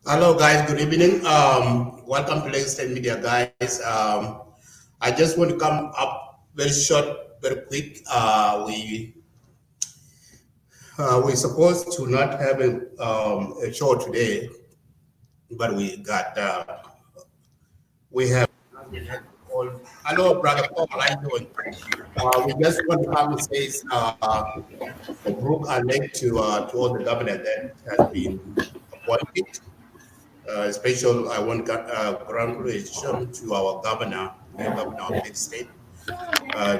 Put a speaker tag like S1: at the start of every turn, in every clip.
S1: Hello, guys. Good evening. Welcome to Lake State Media, guys. I just want to come up very short, very quick. We're supposed to not have a show today, but we have. Hello, brother Paul. How you doing? We just want to come and say, Brooke and Lake to all the governor that has been appointed. Special, I want congratulations to our governor, the governor of Lake State,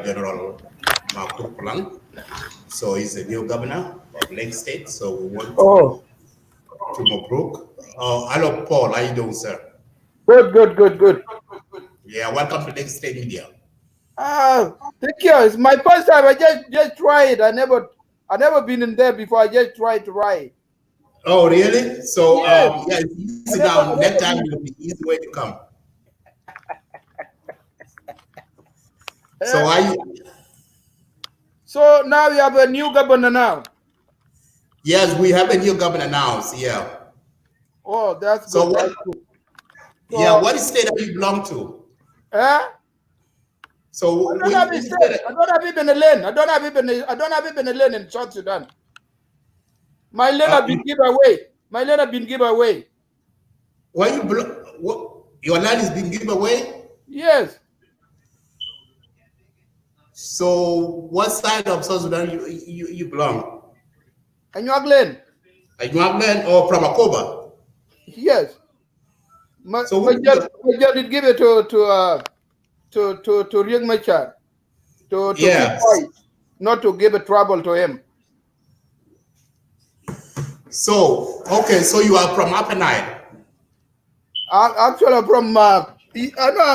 S1: General Makur Pulang. So he's a new governor of Lake State. So we want to Mabruk. Hello, Paul. How you doing, sir?
S2: Good.
S1: Yeah, welcome to Lake State Media.
S2: Thank you. It's my first time. I just tried. I never been in there before. I just tried to write.
S1: Oh, really? So yeah, if you sit down, next time it'll be easy way to come.
S2: So now we have a new governor now.
S1: Yes, we have a new governor now. So, yeah.
S2: Oh, that's good. That's good.
S1: So, yeah, what state do you belong to? So
S2: I don't have even a land. I don't have even a land in South Sudan. My land have been given away.
S1: Why your land is being given away?
S2: Yes.
S1: So what side of South Sudan you belong?
S2: Anuag land.
S1: Anuag land or from Akoba?
S2: Yes. So I just give it to Riek Machar to keep quiet, not to give a trouble to him.
S1: So so you are from Upper Nile.
S2: Actually, I'm from I'm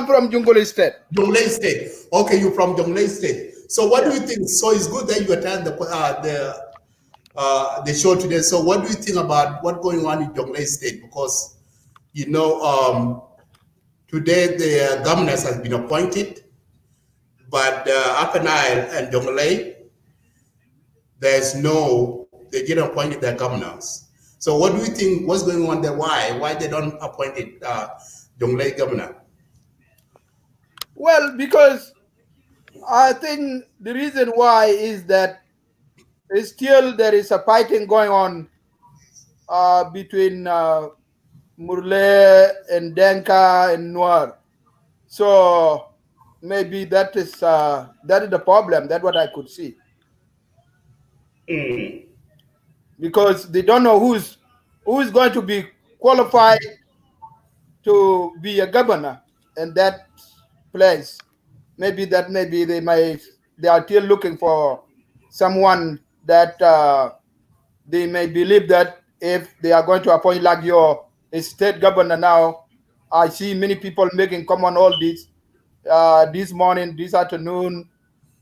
S2: from Jonglei State.
S1: Jonglei State. Okay, you're from Jonglei State. So what do you think? So it's good that you attend the show today. So what do you think about what's going on in Jonglei State? Because today the governors has been appointed, but Upper Nile and Jonglei, they didn't appoint their governors. So what do you think? What's going on there? Why they don't appoint Jonglei governor?
S2: Well, because I think the reason why is that still there is a fighting going on between Murle and Denka and Nuer. So maybe that is the problem. That's what I could see. Because they don't know who's going to be qualified to be a governor in that place. Maybe they are still looking for someone that they may believe that if they are going to appoint like your state governor now. I see many people making comment all this morning, this afternoon,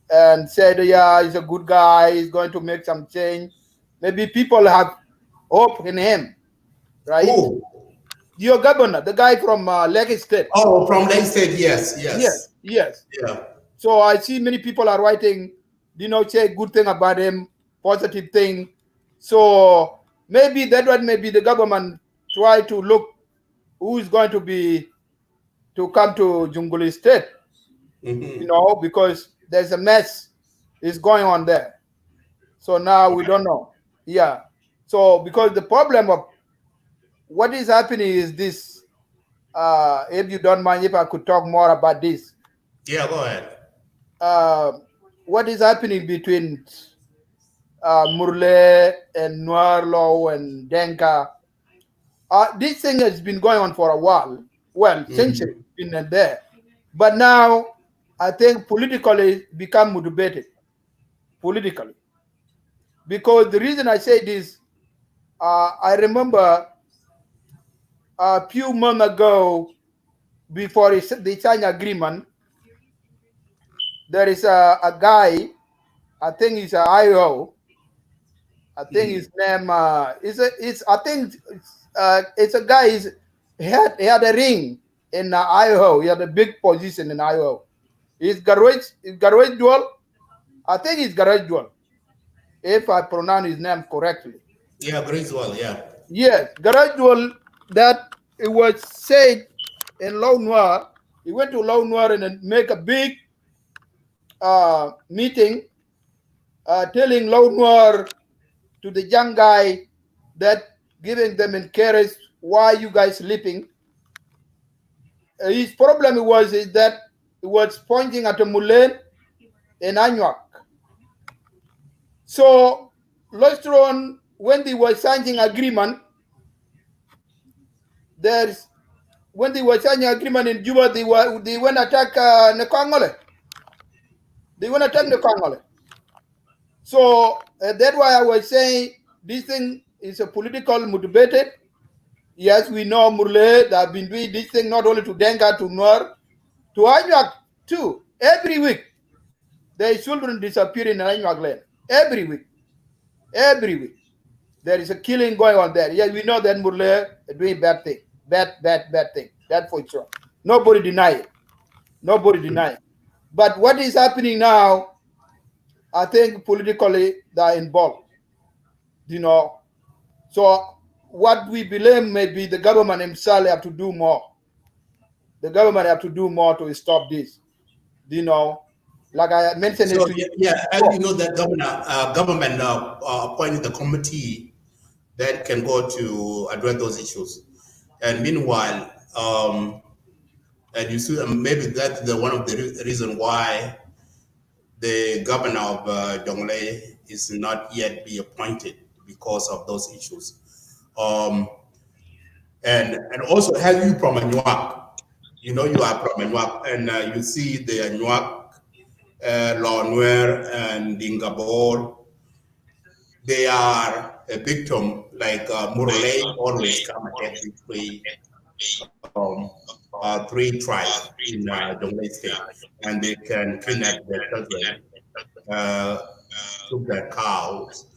S2: and said, yeah, he's a good guy, he's going to make some change. Maybe people have hope in him, right?
S1: Who?
S2: Your governor, the guy from Lake State.
S1: Oh, from Lake State, yes.
S2: Yeah. So I see many people are writing, say good thing about him, positive thing. So maybe that one, maybe the government try to look who is going to come to Jonglei State, because there's a mess is going on there. So now we don't know. Yeah. So because the problem of what is happening is this. If you don't mind, if I could talk more about this.
S1: Yeah, go ahead.
S2: What is happening between Murle and Nuarlo and Denka? This thing has been going on for a while. Well,
S1: Mhm.
S2: centuries been there. But now I think politically become motivated. Politically. Because the reason I say this, I remember a few months ago, before they signed agreement, there is a guy, I think he's a IO. I think his name is I think it's a guy. He had a ring in Idaho. He had a big position in Idaho. Garage Dual. I think it's Garage Dual, if I pronounce his name correctly.
S1: Yeah, Griswold, yeah.
S2: Yes, Garage Dual. That it was said in Low Noir. He went to Low Noir and then make a big meeting, telling Low Noir to the young guy that giving them encourage why you guys sleeping. His problem was is that he was pointing at a Mulen and Anuak. So later on, when they were signing agreement, there's when they were signing agreement in Juba, they went attack Nekongole. They went attack Nekongole. So that's why I was saying this thing is a political motivated. Yes, we know Murle that have been doing this thing not only to Denga, to Nuer, to Anuak too. Every week, there is children disappearing in Anuak land. Every week. Every week. There is a killing going on there. Yes, we know that Murle are doing bad thing. Bad thing. That for sure. Nobody deny it. Nobody deny it. But what is happening now, I think politically they are involved. You know. So what we believe maybe the government himself have to do more. The government have to do more to stop this. You know, like I mentioned it
S1: So
S2: to you
S1: yeah, as
S2: before.
S1: you know, that government appointed a committee that can go to address those issues. And meanwhile, and you see, maybe that's the one of the reason why the governor of Jonglei is not yet be appointed because of those issues. Um, and also, have you from Anuak? You know, you are from Anuak, and you see the Anuak, Lawnware, and Dingabor. They are a victim, like Murle always come ahead with three tribes in Jonglei State, and they can kidnap their children, uh, took their cows.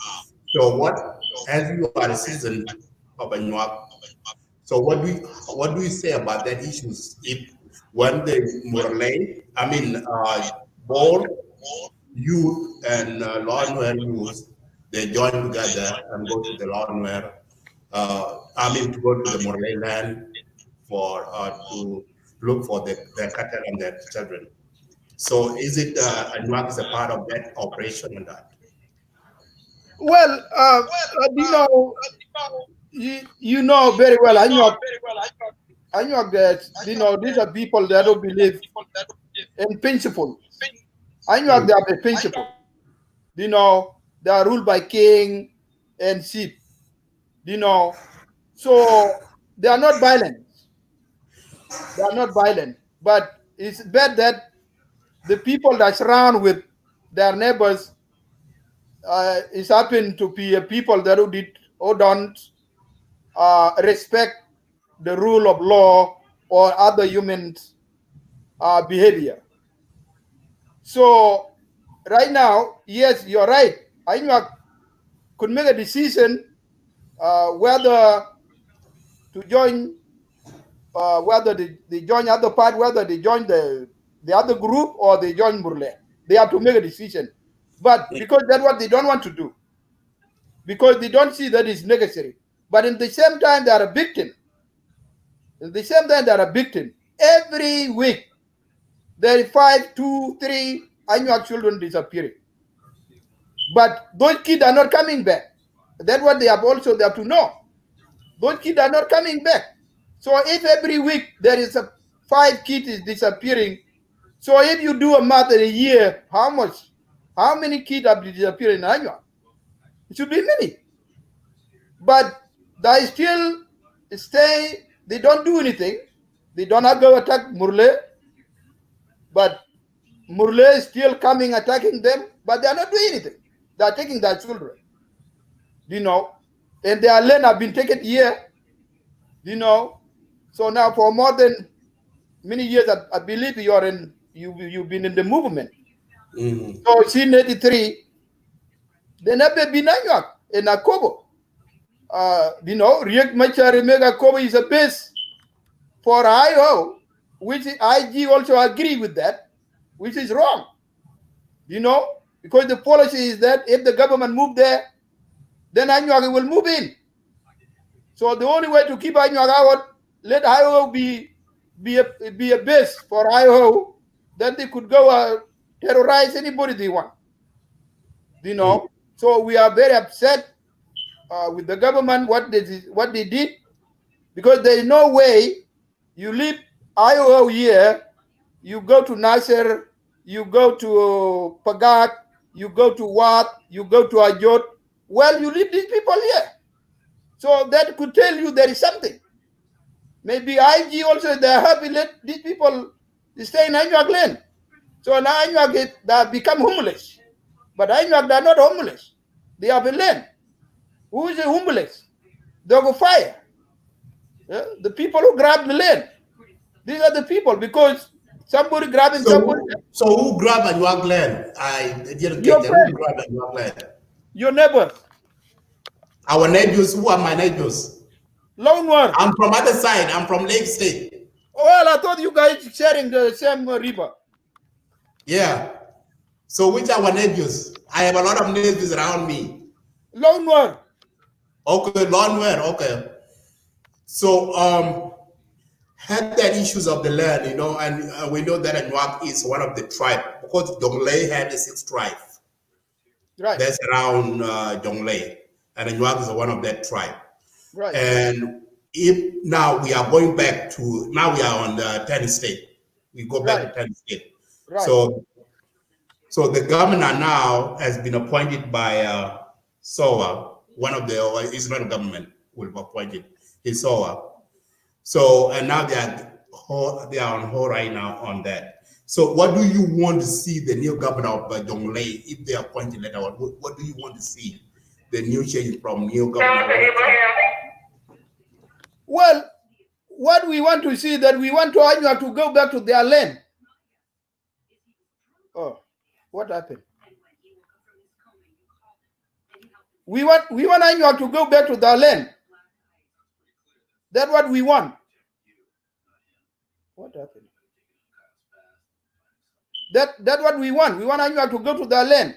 S1: So what, as you are a citizen of Anuak, so what do you say about that issues if when the Murle, I mean, Bor youth and Lawnware youth, they join together and go to the Lawnware, I mean, to go to the Murle land for to look for their cattle and their children. So is it Anuak is a part of that operation or not?
S2: Well, you know, you know very well. I know that these are people that don't believe in principle. I know they
S1: Mm.
S2: have a principle. You know, they are ruled by king and sheep. You know, so they are not violent. They are not violent. But it's bad that the people that surround with their neighbors is happen to be a people that who don't respect the rule of law or other human behavior. So right now, yes, you're right. INUAC could make a decision whether to join, whether they join other part, whether they join the other group or they join Murle. They have to make a decision. But because that's what they don't want to do, because they don't see that it's necessary. But in the same time, they are a victim. At the same time, they are a victim. Every week, there are 5, 2, 3 annual children disappearing. But those kids are not coming back. That's what they have to know. Those kids are not coming back. So if every week there is 5 kids is disappearing, so if you do a math in a year, how many kids are disappearing in Anyuak? It should be many. But they still stay, they don't do anything. They don't go attack Murle, but Murle is still coming attacking them, but they are not doing anything. They are taking their children. And their land have been taken here, So now for more than many years, I believe you've been in the movement.
S1: Mm.
S2: So since 83, they never been in Akobo. Riek Machar Mega Kobo is a base for IO, which IG also agree with that, which is wrong. Because the policy is that if the government move there, then Anyuak will move in. So the only way to keep Anyuak out, let IO be a base for IO, then they could go terrorize anybody they want. So we are very upset with the government what they did, because there is no way you leave IO here, you go to Nasser, you go to Pagak, you go to Wat, you go to Ajot. Well, you leave these people here. So that could tell you there is something. Maybe IG also, they are happy let these people stay in Anyuak land. So now Anyuak, they have become homeless. But Anyuak, they are not homeless. They have a land. Who is the homeless? They go fire. Yeah? The people who grab the land. These are the people, because somebody grabbing somebody.
S1: So who grabbed Anyuak land? I didn't
S2: Your
S1: get that.
S2: friend.
S1: Who grabbed Anyuak land?
S2: Your neighbors.
S1: Our neighbors. Who are my neighbors?
S2: Lone War.
S1: I'm from other side. I'm from Lake State.
S2: Well, I thought you guys sharing the same river.
S1: Yeah. So which are our neighbors? I have a lot of neighbors around me.
S2: Lone War.
S1: Okay, Lone War. Okay. So had that issues of the land, and we know that Anyuak is one of the tribe, because Jonglei had the 6 tribe.
S2: Right.
S1: That's around Jonglei, and Anyuak is one of that tribe.
S2: Right.
S1: And if now we are going back to, now we are on the 10th state. We go back to 10th state.
S2: Right.
S1: So the governor now has been appointed by Salva, one of the Israel government will have appointed is Salva. So, and now they are on hold right now on that. So what do you want to see the new governor of Jonglei, if they appoint later on? What do you want to see the new change from new governor?
S2: Well, what we want to see, that we want to Anyuak to go back to their land. Oh, what happened? We want Anyuak to go back to their land. That's what we want. What happened? That's what we want. We want Anyuak to go to their land.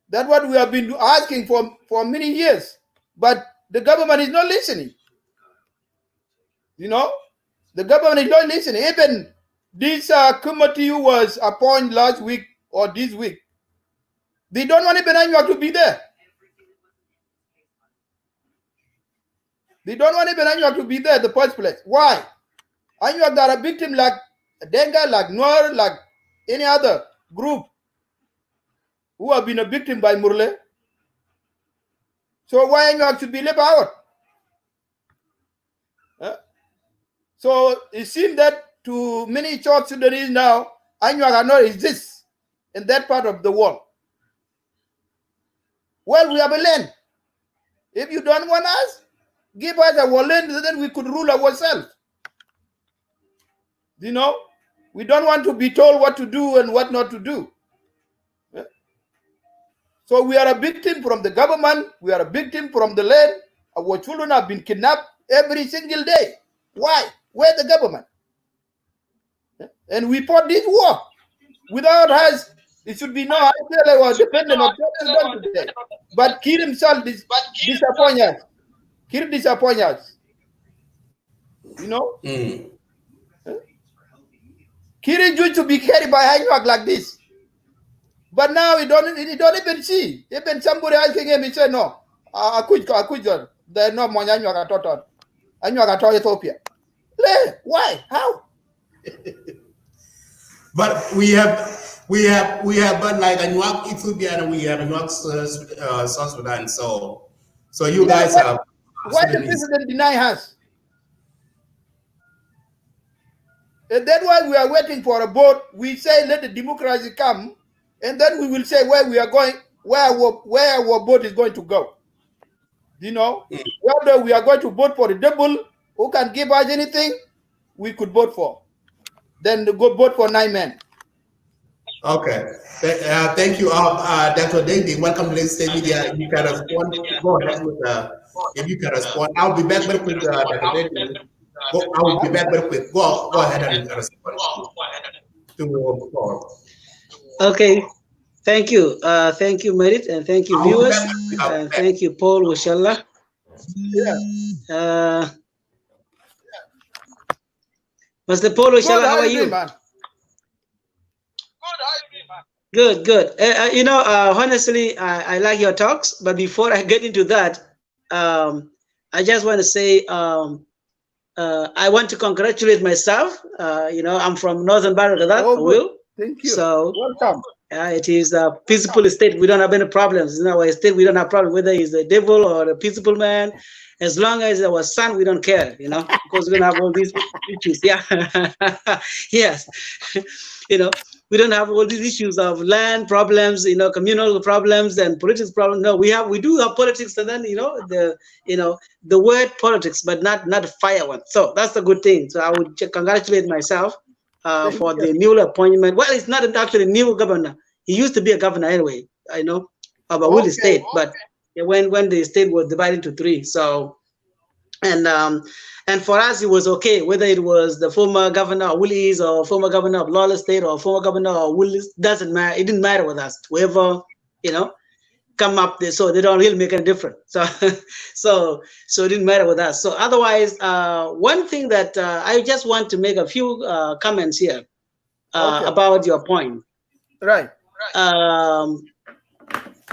S2: That's what we have been asking for many years. But the government is not listening. The government is not listening. Even this committee who was appointed last week or this week, they don't want even Anyuak to be there. They don't want even Anyuak to be there in the first place. Why? Anyuak are a victim like Denga, like Noor, like any other group who have been a victim by Murle. So why Anyuak should be left out? So it seems that to many South Sudanese now, Anyuak are not exist in that part of the world. Well, we have a land. If you don't want us, give us our land, then we could rule ourselves. We don't want to be told what to do and what not to do. So we are a victim from the government. We are a victim from the land. Our children have been kidnapped every single day. Why? Where the government? And we fought this war. Without us, it should be no IPL or dependent on Sudan today. But Kiir himself disappoints us. Kiir disappoints us. Kiir is going to be carried by Anyuak like this. But now he don't even see. Even somebody asking him, he said, no, akuj they no mo nya nyuaga toton. Anyuaga to Ethiopia. Why? How?
S1: But we have but like a Nuak Ethiopia and we have a Nuak South Sudan. So you guys have.
S2: Why the president deny us? And that's why we are waiting for a boat. We say let the democracy come, and then we will say where we are going, where our boat is going to go. You know, whether we are going to vote for the devil who can give us anything, we could vote for. Then go vote for 9 men.
S1: Okay. Thank you, Dr. Dengi. Welcome to State Media. If you can respond, go ahead with if you can respond. I'll be back very quick, Dr. Dengi. I will be back very quick. Go ahead and respond to
S3: Okay. Thank you. Thank you, Madit, and thank you, viewers. And thank you, Paul Ochala.
S2: Yeah.
S3: Mr. Paul Ochala, how are you? Good, good. Honestly, I like your talks, but before I get into that, I just want to say I want to congratulate myself. I'm from Northern Bahr,
S2: Thank you.
S3: So
S2: welcome.
S3: It is a peaceful state. We don't have any problems. In our state, we don't have problems whether he's a devil or a peaceful man. As long as our son, we don't care, because we don't have all these issues. Yeah. Yes. We don't have all these issues of land problems, communal problems and politics problems. No, we do have politics, and then the word politics, but not the fire one. So that's a good thing. So I would congratulate myself for the new appointment. Well, it's not actually a new governor. He used to be a governor anyway, of a Woolly state, but when the state was divided into 3. So, and for us, it was okay, whether it was the former governor of Woolies or former governor of Lawless State or former governor of Woolies, doesn't matter. It didn't matter with us. Whoever, come up there, so they don't really make any difference. So it didn't matter with us. So otherwise, one thing that I just want to make a few comments here about your point.
S2: Right.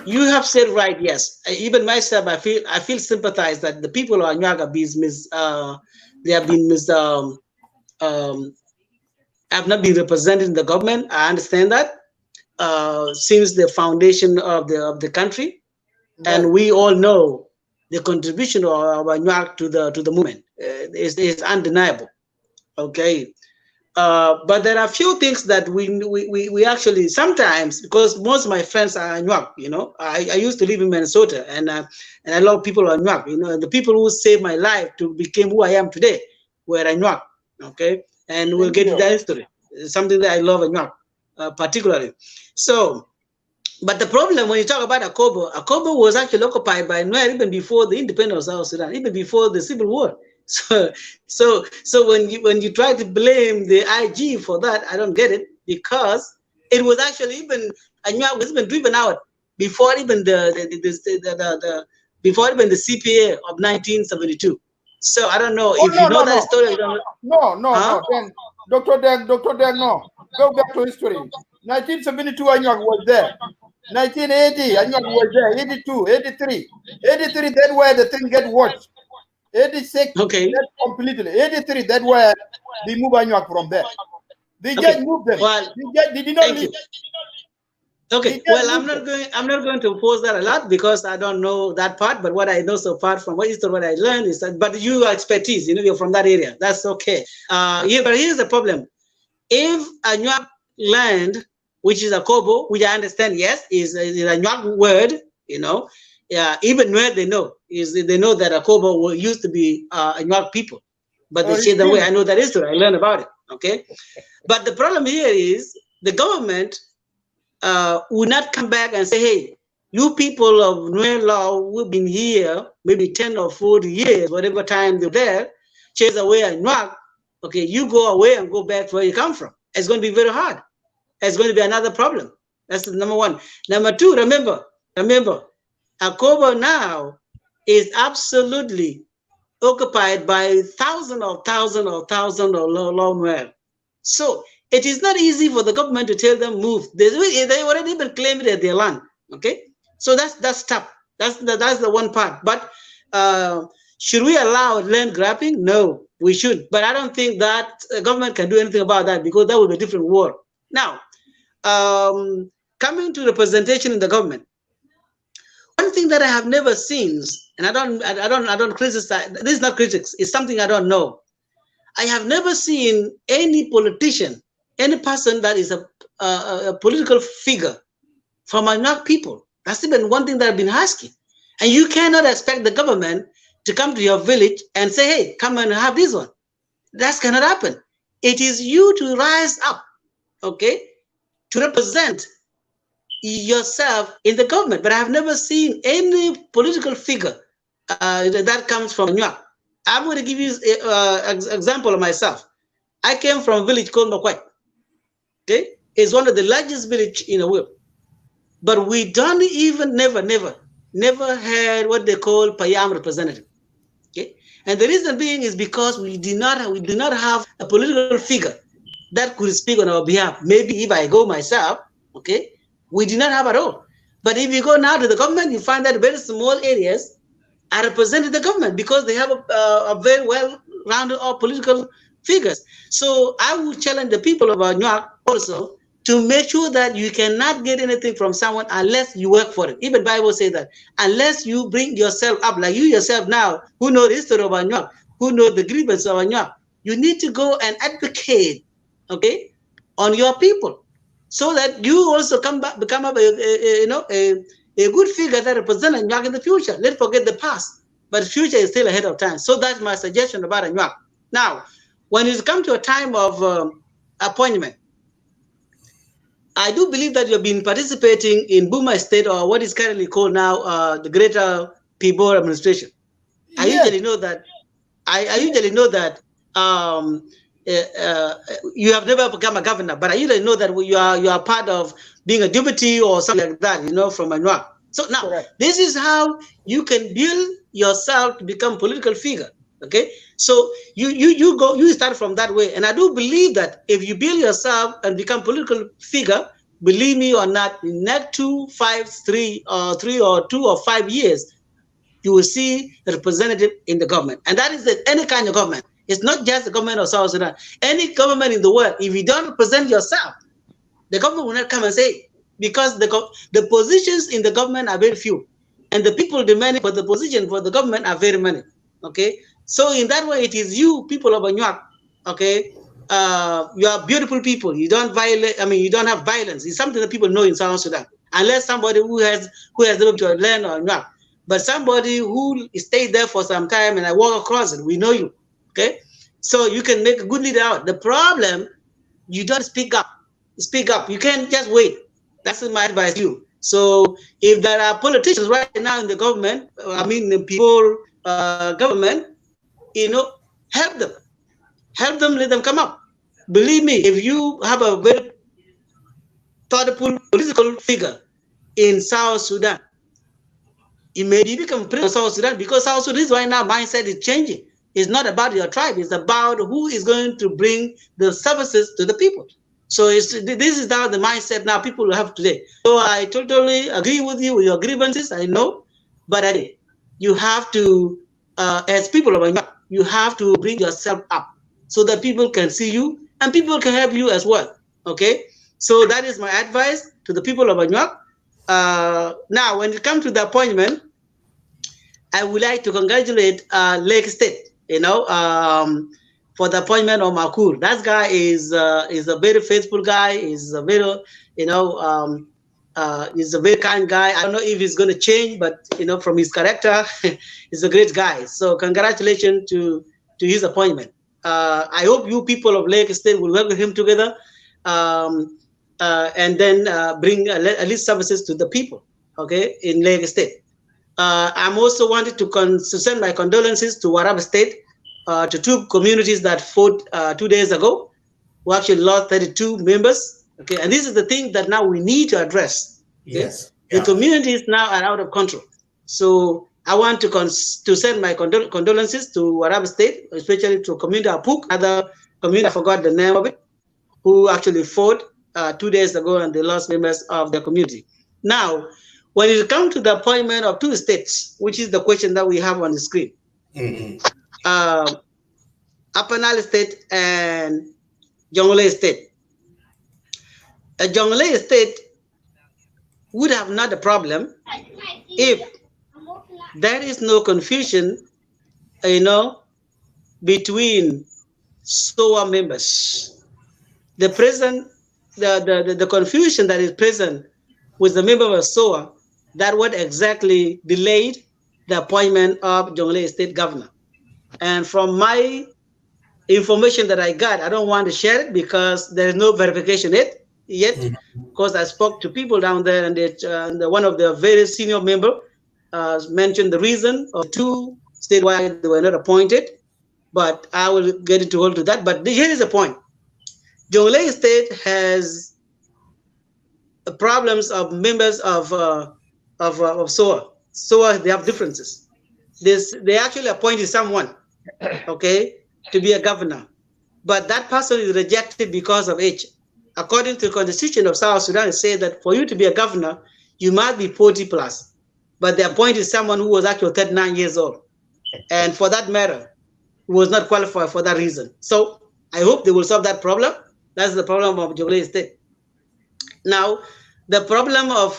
S3: You have said right, yes. Even myself, I feel sympathized that the people of Anyuaga they have been have not been represented in the government. I understand that since the foundation of the country, and we all know the contribution of Anyuaga to the movement is undeniable. Okay. But there are a few things that we actually sometimes, because most of my friends are Anyuaga, I used to live in Minnesota, and I love people of Anyuaga, the people who saved my life to become who I am today were Anyuaga, okay? And we'll get to that history. It's something that I love Anyuaga, particularly. So, but the problem when you talk about Akobo was actually occupied by Nuer even before the independence of South Sudan, even before the Civil War. So when you try to blame the IG for that, I don't get it, because it was actually even Anyuaga was even driven out before even before even the CPA of 1972. So I don't know if you know that story.
S2: No. Then, Dr. Deng, no. Go back to history. 1972, Anyuaga was there. 1980, Anyuaga was there. 82, 83. 83, that's where the thing get watched. 86,
S3: okay.
S2: That's completely. 83, that's where they move Anyuaga from there. They just moved them.
S3: Well,
S2: they did not leave.
S3: Okay. Well, I'm not going to pose that a lot because I don't know that part. But what I know so far from what I learned is that. But you expertise, you're from that area. That's okay. But here's the problem: if Anyuaga land, which is Akobo, which I understand, yes, is a Anyuaga word, even where they know that Akobo used to be Anyuaga people, but they changed the way. I know that history. I learned about it. Okay, but the problem here is the government would not come back and say, "Hey, you people of Nuer Law, we've been here maybe 10 or 40 years, whatever time they're there, chase away Anyuaga. Okay, you go away and go back to where you come from." It's going to be very hard. It's going to be another problem. That's the number one. Number two, remember, Akobo now is absolutely occupied by thousands of Nuer. So it is not easy for the government to tell them move. They already even claimed it as their land. Okay, so that's tough. That's the one part. But should we allow land grabbing? No, we should. But I don't think that government can do anything about that, because that would be a different war. Now, coming to representation in the government, one thing that I have never seen, and I don't criticize. This is not critics. It's something I don't know. I have never seen any politician, any person that is a political figure from Anuak people. That's even one thing that I've been asking. And you cannot expect the government to come to your village and say, hey, come and have this one. That cannot happen. It is you to rise up, okay, to represent yourself in the government. But I have never seen any political figure that comes from Anuak. I'm going to give you an example of myself. I came from a village called Makwai. Okay, it's one of the largest village in the world. But we don't even never had what they call Payam representative. Okay, and the reason being is because we do not have a political figure that could speak on our behalf. Maybe if I go myself, okay, we do not have at all. But if you go now to the government, you find that very small areas are represented the government because they have a very well-rounded political figures. So I would challenge the people of Anuak also to make sure that you cannot get anything from someone unless you work for it. Even Bible says that unless you bring yourself up, like you yourself now, who know the history of Anuak, who know the grievance of Anuak, you need to go and advocate, okay, on your people, so that you also become up a good figure that represents Anuak in the future. Let's forget the past, but the future is still ahead of time. So that's my suggestion about Anuak. Now, when it comes to a time of appointment, I do believe that you've been participating in Buma State, or what is currently called now the Greater Pibor Administration. I usually know that. I usually know that you have never become a governor, but I usually know that you are part of being a deputy or something like that, from Anuak. So now, this is how you can build yourself to become a political figure. Okay, so you start from that way, and I do believe that if you build yourself and become political figure, believe me or not, in next 2, 5, 3 or 2 or 5 years, you will see a representative in the government, and that is any kind of government. It's not just the government of South Sudan. Any government in the world, if you don't represent yourself, the government will not come and say, because the positions in the government are very few, and the people demanding for the position for the government are very many. Okay. So in that way, it is you, people of Anuak, okay? You are beautiful people. You don't violate. I mean, you don't have violence. It's something that people know in South Sudan, unless somebody who has lived to a land or Anuak. But somebody who stayed there for some time and I walk across it, we know you, okay? So you can make a good leader out. The problem, you don't speak up. Speak up. You can't just wait. That's my advice to you. So if there are politicians right now in the government, the people government, help them, let them come up. Believe me, if you have a very thoughtful political figure in South Sudan, it may become president of South Sudan, because South Sudan right now mindset is changing. It's not about your tribe, it's about who is going to bring the services to the people. So this is now the mindset now people have today. So I totally agree with you with your grievances, I know, but you have to, as people of Anuak, you have to bring yourself up so that people can see you and people can help you as well. Okay, so that is my advice to the people of Anuak. Now, when it comes to the appointment, I would like to congratulate Lake State, for the appointment of Makur. That guy is a very faithful guy. He's a very, he's a very kind guy. I don't know if he's going to change, but from his character, he's a great guy. So congratulations to his appointment. I hope you people of Lake State will work with him together, and then bring at least services to the people, okay, in Lake State. I'm also wanted to send my condolences to Warrap State, to 2 communities that fought 2 days ago, who actually lost 32 members. Okay, and this is the thing that now we need to address. Okay? Yes, the communities now are out of control. So I want to send my condolences to Warrap State, especially to community Apuk, other community, I forgot the name of it, who actually fought 2 days ago and they lost members of their community. Now, when it comes to the appointment of two states, which is the question that we have on the screen, Upper Nile State and Jonglei State. A Jonglei State would have not a problem if there is no confusion, between SOA members. The confusion that is present with the member of SOA, that what exactly delayed the appointment of Jonglei State Governor. And from my information that I got, I don't want to share it because there is no verification yet. Because I spoke to people down there, and one of the very senior member mentioned the reason of two states why they were not appointed. But I will get into hold to that. But here is the point: Jonglei State has problems of members of SOA. SOA, they have differences. They actually appointed someone, okay, to be a governor, but that person is rejected because of age. According to the constitution of South Sudan, it says that for you to be a governor, you must be 40 plus. But they appointed someone who was actually 39 years old, and for that matter, was not qualified for that reason. So I hope they will solve that problem. That's the problem of Jonglei State. Now, the problem of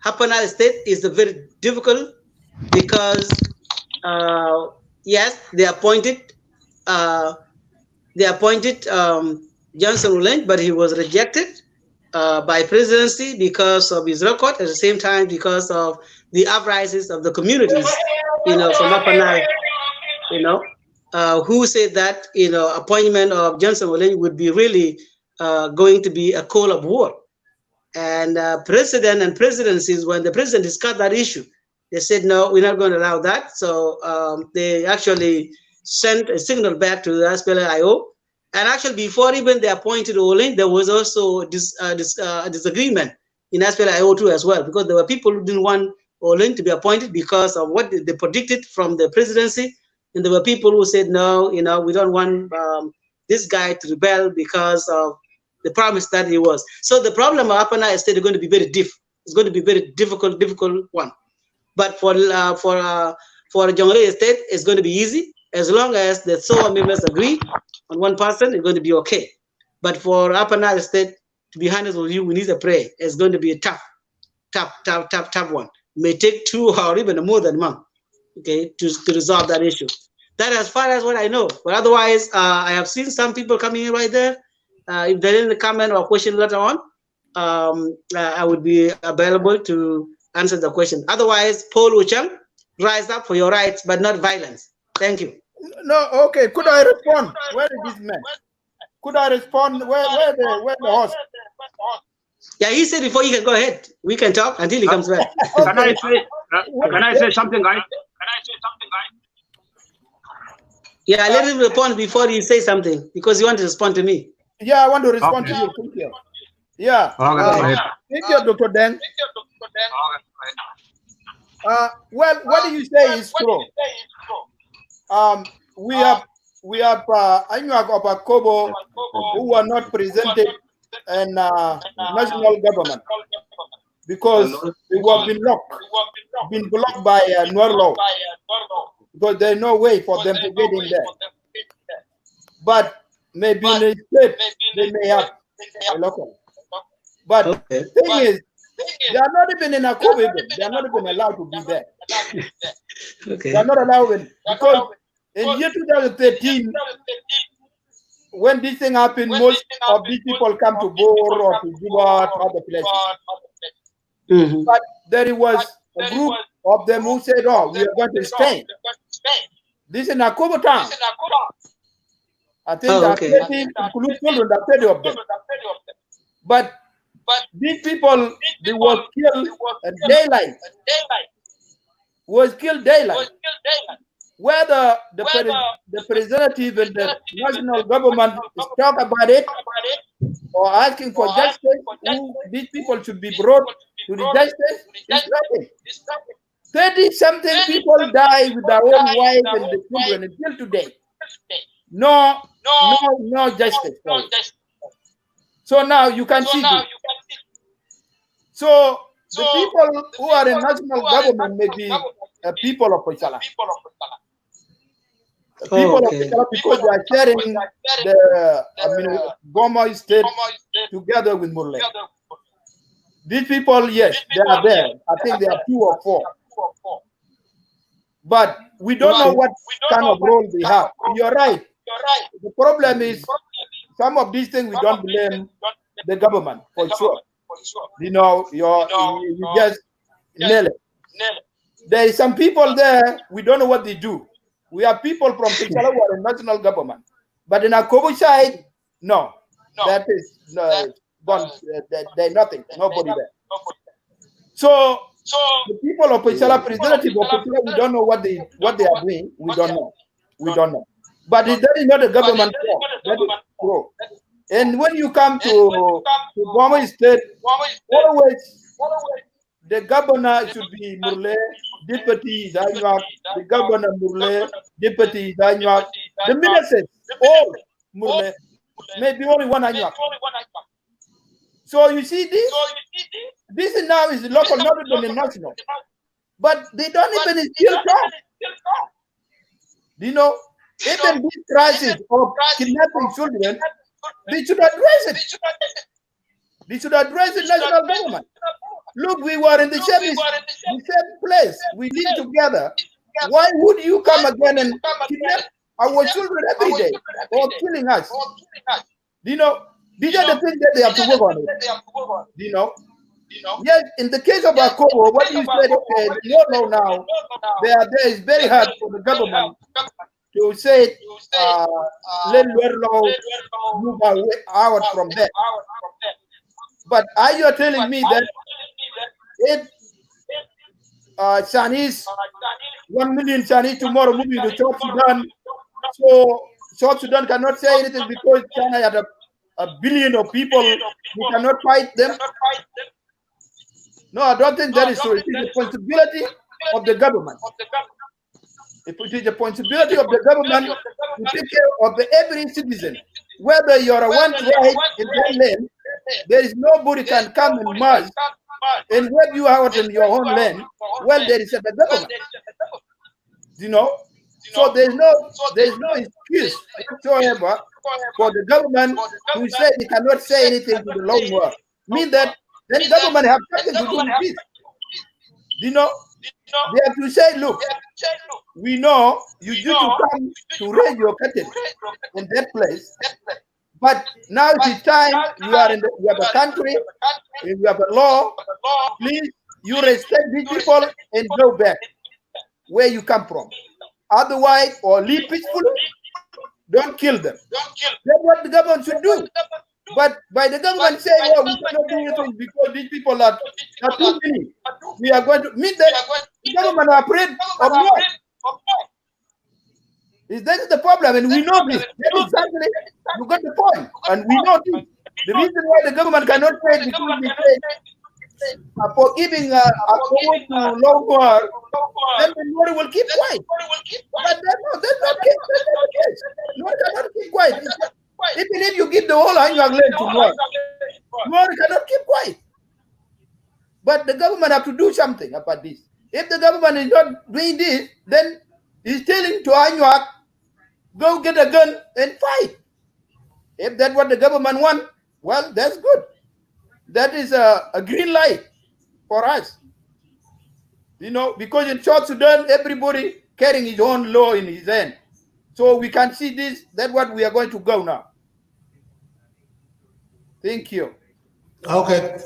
S3: Upper Nile State is very difficult because yes, they appointed Johnson Uleng, but he was rejected by presidency because of his record. At the same time, because of the uprisings of the communities, from Upper Nile, who said that appointment of Johnson Uleng would be really going to be a call of war. And president and presidencies, when the president discussed that issue, they said, no, we're not going to allow that. So they actually sent a signal back to the SPLA-IO. And actually, before even they appointed Uleng, there was also a disagreement in SPLA-IO too as well, because there were people who didn't want Uleng to be appointed because of what they predicted from the presidency. And there were people who said, no, we don't want this guy to rebel because of the promise that he was. So the problem of Upper Nile State is going to be very It's going to be very difficult one. But for Jonglei State, it's going to be easy. As long as the SOA members agree on one person, it's going to be okay. But for Upper Nile State, to be honest with you, we need a prayer. It's going to be a tough one. It may take 2 or even more than a month, okay, to resolve that issue. That as far as what I know. But otherwise, I have seen some people coming in right there. If there is a comment or question later on, I would be available to answer the question. Otherwise, Paul Uchang, rise up for your rights, but not violence. Thank you.
S2: No, okay. Could I respond? Where is this man? Could I respond? Where the host?
S3: Yeah, he said before you can go ahead. We can talk until he comes back.
S4: Can I say something, guys?
S3: Yeah, let him respond before he says something, because you want to respond to me.
S2: Yeah, I want to respond to you. Thank you. Yeah. Thank you, Dr. Deng. Well, what do you say is true? We have Anyuak of Akobo who were not presented in national government because they were been blocked by Nuer law, because there's no way for them to get in there. But maybe in the state they may have a local. But the thing is, they are not even in Akobo. They are not even allowed to be there.
S3: Okay.
S2: They are not allowed because in year 2013, when this thing happened, most of these people come to Bahr or to Juba, to other places. But there was a group of them who said, oh, we are going to stay. This is Akobo town. I think that includes children, that 30 of them. But these people, they were killed at daylight. Where the representative and the national government is talk about it or asking for justice, these people should be brought to the justice, is nothing. 30-something people die with their own wives and the children until today. No justice. So now you can see this. So the people who are in national government may be people of Ochala. People of Ochala, because they are sharing the Goma state together with Murle. These people, yes, they are there. I think they are 2 or 4. But we don't know what kind of role they have. You're right. The problem is some of these things we don't blame the government for sure. You know, you just nail it. There is some people there, we don't know what they do. We have people from Ochala who are in national government. But in Akobo side, no. That is they're nothing, nobody there. So the people of Ochala, representative of Ochala, we don't know what they are doing. We don't know. But that is not a government fault. That is true. And when you come to Goma State, always the governor should be Murle, deputy Zanyak, the governor Murle, deputy Zanyak, the ministers, all Murle, maybe only one Anyak. So you see this now is local, not even national. But they don't even still talk. You know, even this crisis of kidnapping children, they should address it. They should address the national government. Look, we were in the same place. We live together. Why would you come again and kidnap our children every day or killing us? You know, these are the things that they have to work on. You know? Yes, in the case of Akobo, what you said, okay, no, now, there is very hard for the government to say, let law move out from there. But are you telling me that if Chinese, 1 million Chinese tomorrow moving to South Sudan, so South Sudan cannot say anything because China had a billion of people who cannot fight them? No, I don't think that is so. It is the responsibility of the government. It is the responsibility of the government to take care of every citizen. Whether you are one tribe in that land, there is nobody can come and march and wipe you out in your own land. Well, there is the government. You know? So there is no excuse whatsoever for the government to say they cannot say anything to the lone world. Mean that then the government have nothing to do with this. You know? They have to say, look, we know you used to come to raise your cattle in that place, but now it is time you have a country, you have a law, please, you respect these people and go back where you come from. Otherwise, or live peacefully, don't kill them. That's what the government should do. But by the government saying, oh, we cannot do anything because these people are too many, we are going to mean that the government are afraid of what? That is the problem, and we know this. That is exactly, you got the point, and we know this. The reason why the government cannot say it because they say for giving a code to low war, then the Nori will keep quiet. But that's not the case. Nori cannot keep quiet. Even if you give the whole Anyang land to Nori cannot keep quiet. But the government have to do something about this. If the government is not doing this, then he's telling to Anyang, go get a gun and fight. If that's what the government wants, well, that's good. That is a green light for us. You know, because in South Sudan, everybody carrying his own law in his hand. So we can see this, that's what we are going to go now. Thank you.
S1: Okay.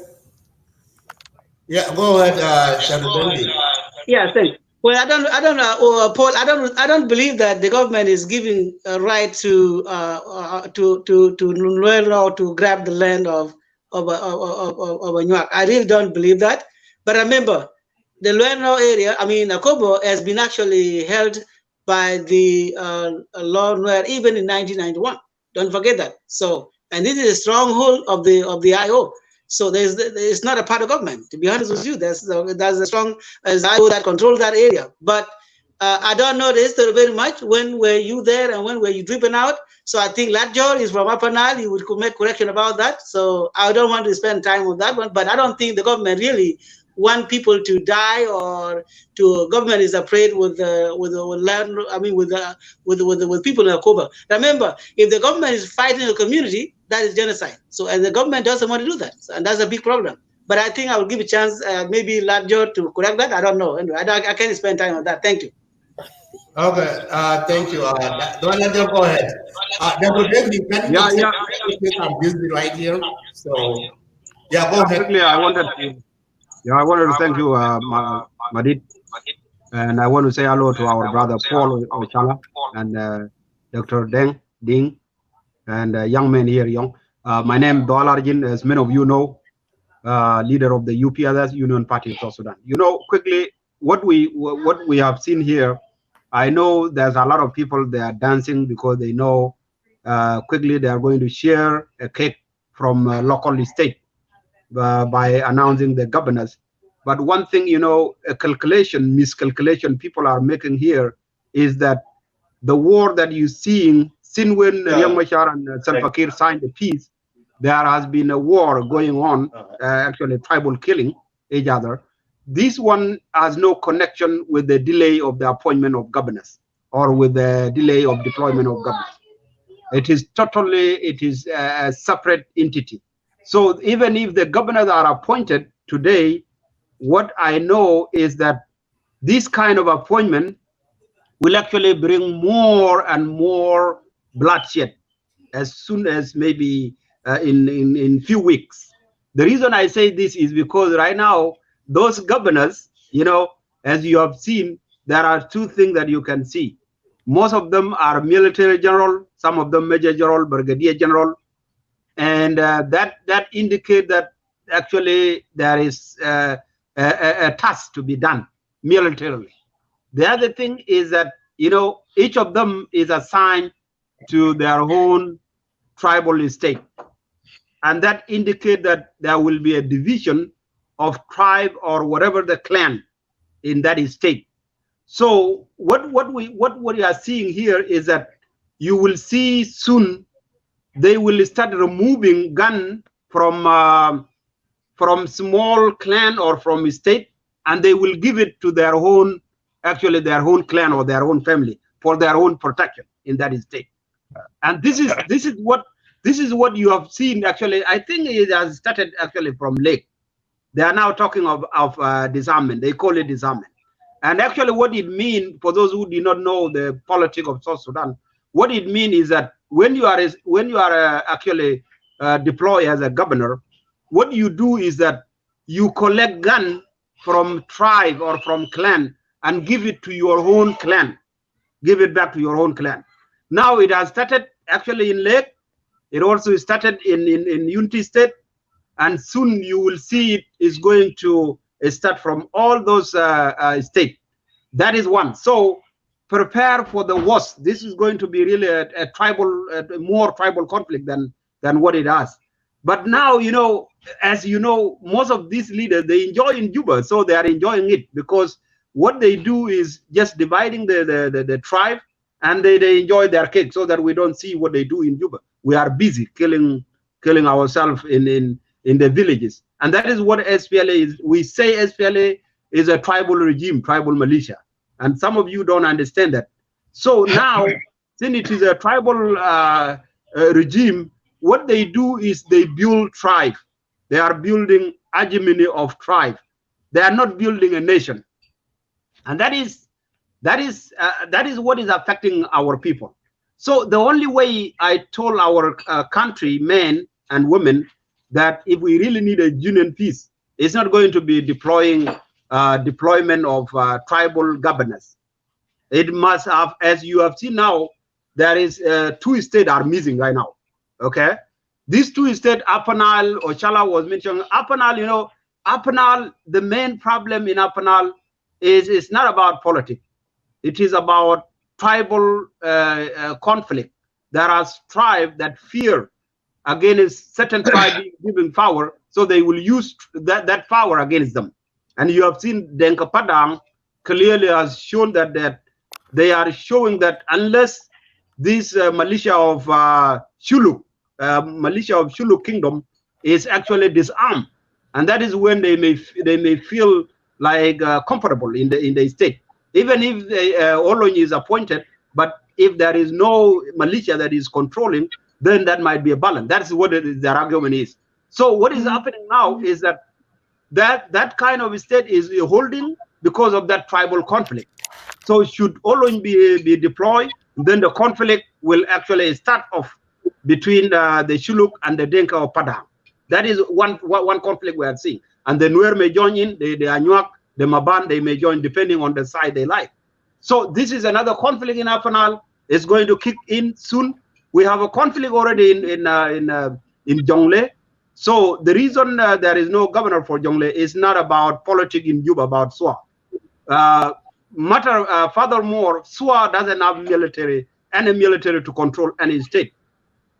S1: Yeah, go ahead,
S3: Yeah, thanks. Well, I don't know, Paul. I don't believe that the government is giving a right to grab the land of Anyuak. I really don't believe that. But remember, the Lueno area, I mean, Akobo has been actually held by the Law Nuer even in 1991. Don't forget that. So, and this is a stronghold of the IO. So it's not a part of government. To be honest with you, there's a strong IO that controls that area. But I don't know the history very much. When were you there and when were you driven out? So I think Latjor is from Upper Nile. You would make correction about that. So I don't want to spend time on that one. But I don't think the government really want people to die, or government is afraid with land. I mean with people in Akuba. Remember, if the government is fighting a community, that is genocide. So and the government doesn't want to do that, and that's a big problem. But I think I will give a chance, maybe Latjor, to correct that. I don't know. Anyway, I can't spend time on that. Thank you.
S1: Okay, thank you. Don't let them go ahead. I'm busy right here. So, yeah, go ahead.
S5: Quickly, I wanted to thank you, Madit, and I want to say hello to our brother Paul Ochala and Dr. Ding, and young man here, young. My name is Dolarjin, as many of you know, leader of the UPLS Union Party of South Sudan. You know, quickly, what we have seen here. I know there's a lot of people, they are dancing because they know quickly they are going to share a cake from local state by announcing the governors. But one thing, you know, miscalculation people are making here is that the war that you're seeing, since when Riek Machar and Salva Kiir signed the peace, there has been a war going on, actually tribal killing each other. This one has no connection with the delay of the appointment of governors or with the delay of deployment of governors. It is a separate entity. So even if the governors are appointed today, what I know is that this kind of appointment will actually bring more and more bloodshed as soon as maybe in few weeks. The reason I say this is because right now, those governors, you know, as you have seen, there are two things that you can see. Most of them are military general, some of them major general, brigadier general, and that indicate that actually there is a task to be done militarily. The other thing is that, you know, each of them is assigned to their own tribal state, and that indicate that there will be a division of tribe or whatever the clan in that state. So what we are seeing here is that you will see soon they will start removing gun from small clan or from state, and they will give it to their own, actually their own clan or their own family for their own protection in that state. And this is what you have seen. Actually, I think it has started actually from Lake. They are now talking of disarmament. They call it disarmament. And actually what it means, for those who do not know the politics of South Sudan, what it means is that when you are actually deployed as a governor, what you do is that you collect gun from tribe or from clan and give it to your own clan. Give it back to your own clan. Now it has started actually in Lake. It also started in Unity State. And soon you will see it is going to start from all those states. That is one. So prepare for the worst. This is going to be really a more tribal conflict than what it has. But now, you know, as you know, most of these leaders, they enjoy in Juba, so they are enjoying it because what they do is just dividing the tribe, and they enjoy their cake so that we don't see what they do in Juba. We are busy killing ourselves in the villages. And that is what SPLA is. We say SPLA is a tribal regime, tribal militia. And some of you don't understand that. So now, since it is a tribal regime, what they do is they build tribe. They are building hegemony of tribe. They are not building a nation. And that is what is affecting our people. So the only way I told our country, men and women, that if we really need a union peace, it's not going to be deployment of tribal governors. It must have, as you have seen now, there is 2 states are missing right now. Okay, these 2 states, Upper Nile, Ochala was mentioned. Upper Nile, you know, Upper Nile, the main problem in Upper Nile is not about politics. It is about tribal conflict. There are tribes that fear against certain tribe being given power, so they will use that power against them. And you have seen Denka Padang clearly has shown that they are showing that unless this militia of Shuluk, militia of Shuluk Kingdom is actually disarmed, and that is when they may feel like comfortable in the state. Even if Olony is appointed, but if there is no militia that is controlling, then that might be a balance. That's what their argument is. So what is happening now is that kind of state is holding because of that tribal conflict. So should Olony be deployed, then the conflict will actually start off between the Shuluk and the Denka of Padang. That is one conflict we are seeing. And the Nuer may join in, the Anuak, the Maban, they may join depending on the side they like. So this is another conflict in Upper Nile. It's going to kick in soon. We have a conflict already in Jonglei. So the reason there is no governor for Jonglei is not about politics in Juba, about SWA. Furthermore, SWA doesn't have any military to control any state.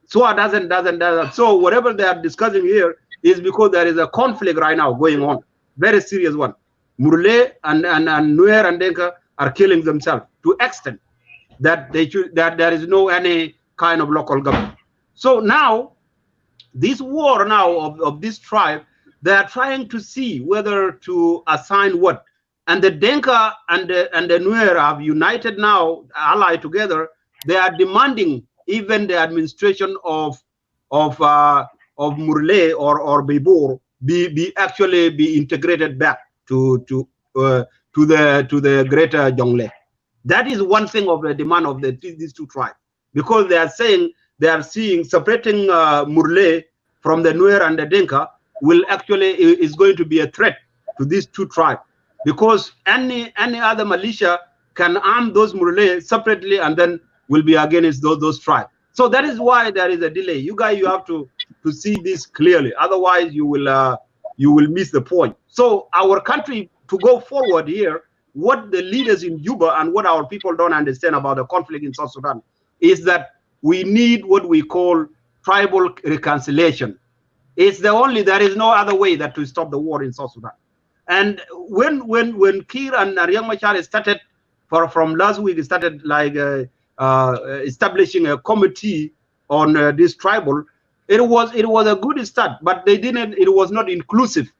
S5: SWA doesn't. So whatever they are discussing here is because there is a conflict right now going on, very serious one. Murle and Nuer and Denka are killing themselves to extent that there is no any kind of local government. So now, this war now of this tribe, they are trying to see whether to assign what. And the Denka and the Nuer have united now, allied together. They are demanding even the administration of Murle or Bibor be integrated back to the greater Jonglei. That is one thing of the demand of these two tribes, because they are saying they are seeing separating Murle from the Nuer and the Denka is going to be a threat to these two tribes, because any other militia can arm those Murle separately and then will be against those tribes. So that is why there is a delay. You guys, you have to see this clearly. Otherwise, you will miss the point. So our country, to go forward here, what the leaders in Juba and what our people don't understand about the conflict in South Sudan is that we need what we call tribal reconciliation. There is no other way that to stop the war in South Sudan. And when Kiir and Riek Machar started from last week, started like establishing a committee on this tribal, it was a good start, but it was not inclusive.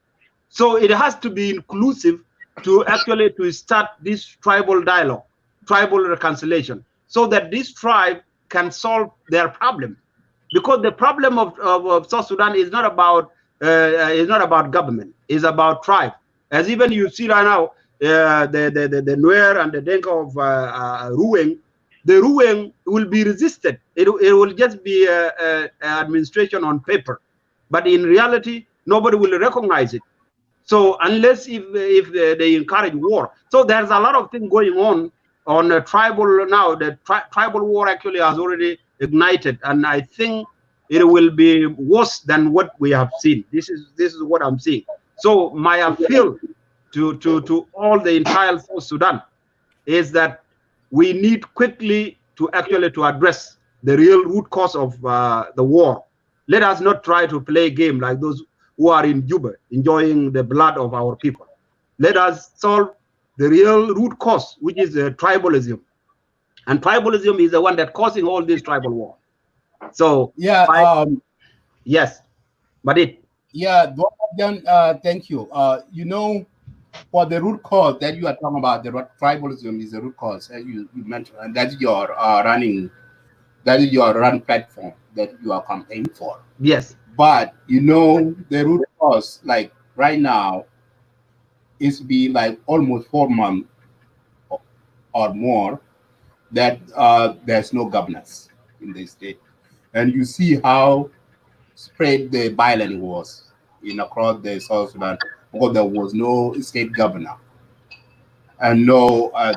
S5: So it has to be inclusive to start this tribal dialogue, tribal reconciliation, so that this tribe can solve their problem. Because the problem of South Sudan is not about government, it's about tribe. As even you see right now, the Nuer and the Denka of Ruweng, the Ruweng will be resisted. It will just be administration on paper, but in reality, nobody will recognize it. So unless if they encourage war, so there's a lot of things going on tribal now. The tribal war actually has already ignited, and I think it will be worse than what we have seen. This is what I'm seeing. So my appeal to all the entire South Sudan is that we need quickly to address the real root cause of the war. Let us not try to play a game like those who are in Juba enjoying the blood of our people. Let us solve the real root cause, which is tribalism. And tribalism is the one that's causing all this tribal war. So
S1: yeah,
S5: yes, Madit.
S1: Yeah, thank you. You know, for the root cause that you are talking about, the tribalism is the root cause, as you mentioned, and that is your run platform that you are campaigning for.
S5: Yes.
S1: But you know, the root cause, like right now, is be like almost 4 months or more that there's no governance in the state, and you see how spread the violence was across the South Sudan, because there was no state governor, and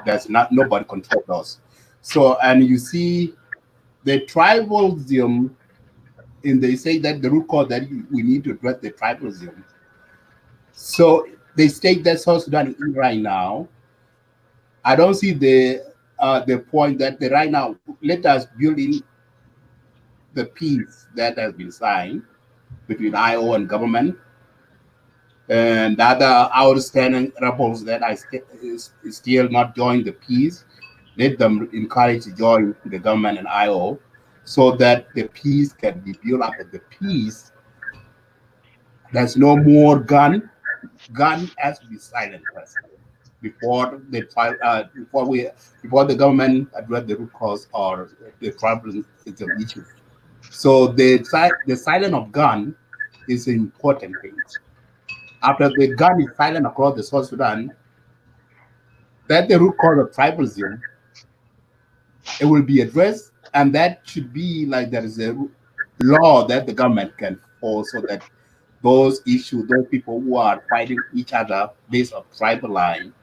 S1: there's nobody controls us. So, and you see the tribalism, and they say that the root cause that we need to address the tribalism. So the state that South Sudan is in right now, I don't see the point that right now, let us build in the peace that has been signed between IO and government, and the other outstanding rebels that still not joined the peace. let them encourage to join the government and IO so that the peace can be built up. At the peace, there's no more gun. Gun has to be silent first before they try, before the government address the root cause or the problem is an issue. So the silence of gun is an important thing. After the gun is silent across the South Sudan, that the root cause of tribalism, it will be addressed, and that should be like there is a law that the government can follow so that those issues, those people who are fighting each other based on tribal line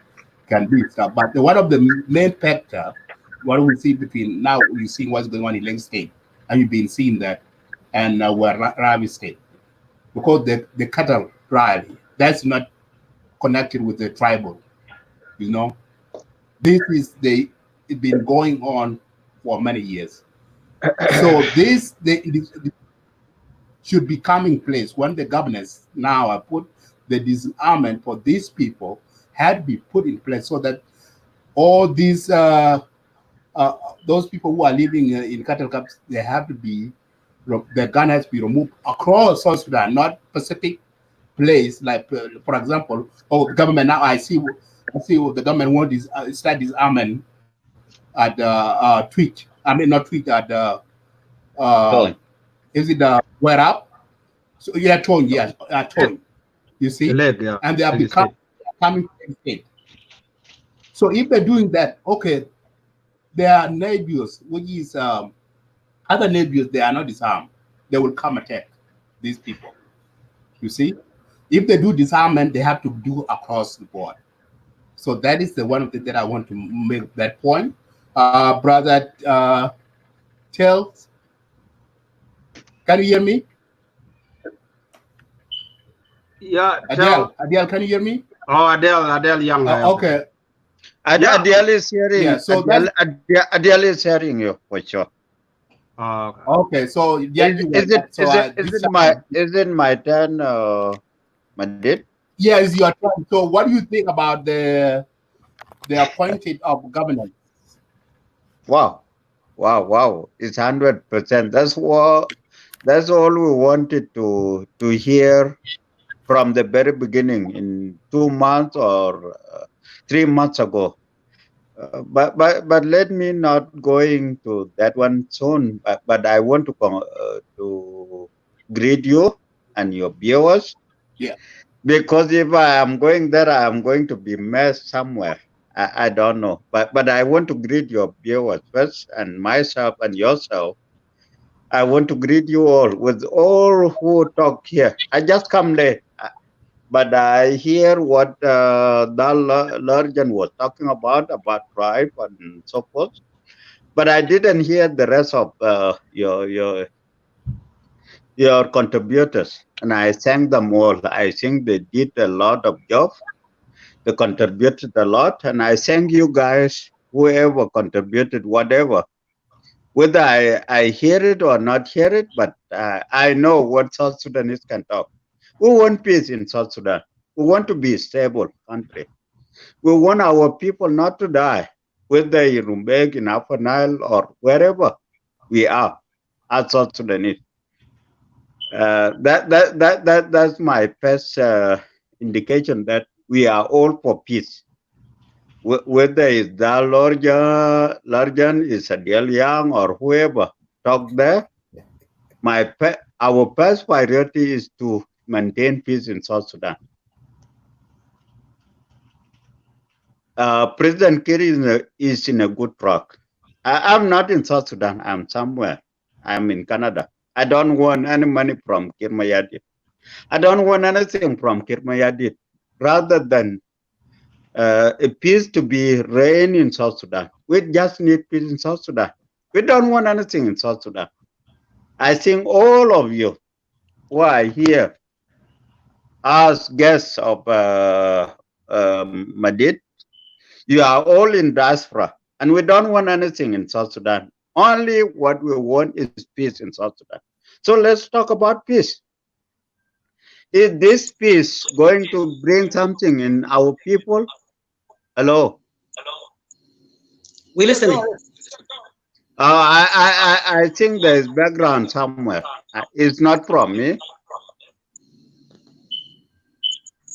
S1: can be stopped. But one of the main factor, what we see between now, you see what's going on in Lake State, and you've been seeing that, and where Ravi State, because the cattle rally, that's not connected with the tribal, you know. This is it's been going on for many years. So this should be coming place when the governors now are put the disarmament for these people had to be put in place so that all these those people who are living in cattle camps, they have to be the gun has to be removed across South Sudan, not specific place like for example, oh the government now I see the government want this start disarmament at tweet. I mean not tweet at uh
S6: Tony.
S1: is it Warrap? So yeah, tone, yes, tone. You
S5: The
S1: see,
S5: leg, yeah,
S1: and they are
S5: leg state.
S1: becoming state. So if they're doing that, okay, there are neighbors, which is other neighbors, they are not disarmed. They will come attack these people. You see, if they do disarmament, they have to do across the board. So that is the one of the that I want to make that point. Brother Tell, can you hear me?
S5: Yeah,
S1: Adele, can you hear me?
S5: Oh, Adele Young.
S1: Okay.
S6: Yeah. Adele is hearing.
S1: Yeah, so
S6: Adele is hearing you for sure.
S1: Okay, so
S6: Is it my turn, Madit?
S1: Yeah, it's your turn. So, what do you think about the appointed of governors?
S6: Wow. It's 100%. That's all we wanted to hear from the very beginning in 2 months or 3 months ago. But let me not going to that one soon. But I want to greet you and your viewers.
S1: Yeah.
S6: Because if I am going there, I am going to be messed somewhere. I don't know. But I want to greet your viewers first, and myself and yourself. I want to greet you all with all who talk here. I just come late, but I hear what Larjan was talking about tribe and so forth. But I didn't hear the rest of your contributors, and I thank them all. I think they did a lot of job. They contributed a lot, and I thank you guys, whoever contributed, whatever. Whether I hear it or not hear it, but I know what South Sudanese can talk. We want peace in South Sudan. We want to be a stable country. We want our people not to die, whether in Rumbek, in Upper Nile, or wherever we are as South Sudanese. That's my first indication that we are all for peace. Whether it's the Larjan, is Adele Young, or whoever talk there, our first priority is to maintain peace in South Sudan. President Kiir is in a good track. I'm not in South Sudan. I'm somewhere. I'm in Canada. I don't want any money from Kiir Mayadit. I don't want anything from Kiir Mayadit. Rather than a peace to be reign in South Sudan. We just need peace in South Sudan. We don't want anything in South Sudan. I think all of you who are here as guests of Madit, you are all in diaspora, and we don't want anything in South Sudan. Only what we want is peace in South Sudan. So let's talk about peace. Is this peace going to bring something in our people? Hello?
S3: We're listening.
S6: I think there is background somewhere. It's not from me.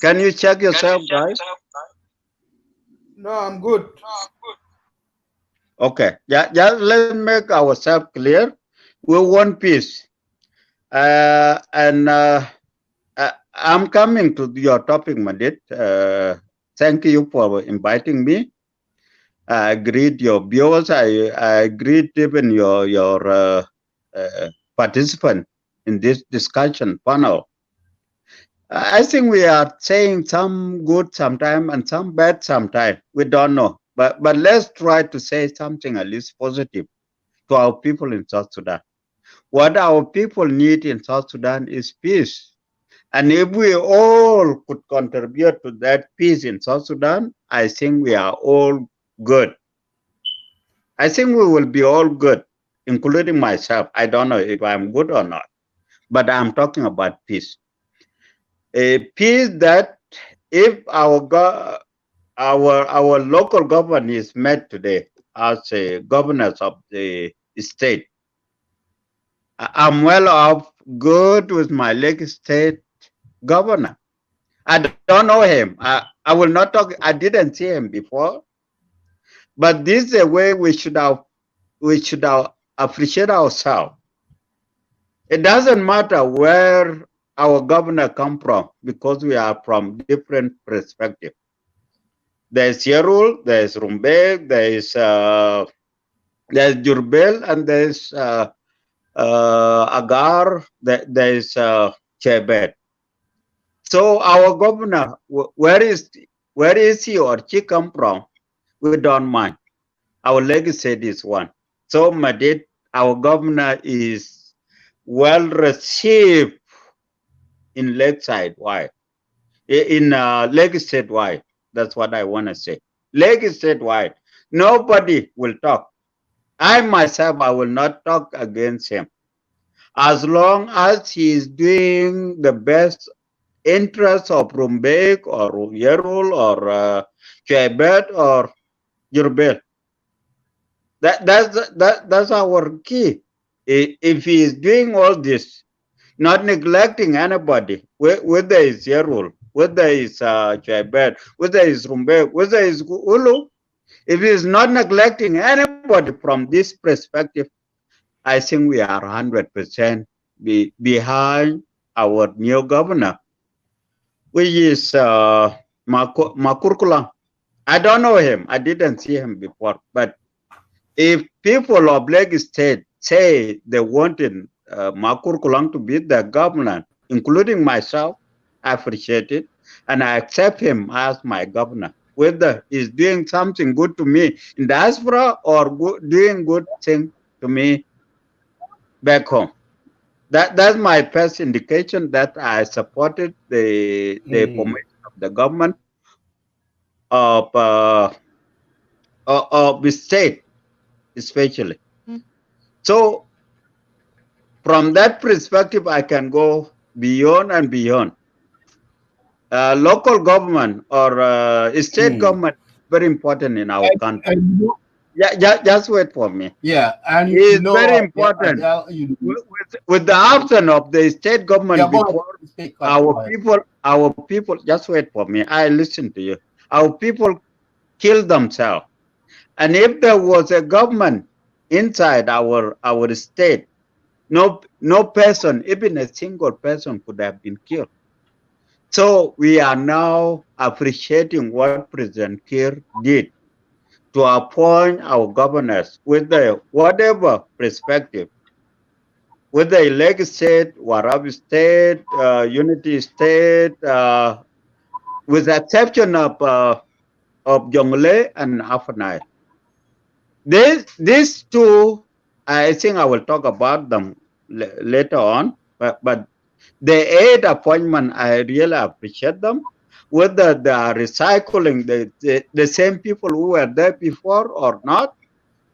S6: Can you check yourself, guys?
S2: No, I'm good.
S6: Okay. Yeah, just let's make ourselves clear. We want peace. I'm coming to your topic, Madit. Thank you for inviting me. I greet your viewers. I greet even your participant in this discussion panel. I think we are saying some good sometime and some bad sometime. We don't know. But let's try to say something at least positive to our people in South Sudan. What our people need in South Sudan is peace. And if we all could contribute to that peace in South Sudan, I think we are all good. I think we will be all good, including myself. I don't know if I'm good or not, but I'm talking about peace. A peace that if our local government is met today as a governors of the state, I'm well off good with my Lake State governor. I don't know him. I will not talk. I didn't see him before, but this is the way we should appreciate ourselves. It doesn't matter where our governor come from because we are from different perspectives. There's Yerul, there's Rumbek, there's Jurbel, and there's Agar, there's Chebet. So our governor, where is he or she come from? We don't mind. Our legacy is one. So Madid, our governor is well received in Lakeside wide, in Lakeside wide. That's what I want to say. Lakeside wide. Nobody will talk. I myself, I will not talk against him. As long as he is doing the best interest of Rumbek or Yerul or Chebet or Jurbel. That's our key. If he is doing all this, not neglecting anybody, whether it's Yerul, whether it's Chebet, whether it's Rumbek, whether it's Ulu, if he is not neglecting anybody from this perspective, I think we are 100% behind our new governor, which is Makurkulang. I don't know him. I didn't see him before. But if people of Lake State say they wanted Makurkulang to be the governor, including myself, I appreciate it. And I accept him as my governor, whether he's doing something good to me in diaspora or doing good thing to me back home. That's my first indication that I supported the formation of the government of the state, especially. So from that perspective, I can go beyond and beyond. Local government or state government is very important in our country. Just wait for me.
S1: Yeah, and
S6: it's very important. With the absence of the state government before, our people, just wait for me. I listen to you. Our people kill themselves. And if there was a government inside our state, no person, even a single person, could have been killed. So we are now appreciating what President Kiir did to appoint our governors with whatever perspective, whether Lake State, Warrap State, Unity State, with the exception of Jonglei and Upper Nile. These two, I think I will talk about them later on, but the 8 appointment, I really appreciate them. Whether they are recycling the same people who were there before or not,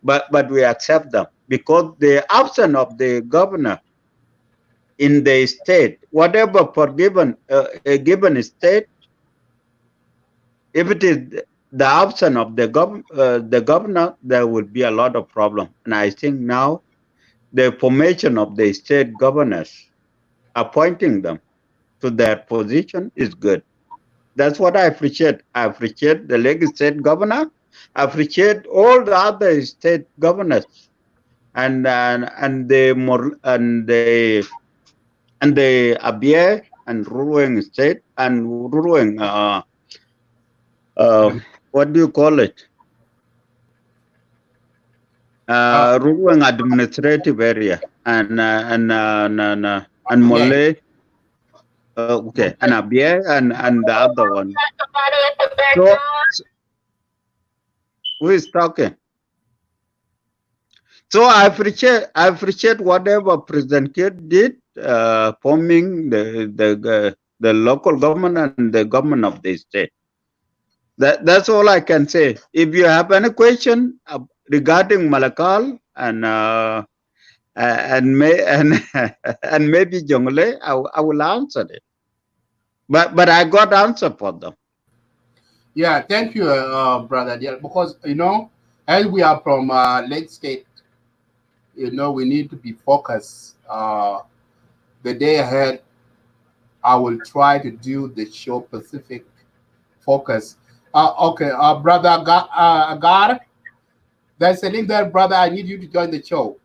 S6: but we accept them because the absence of the governor in the state, whatever for a given state, if it is the absence of the governor, there will be a lot of problem. And I think now the formation of the state governors, appointing them to their position is good. That's what I appreciate. I appreciate the Lagos state governor. I appreciate all the other state governors and the Abia and Rurueng state and Rurueng what do you call it? Rurueng administrative area and Mole. Okay, and Abia and the other one. So who is talking? So I appreciate whatever President Kiir did, forming the local government and the government of the state. That's all I can say. If you have any question regarding Malakal and maybe Jonglei, I will answer it. But I got answer for them.
S1: Yeah, thank you, brother. Yeah, because as we are from Lake State, we need to be focused. The day ahead, I will try to do the show Pacific focus. Okay, brother Agar, there's a link there, brother. I need you to join the show.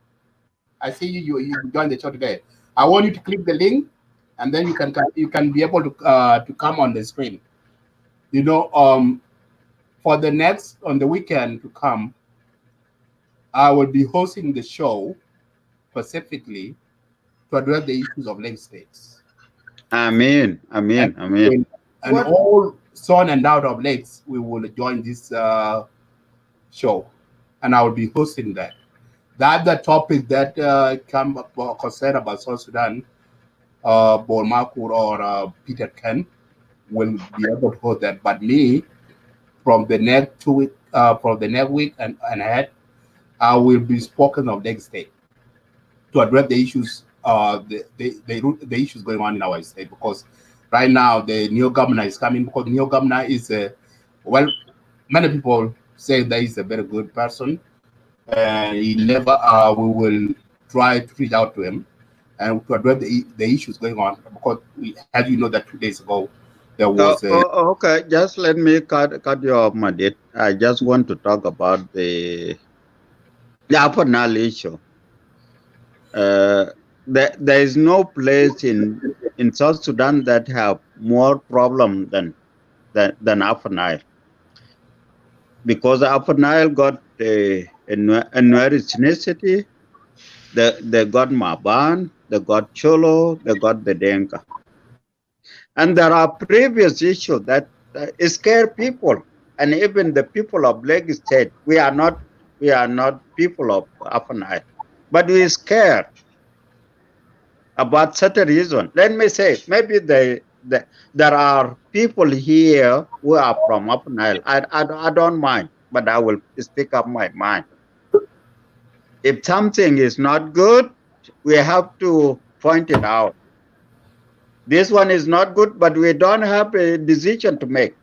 S1: I see you join the show today. I want you to click the link, and then you can be able to come on the screen. For the next on the weekend to come, I will be hosting the show specifically to address the issues of Lake States.
S6: Amen.
S1: And all son and daughter of lakes, we will join this show, and I will be hosting that. The other topic that come up concern about South Sudan, Bol Makur or Peter Ken will be able to hold that. But me, from the next 2 week, from the next week and ahead, I will be spoken of Lake State to address the issues, the issues going on in our state. Because right now the new governor is coming. Because the new governor is many people say that he's a very good person. He never. We will try to reach out to him and to address the issues going on. Because as you know, that 2 days ago there was.
S6: Okay, just let me cut you off, Madit. I just want to talk about the Upper Nile issue. There is no place in South Sudan that have more problem than Upper Nile, because Upper Nile got a ethnicity. They got Maban, they got Cholo, they got the Denka, and there are previous issues that scare people, and even the people of Lagos State. We are not people of Upper Nile, but we scared about certain reason. Let me say, maybe there are people here who are from Upper Nile. I don't mind, but I will speak up my mind. If something is not good, we have to point it out. This one is not good, but we don't have a decision to make.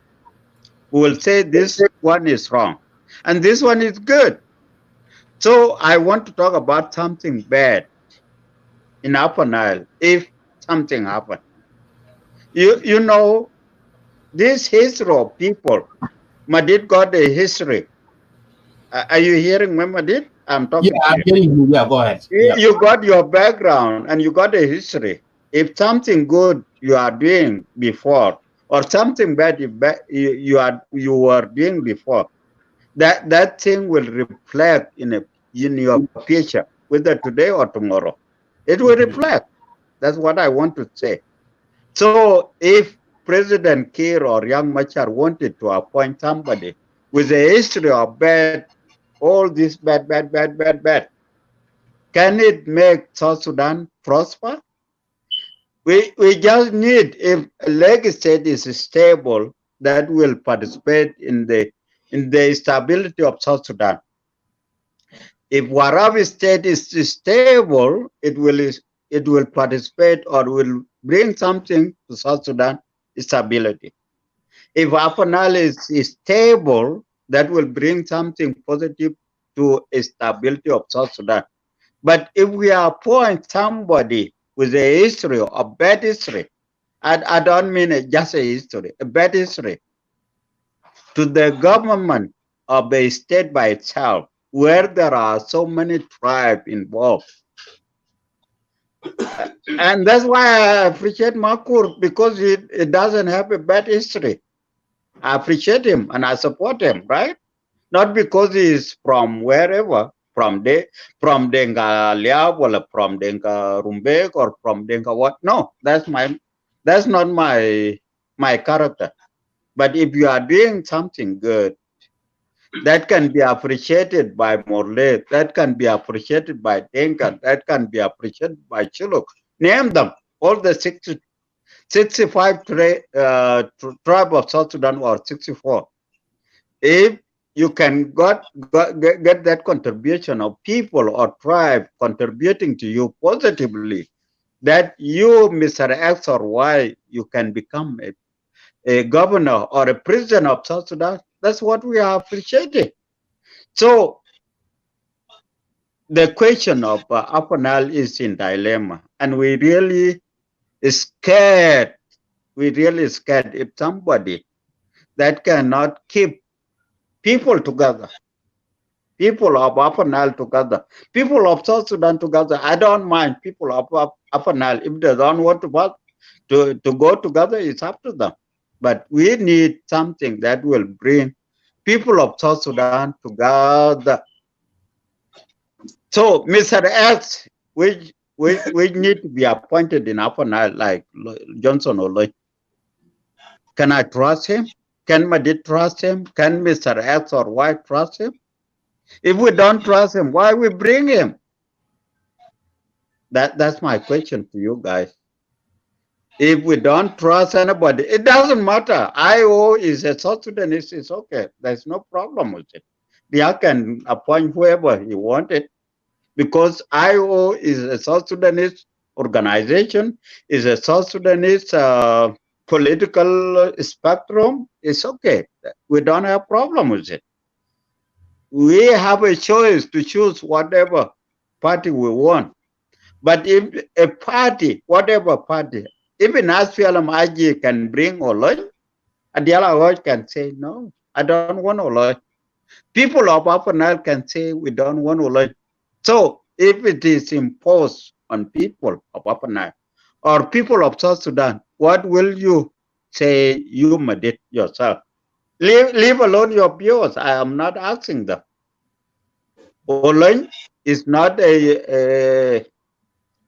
S6: We will say this one is wrong, and this one is good. So I want to talk about something bad in Upper Nile. If something happened, you know, this history of people. Madit got a history. Are you hearing me, Madit? I'm talking.
S1: Yeah, I'm hearing you. Yeah, go ahead.
S6: You got your background and you got a history. If something good you are doing before, or something bad you were doing before, that thing will reflect in your future, whether today or tomorrow. It will reflect. That's what I want to say. So if President Kiir or Young Machar wanted to appoint somebody with a history of bad, all this bad, can it make South Sudan prosper? We just need, if a Lagos State is stable, that will participate in the stability of South Sudan. If Warrap State is stable, it will participate or will bring something to South Sudan stability. If Upper Nile is stable, that will bring something positive to a stability of South Sudan. But if we appoint somebody with a history, a bad history, I don't mean just a history, a bad history, to the government of a state by itself, where there are so many tribes involved. And that's why I appreciate Makur, because it doesn't have a bad history. I appreciate him and I support him, right? Not because he's from wherever, from Denga Liab or from Denga Rumbek or from Denga what. No, that's not my character. But if you are doing something good, that can be appreciated by Morley, that can be appreciated by Denka, that can be appreciated by Chiluk. Name them, all the 65 tribe of South Sudan, or 64. If you can get that contribution of people or tribe contributing to you positively, that you, Mr. X or Y, you can become a governor or a president of South Sudan. That's what we are appreciating. So the question of Upper Nile is in dilemma, and we really scared. We really scared if somebody that cannot keep people together, people of Upper Nile together, people of South Sudan together. I don't mind people of Upper Nile. If they don't want to go together, it's up to them. But we need something that will bring people of South Sudan together. So, Mr. X, we need to be appointed in Upper Nile like Johnson or Lloyd. Can I trust him? Can Madit trust him? Can Mr. X or Y trust him? If we don't trust him, why we bring him? That's my question to you guys. If we don't trust anybody, it doesn't matter. IO is a South Sudanese, it's okay. There's no problem with it. I can appoint whoever he wanted, because IO is a South Sudanese organization, is a South Sudanese political spectrum. It's okay. We don't have a problem with it. We have a choice to choose whatever party we want. But if a party, whatever party, even SPLM IG can bring Oloy, and the other can say, no, I don't want Oloy. People of Upper Nile can say, we don't want Oloy. So if it is imposed on people of Upper Nile or people of South Sudan, what will you say, you Madit yourself? Leave alone your viewers. I am not asking them. Oloy is not a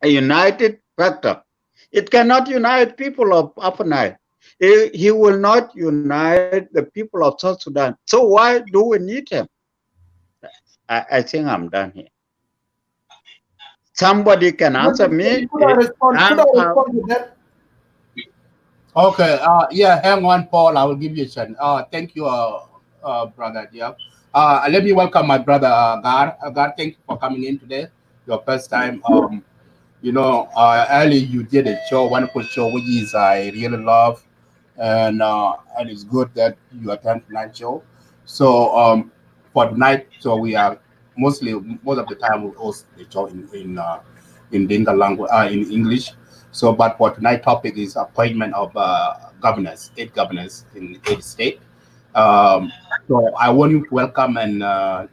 S6: united factor. It cannot unite people of Upper Nile. He will not unite the people of South Sudan. So why do we need him? I think I'm done here. Somebody can answer me.
S2: Could I respond to that?
S1: Okay. Yeah. Hang on, Paul. I will give you a chance. Thank you, brother. Yeah. Let me welcome my brother Gar. Gar, thank you for coming in today. Your first time. You know, early you did a show, wonderful show, which is I really love, and it's good that you attend tonight's show. So for tonight, so we are most of the time we host the show in Dinka language, in English. So, but for tonight topic is appointment of governors, 8 governors in 8 states. So I want you to welcome and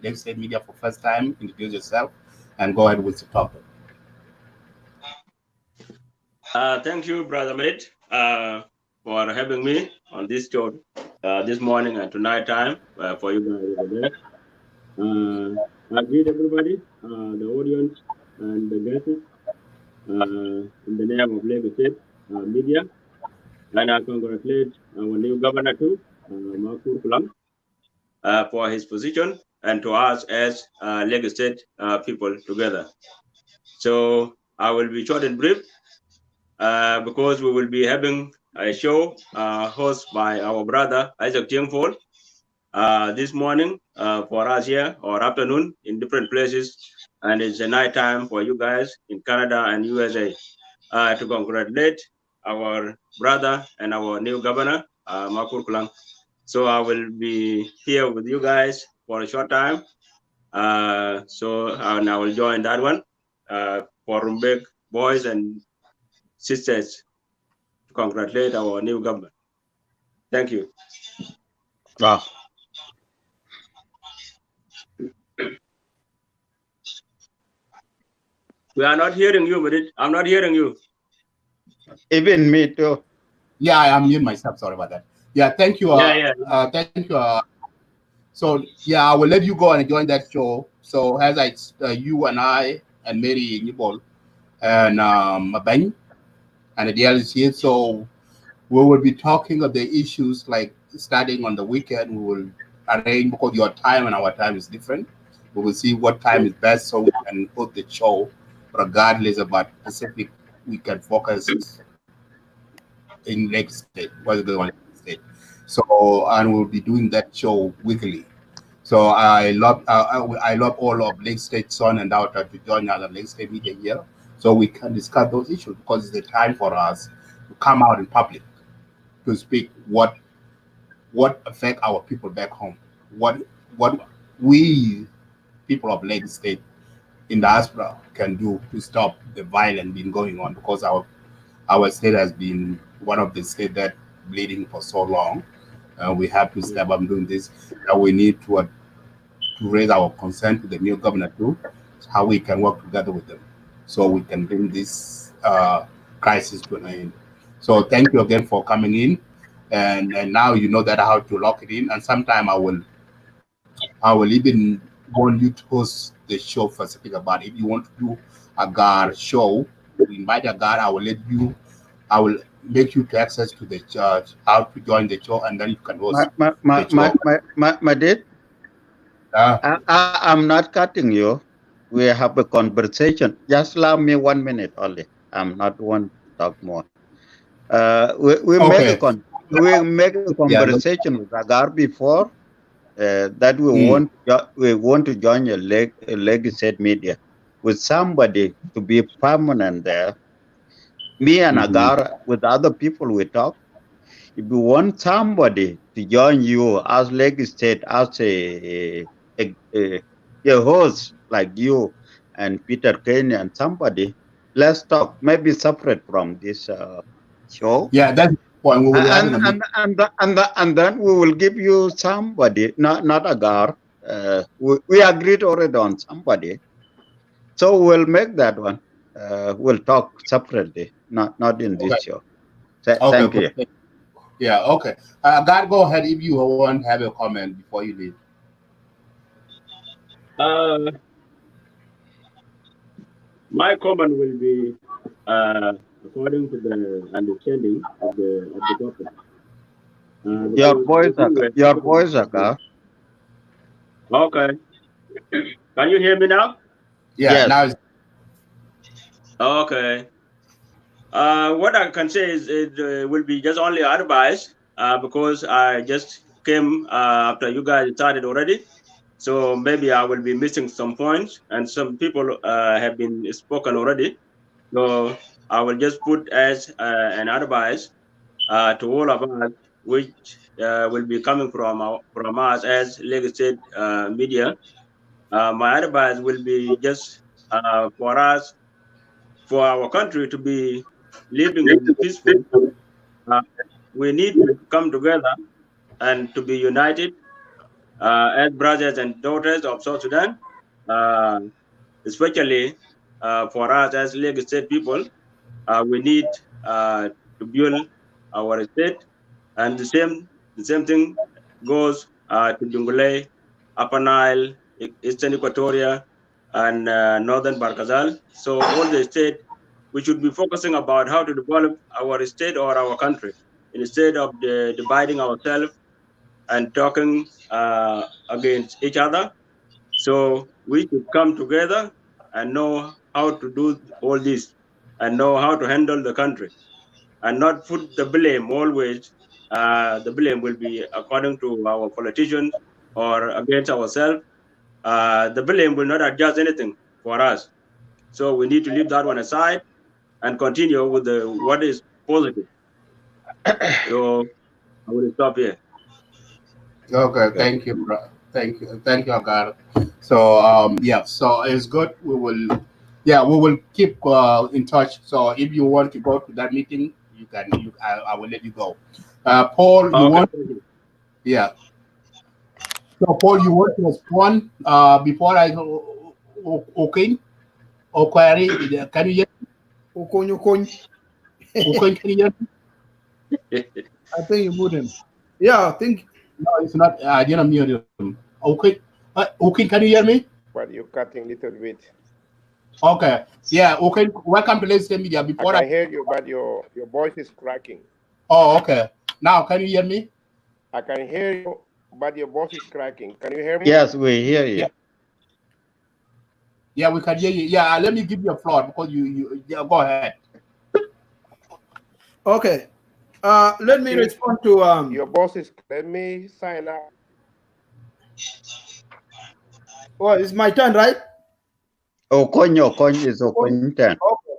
S1: Lake State Media for first time. Introduce yourself and go ahead with the topic.
S7: Thank you, Brother Madit, for having me on this show this morning and tonight time for you guys over there. I greet everybody, the audience and the guests in the name of Lagos State Media. And I congratulate our new governor too, Makur Kulam, for his position and to us as Lagos State people together. So I will be short and brief. Because we will be having a show hosted by our brother Isaac Tiengfol this morning for us here, or afternoon in different places, and it's a night time for you guys in Canada and USA to congratulate our brother and our new governor Makur Kulang. So I will be here with you guys for a short time. And I will join that one for Rumbek boys and sisters to congratulate our new government. Thank you.
S6: Wow.
S7: We are not hearing you, Madit. I'm not hearing you.
S6: Even me too.
S1: Yeah, I am mute myself. Sorry about that. Yeah, thank you. Thank you. So yeah, I will let you go and join that show. So as you and I and Mary Nibol and Mabany and Adele is here. So we will be talking of the issues like starting on the weekend. We will arrange because your time and our time is different. We will see what time is best so we can put the show regardless about Pacific. We can focus in Lake State, what's going on in Lake State. So and we'll be doing that show weekly. So I love all of Lake State son and daughter to join us at Lake State Media here, so we can discuss those issues because it's the time for us to come out in public to speak what affect our people back home, what we people of Lake State in diaspora can do to stop the violence been going on because our state has been one of the states that bleeding for so long. We have to step up doing this. We need to raise our concern to the new governor too, how we can work together with them so we can bring this crisis to an end. So thank you again for coming in. And now you know that how to lock it in. And sometime I will even want you to host the show for speak about it. If you want to do a GAR show, invite a GAR, I will make you to access to the church, how to join the show, and then you can host the show.
S6: Madit, I'm not cutting you. We have a conversation. Just allow me 1 minute only. I'm not one to talk more. We
S1: Okay.
S6: make a conversation with Agar before that we want to join a legislative media with somebody to be permanent there. Me and Agar with other people we talk. If you want somebody to join you as legislative, as a host like you and Peter Kane and somebody, let's talk. Maybe separate from this show.
S1: Yeah, that's the point. We will
S6: and then we will give you somebody, not Agar. We agreed already on somebody, so we'll make that one. We'll talk separately, not in this show. Thank you.
S1: Yeah, okay. God, go ahead if you want to have a comment before you leave.
S7: My comment will be according to the understanding of the topic.
S6: Your voice, Agar.
S7: Okay. Can you hear me now?
S1: Yeah,
S6: yes.
S1: Now.
S7: Okay. What I can say is it will be just only advice because I just came after you guys started already. So maybe I will be missing some points and some people have been spoken already. So I will just put as an advice to all of us, which will be coming from us as legislative media. My advice will be just for us, for our country to be living in peaceful. We need to come together and to be united as brothers and daughters of South Sudan, especially for us as Lagos State people. We need to build our state, and the same thing goes to Jonglei, Upper Nile, Eastern Equatoria, and Northern Ghazal. So all the state, we should be focusing about how to develop our state or our country instead of dividing ourselves and talking against each other. So we should come together and know how to do all this and know how to handle the country and not put the blame always. The blame will be according to our politicians or against ourselves. The blame will not adjust anything for us. So we need to leave that one aside and continue with what is positive. So I will stop here.
S1: Okay, thank you, bro. Thank you, Agar. So, yeah, so it's good. We will keep in touch. So, if you want to go to that meeting, you can. I will let you go. Paul, you
S7: Okay.
S1: want?
S7: Thank you.
S1: Yeah. So, Paul, you want to respond before I go? Okay. Or query? Can you hear?
S2: Okony, Okony.
S1: Okay, can you hear?
S2: I think you moved him. Yeah, I think.
S1: No, it's not. I didn't mute him. Okay. Okay, can you hear me?
S8: But you're cutting a little bit.
S1: Okay. Yeah. Okay. Welcome to Let's Say Media.
S8: I
S1: Before
S8: can hear you, but your voice is cracking.
S1: Oh, okay. Now, can you hear me?
S8: I can hear you, but your voice is cracking. Can you hear me?
S6: Yes, we hear you.
S1: Yeah. Yeah, we can hear you. Yeah, let me give you a floor because you go ahead.
S2: Okay. Let me respond to
S8: Your boss is. Let me sign up.
S2: Oh, it's my turn, right?
S6: Okony is Okony turn.
S2: Okay.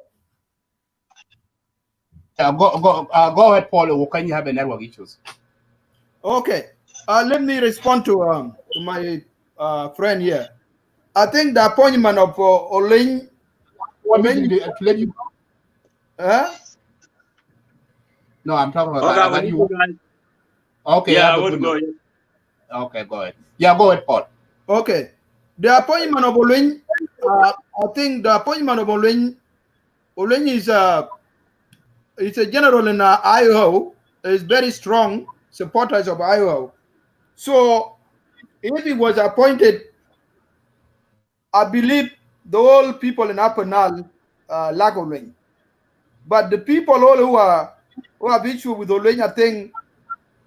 S1: Yeah, go ahead, Paul. Or can you have a network issues?
S2: Okay. Let me respond to my friend here. I think the appointment of Olin.
S1: To let you.
S2: Huh?
S1: No, I'm talking about.
S7: Okay, I will
S1: That
S7: leave
S1: you.
S7: you guys.
S1: Okay.
S7: Yeah, I
S1: have a
S7: will
S1: good
S7: go.
S1: night. Okay, go ahead. Yeah, go ahead, Paul.
S2: Okay. The appointment of Olin. I think the appointment of Olin is it's a general in Iowa. Is very strong supporters of Iowa. So if he was appointed, I believe the whole people in Upper Nile like Olin. But the people all who have issue with Olin, I think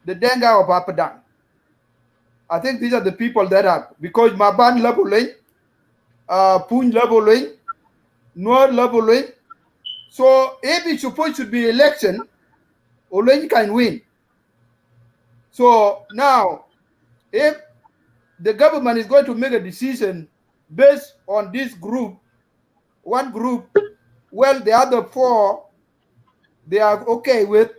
S2: the Denga of Upper Dang. I think these are the people that are, because Maban love Olin, Poon love Olin, Noor love Olin. So if it's supposed to be election, Olin can win. So now, if the government is going to make a decision based on this group, one group, well, the other four, they are okay with.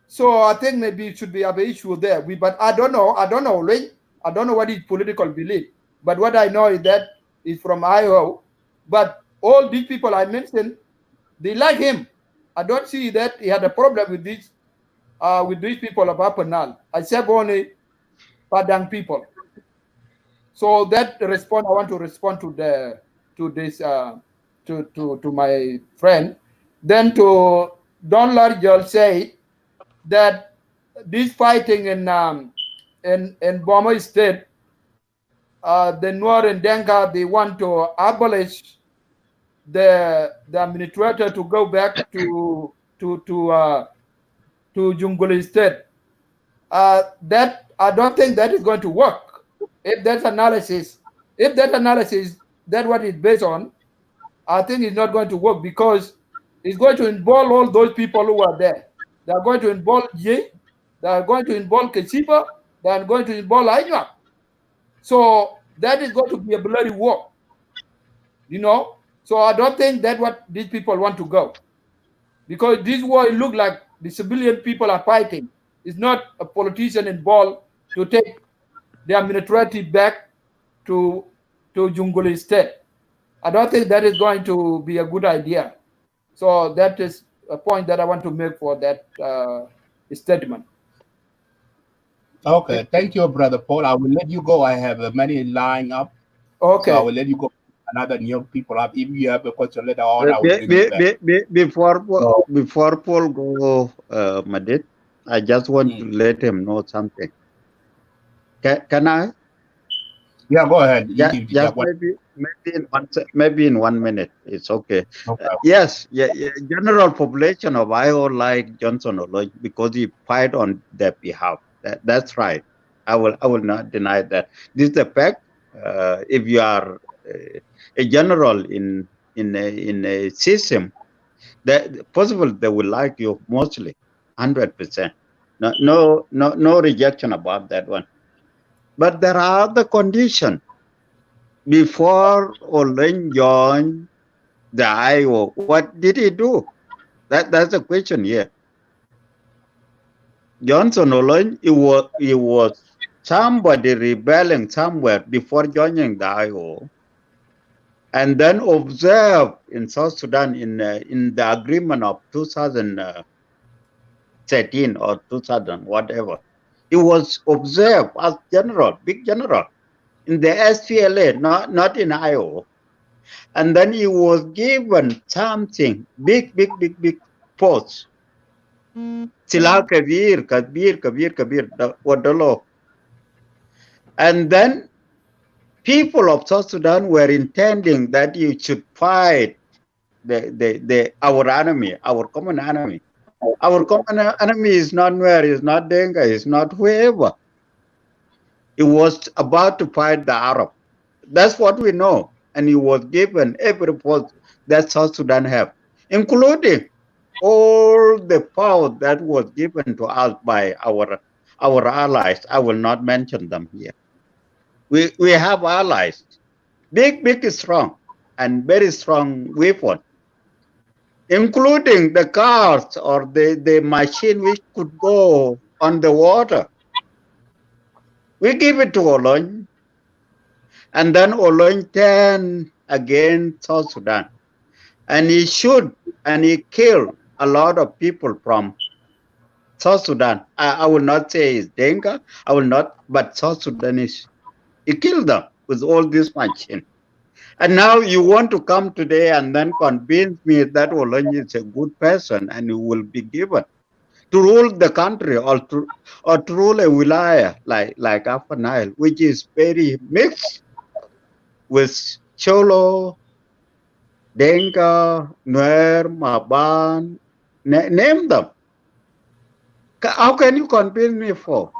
S2: So I think maybe it should be an issue there. But I don't know. I don't know, Olin. I don't know what his political belief. But what I know is that he's from Iowa. But all these people I mentioned, they like him. I don't see that he had a problem with these people of Upper Nile, except only Padang people. So that response, I want to respond to my friend. Then to Don Largel say that this fighting in Burma State, the Nuer and Denga, they want to abolish the administrator to go back to Jonglei State. That I don't think that is going to work. If that analysis that what it's based on, I think it's not going to work because it's going to involve all those people who are there. They are going to involve Ye, they are going to involve Keshipa, they are going to involve Anuak. So that is going to be a bloody war. So I don't think that's what these people want to go. Because this war, it looks like the civilian people are fighting. It's not a politician involved to take the administrative back to Jonglei State. I don't think that is going to be a good idea. So that is a point that I want to make for that statement.
S1: Okay, thank you, brother Paul. I will let you go. I have many lined up.
S2: Okay.
S1: So I will let you go. Another new people up. If you have a question later on, I will bring you back.
S6: Before Paul go, Madit, I just want to let him know something. Can I?
S1: Yeah, go ahead.
S6: Just maybe in 1 minute. It's okay. Yes, general population of Iowa like Johnson Oloy because he fight on their behalf. That's right. I will not deny that. This is the fact. If you are a general in a system, that possible they will like you mostly, 100%. No rejection about that one. But there are other conditions. Before Olen joined the IO, what did he do? That's the question here. Johnson Olony, he was somebody rebelling somewhere before joining the IO, and then observed in South Sudan in the agreement of 2013 or 2000 whatever. He was observed as general, big general in the SPLA, not in IO, and then he was given something big post. Sila Kabir, Wadolo. And then people of South Sudan were intending that you should fight our enemy, our common enemy. Our common enemy is not Nuer, is not Denga, is not whoever. He was about to fight the Arab. That's what we know. And he was given every post that South Sudan have, including all the power that was given to us by our allies. I will not mention them here. We have allies, big, strong, and very strong weapon, including the cars or the machine which could go on the water. We give it to Olony, and then Olony turned against South Sudan, and he shoot and he killed a lot of people from South Sudan. I will not say it's Denga, I will not, but South Sudanese. He killed them with all this machine. And now you want to come today and then convince me that Olony is a good person and he will be given to rule the country or to rule a wilaya like Upper Nile, which is very mixed with Cholo, Denka, Nuer, Maban, name them. How can you convince me for?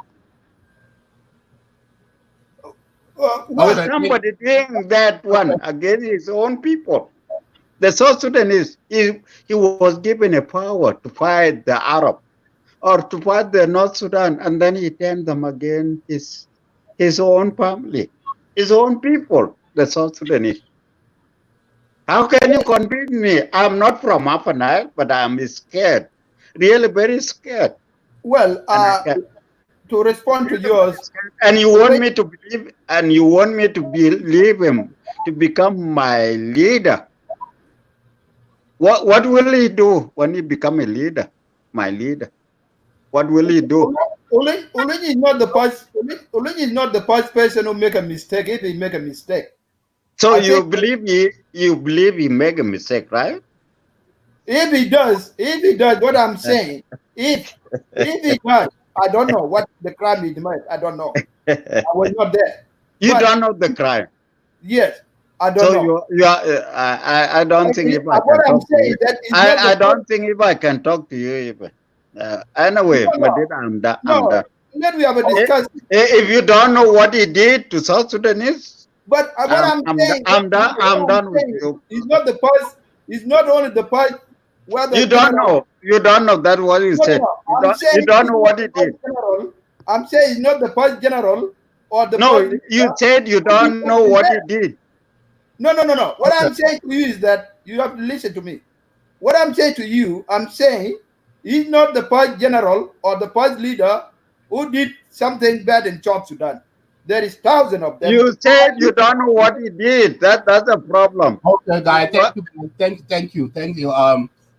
S2: Well,
S6: Somebody doing that one against his own people. The South Sudanese, he was given a power to fight the Arab or to fight the North Sudan, and then he turned them against his own family, his own people, the South Sudanese. How can you convince me? I'm not from Upper Nile, but I'm scared, really very scared.
S2: Well, to respond to yours,
S6: and you want me to believe, him to become my leader. What will he do when he become a leader, my leader? What will he do?
S2: Olony is not the first. Olony is not the first person who make a mistake. If he make a mistake,
S6: so you believe he make a mistake, right?
S2: If he does, what I'm saying, if he does, I don't know what the crime he made. I don't know. I was not there.
S6: You don't know the crime.
S2: Yes, I don't know.
S6: So you are. I don't think if I can talk to you. I don't think if I can talk to you even. Anyway, Madit, I'm done.
S2: Let we have a discussion.
S6: If you don't know what he did to South Sudanese,
S2: but what I'm saying,
S6: I'm done with you.
S2: He's not the first. He's not only the first.
S6: You don't know. You don't know that what you said. You don't know what he did.
S2: I'm saying he's not the first general or the.
S6: No, you said you don't know what he did.
S2: No. What I'm saying to you is that you have to listen to me. What I'm saying to you, I'm saying he's not the first general or the first leader who did something bad in South Sudan. There is thousands of them.
S6: You said you don't know what he did. That's a problem.
S1: Okay, guys. Thank you.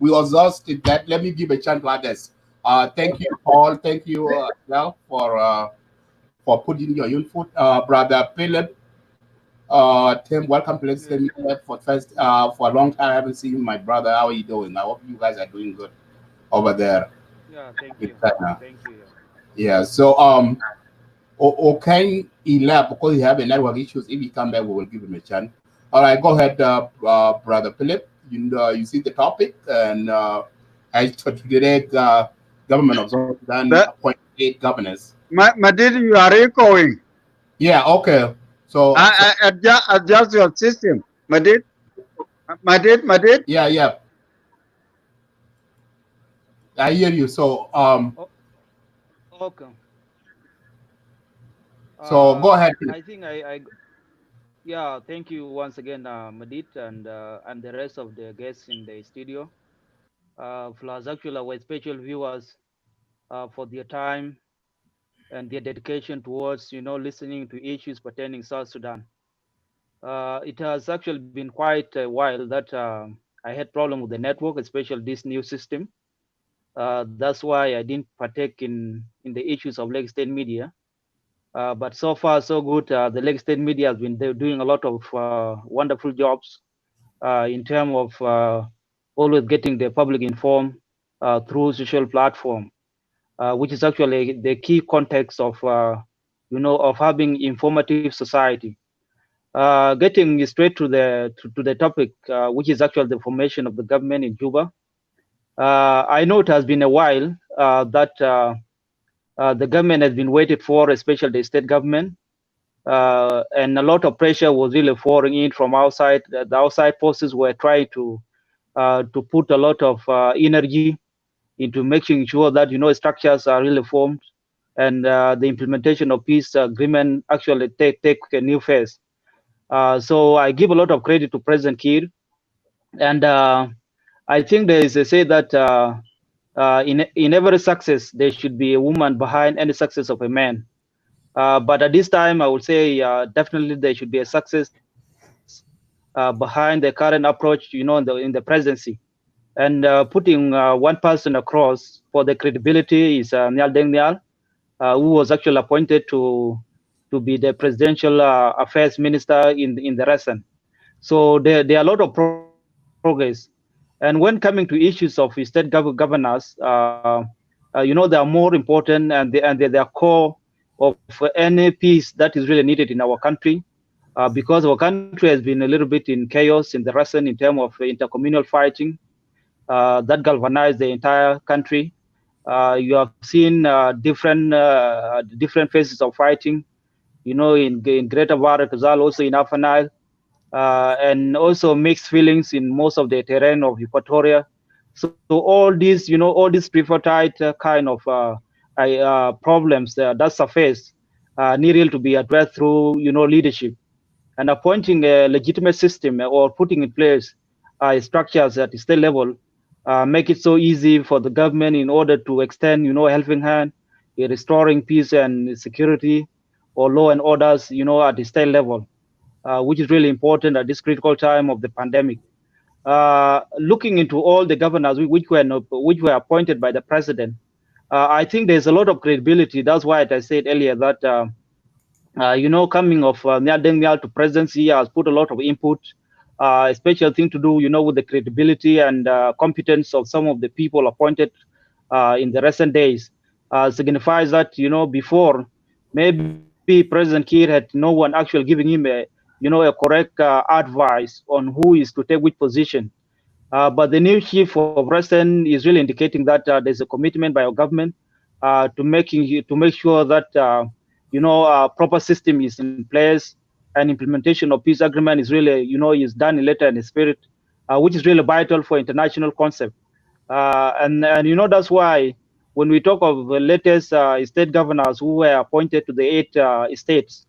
S1: We exhausted that. Let me give a chance to others. Thank you, Paul. Thank you, for putting your input. Brother Philip, Tim, welcome to Let's for a long time. I haven't seen my brother. How are you doing? I hope you guys are doing good over there.
S9: Yeah, thank you. Thank you.
S1: Yeah. So okay, he left because he have a network issues. If he come back, we will give him a chance. All right, go ahead, Brother Philip. You see the topic, and as to today, government of South Sudan appointed 8 governors.
S6: Madid, you are echoing.
S1: Yeah. Okay. So
S6: adjust your system, Madid.
S1: Yeah. I hear you. So
S9: okay.
S1: So go ahead.
S9: I think yeah, thank you once again, Madit, and the rest of the guests in the studio. Plus, actually, our special viewers for their time and their dedication towards, listening to issues pertaining South Sudan. It has actually been quite a while that I had problem with the network, especially this new system. That's why I didn't partake in the issues of Lake State media. But so far, so good. The Lake State media has been doing a lot of wonderful jobs in terms of always getting the public informed through social platform, which is actually the key context of, of having informative society. Getting straight to the topic, which is actually the formation of the government in Juba. I know it has been a while that the government has been waited for, especially the state government, and a lot of pressure was really pouring in from outside. The outside forces were trying to put a lot of energy into making sure that structures are really formed, and the implementation of peace agreement actually take a new phase. So I give a lot of credit to President Kiir, and I think there is a say that in every success there should be a woman behind any success of a man. But at this time, I would say definitely there should be a success behind the current approach, in the presidency. And putting one person across for the credibility is Nyal Deng Nyal, who was actually appointed to be the presidential affairs minister in the region. So there are a lot of progress. And when coming to issues of state governors, they are more important, and they are core of any peace that is really needed in our country, because our country has been a little bit in chaos in the region in terms of intercommunal fighting that galvanized the entire country. You have seen different phases of fighting, in Greater Bahr, Ghazal, also in Upper Nile, and also mixed feelings in most of the terrain of Equatoria. So all these tripartite kind of problems that surface need really to be addressed through, leadership, and appointing a legitimate system or putting in place structures at the state level make it so easy for the government in order to extend, a helping hand in restoring peace and security or law and orders, at the state level, which is really important at this critical time of the pandemic. Looking into all the governors which were appointed by the president, I think there's a lot of credibility. That's why I said earlier that coming of Nyal Deng Nyal to presidency has put a lot of input, a special thing to do, with the credibility and competence of some of the people appointed in the recent days. Signifies that, before, maybe President Kiir had no one actually giving him a correct advice on who is to take which position. But the new chief of Western is really indicating that there's a commitment by our government to make sure that proper system is in place, and implementation of peace agreement is really is done in letter and in spirit, which is really vital for international concept. And that's why when we talk of the latest state governors who were appointed to the 8 states,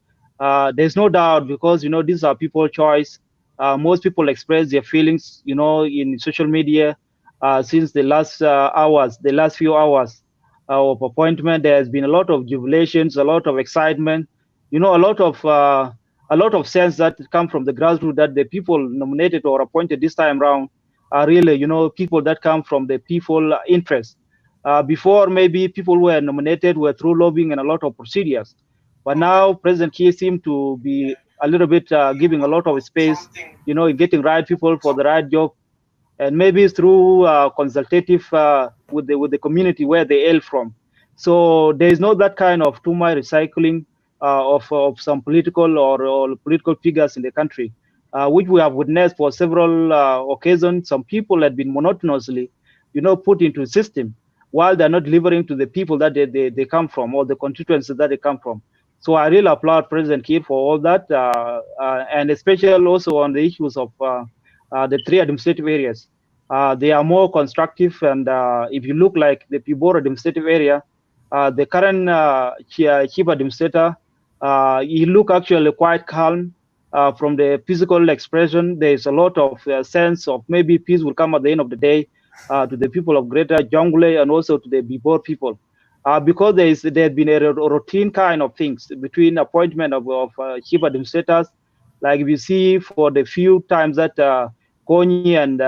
S9: there's no doubt, because these are people choice. Most people express their feelings, in social media since the last few hours of appointment. There has been a lot of jubilations, a lot of excitement, a lot of sense that come from the grassroots, that the people nominated or appointed this time around are really, people that come from the people interest. Before, maybe people were nominated were through lobbying and a lot of procedures, but now President Kiir seemed to be a little bit giving a lot of space, in getting right people for the right job, and maybe through consultative with the community where they hail from. So there is not that kind of too much recycling of some political or political figures in the country, which we have witnessed for several occasions. Some people had been monotonously, put into a system while they're not delivering to the people that they come from, or the constituencies that they come from. So I really applaud President Kiir for all that, and especially also on the issues of the 3 administrative areas. They are more constructive, and if you look like the Pibor administrative area, the current chief administrator, he look actually quite calm. From the physical expression, there is a lot of sense of maybe peace will come at the end of the day to the people of Greater Jonglei and also to the Pibor people. because there's been a routine kind of things between appointment of chief administrators, like we see for the few times that Konyi and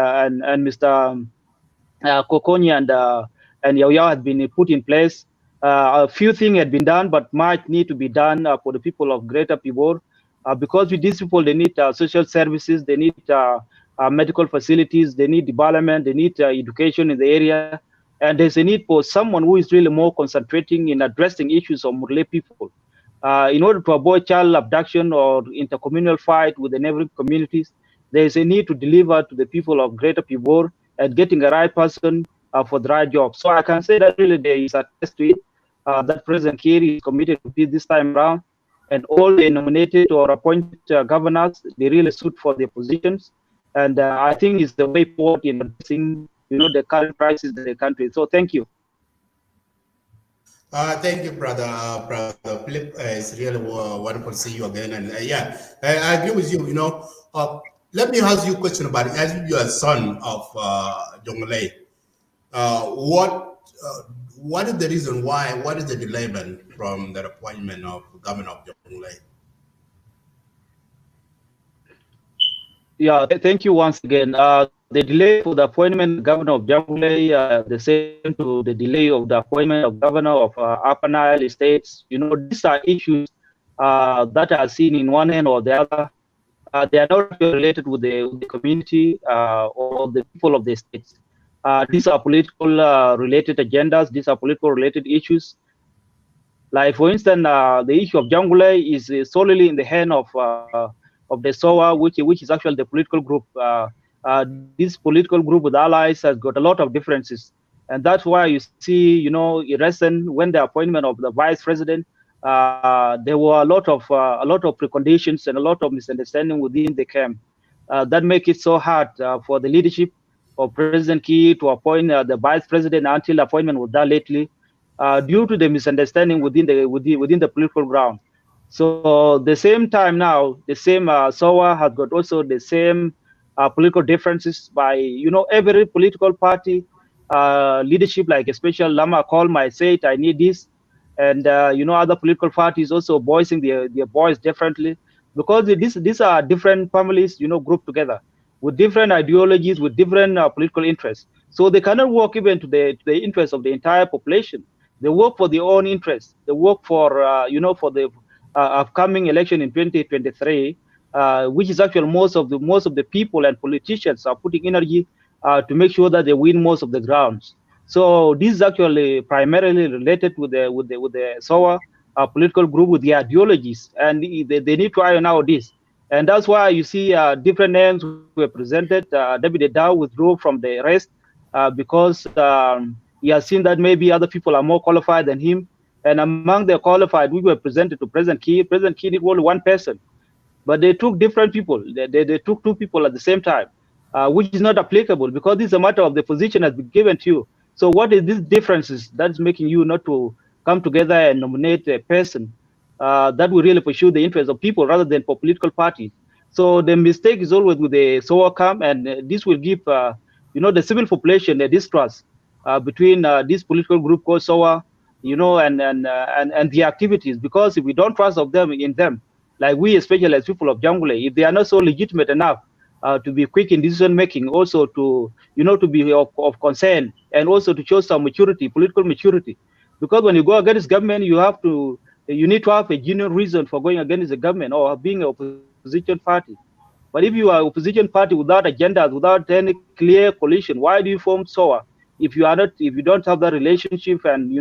S9: Mr. Kokonyi and Yao had been put in place. A few things had been done, but much need to be done for the people of Greater Pibor, because with these people, they need social services, they need medical facilities, they need development, they need education in the area, and there's a need for someone who is really more concentrating in addressing issues of Murle people. In order to avoid child abduction or intercommunal fight with the neighboring communities, there is a need to deliver to the people of Greater Pibor and getting the right person for the right job. So I can say that really there is a test to it, that President Kiir is committed to peace this time around, and all the nominated or appointed governors, they really suit for their positions. And I think it's the way forward in addressing, the current crisis in the country. So thank you.
S1: Thank you, brother Philip. It's really wonderful to see you again. And yeah, I agree with you. Let me ask you a question about it. As you are a son of Jonglei, what is the reason why? What is the delayment from the appointment of governor of Jonglei?
S9: Yeah, thank you once again. The delay for the appointment of governor of Jonglei, the same to the delay of the appointment of governor of Upper Nile states. These are issues that are seen in one hand or the other. They are not related with the community or the people of the states. These are political related agendas. These are political related issues. Like, for instance, the issue of Jonglei is solely in the hand of the SOA, which is actually the political group. This political group with allies has got a lot of differences, and that's why you see, recent when the appointment of the vice president, there were a lot of preconditions and a lot of misunderstanding within the camp that make it so hard for the leadership of President Kiir to appoint the vice president until the appointment was done lately, due to the misunderstanding within the political ground. So the same time now, the same SOA has got also the same political differences by every political party leadership, like especially Lama Call might say it, I need this, and other political parties also voicing their voice differently, because these are different families grouped together with different ideologies, with different political interests. So they cannot work even to the interests of the entire population. They work for their own interests. They work for for the upcoming election in 2023, which is actually most of the people and politicians are putting energy to make sure that they win most of the grounds. So this is actually primarily related with the SOA political group, with the ideologies, and they need to iron out this. And that's why you see different names were presented. David Dow withdrew from the rest because he has seen that maybe other people are more qualified than him. And among the qualified, we were presented to President Kiir. President Kiir did only one person, but they took different people. They took two people at the same time, which is not applicable, because this is a matter of the position has been given to you. So what is these differences that's making you not to come together and nominate a person that will really pursue the interests of people rather than for political parties? So the mistake is always with the SOA camp, and this will give the civil population a distrust between this political group called SOA, and the activities, because if we don't trust of them in them, like we, especially as people of Jonglei, if they are not so legitimate enough to be quick in decision making, also to to be of concern, and also to show some maturity, political maturity, because when you go against government, you need to have a genuine reason for going against the government or being an opposition party. But if you are opposition party without agendas, without any clear coalition, why do you form SOA if you don't have that relationship and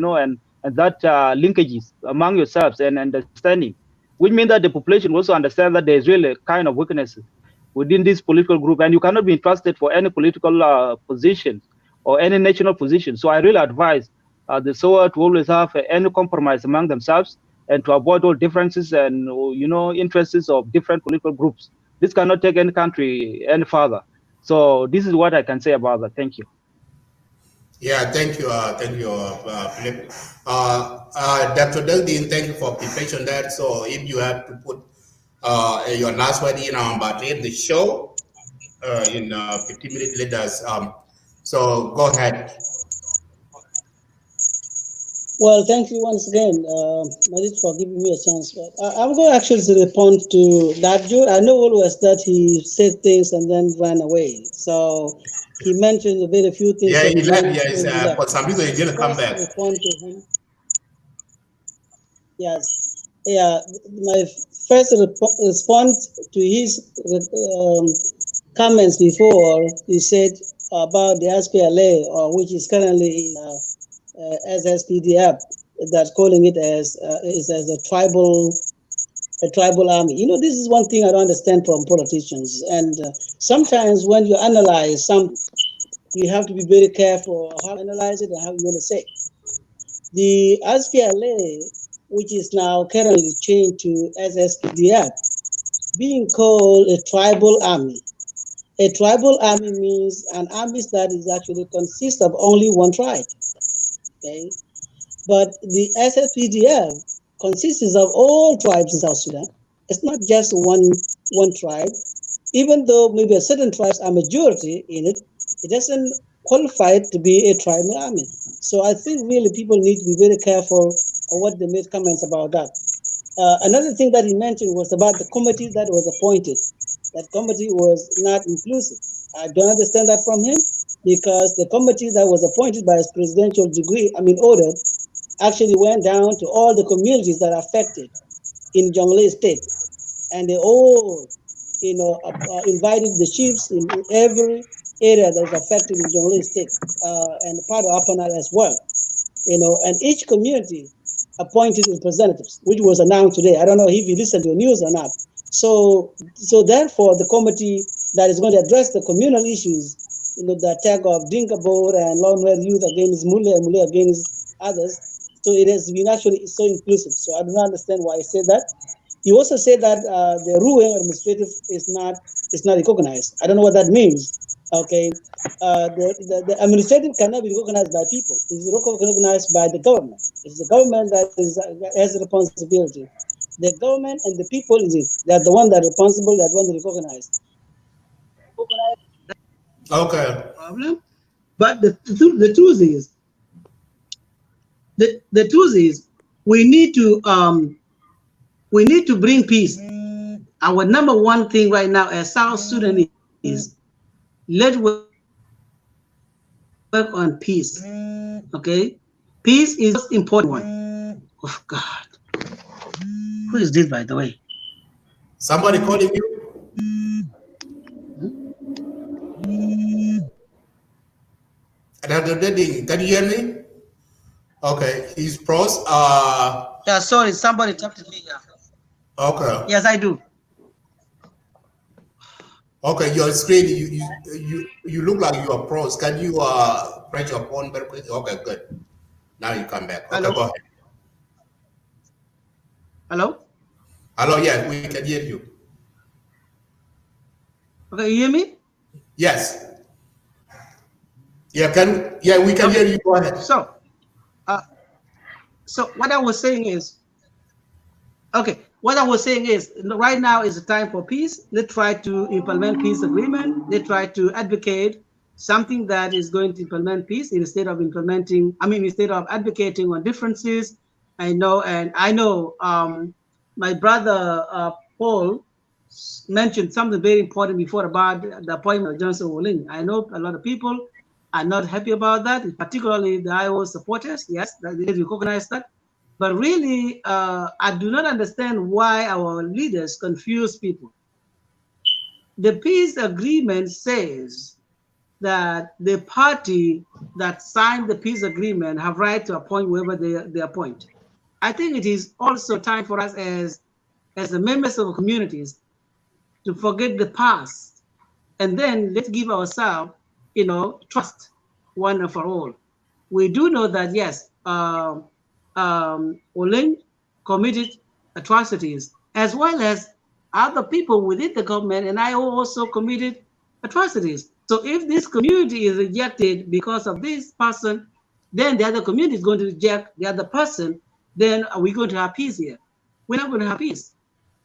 S9: and that linkages among yourselves and understanding, which means that the population also understand that there is really a kind of weaknesses within this political group, and you cannot be entrusted for any political position or any national position. So I really advise the SOA to always have any compromise among themselves and to avoid all differences and interests of different political groups. This cannot take any country any further. So this is what I can say about that. Thank you.
S1: Yeah, thank you, Philip. Dr. Deldin, thank you for preparation that. So if you have to put your last word in about the show in 15 minutes later, so go ahead.
S3: Well, thank you once again, Madit, for giving me a chance. But I'm going to actually respond to that. I know always that he said things and then ran away. So he mentioned a very few things
S1: Yeah, he left.
S3: again.
S1: Yeah,
S3: So he left.
S1: for some reason he didn't come
S3: First,
S1: back.
S3: respond to him. Yes. Yeah. My first response to his comments before, he said about the SPLA, which is currently SSPDF, that's calling it as a tribal army. You know, this is one thing I don't understand from politicians. And sometimes when you analyze something, you have to be very careful how you analyze it and how you want to say it. The SPLA, which is now currently changed to SSPDF, being called a tribal army. A tribal army means an army that is actually consists of only one tribe. Okay, but the SSPDF consists of all tribes in South Sudan. It's not just one tribe. Even though maybe certain tribes are majority in it, it doesn't qualify to be a tribal army. So I think really people need to be very careful of what they made comments about that. Another thing that he mentioned was about the committee that was appointed. That committee was not inclusive. I don't understand that from him because the committee that was appointed by his presidential order, actually went down to all the communities that are affected in Jonglei state, and they all, invited the chiefs in every area that is affected in Jonglei state and part of Upper Nile as well. And each community appointed representatives, which was announced today. I don't know if you listen to the news or not. So therefore, the committee that is going to address the communal issues, the attack of Dinka Board and Lone Youth against Mule and Mule against others. So it has been actually so inclusive. So I do not understand why I said that. He also said that the ruling administrative is not recognized. I don't know what that means. Okay, the administrative cannot be recognized by people. It is recognized by the government. It's the government that has the responsibility. The government and the people they're the one that are responsible. That one that recognize.
S1: Okay.
S3: Problem. But the truth is, the truth is, we need to bring peace. Our number one thing right now as South Sudanese is let's work on peace. Okay, peace is the most important one. Oh God, who is this, by the way?
S1: Somebody calling you? Can you hear me? Okay, he's pros.
S3: Yeah, sorry, somebody talked to me. Yeah.
S1: Okay.
S3: Yes, I do.
S1: Okay, your screen, you look like you are pros. Can you press your phone very quickly? Okay, good. Now you come back. Okay,
S3: Hello?
S1: go ahead.
S3: Hello?
S1: Hello, yeah, we can hear you.
S3: Okay, you hear me?
S1: Yes. Yeah, we can hear you. Go ahead.
S3: So what I was saying is, right now is the time for peace. Let's try to implement peace agreement. Let's try to advocate something that is going to implement peace instead of advocating on differences. I know my brother Paul mentioned something very important before about the appointment of Johnson Wolin. I know a lot of people are not happy about that, particularly the IO supporters. Yes, they recognize that. But really, I do not understand why our leaders confuse people. The peace agreement says that the party that signed the peace agreement have right to appoint whoever they appoint. I think it is also time for us as the members of communities to forget the past, and then let's give ourselves, trust one and for all. We do know that yes, Olin committed atrocities, as well as other people within the government, and I also committed atrocities. So if this community is rejected because of this person, then the other community is going to reject the other person. Then are we going to have peace here? We're not going to have peace.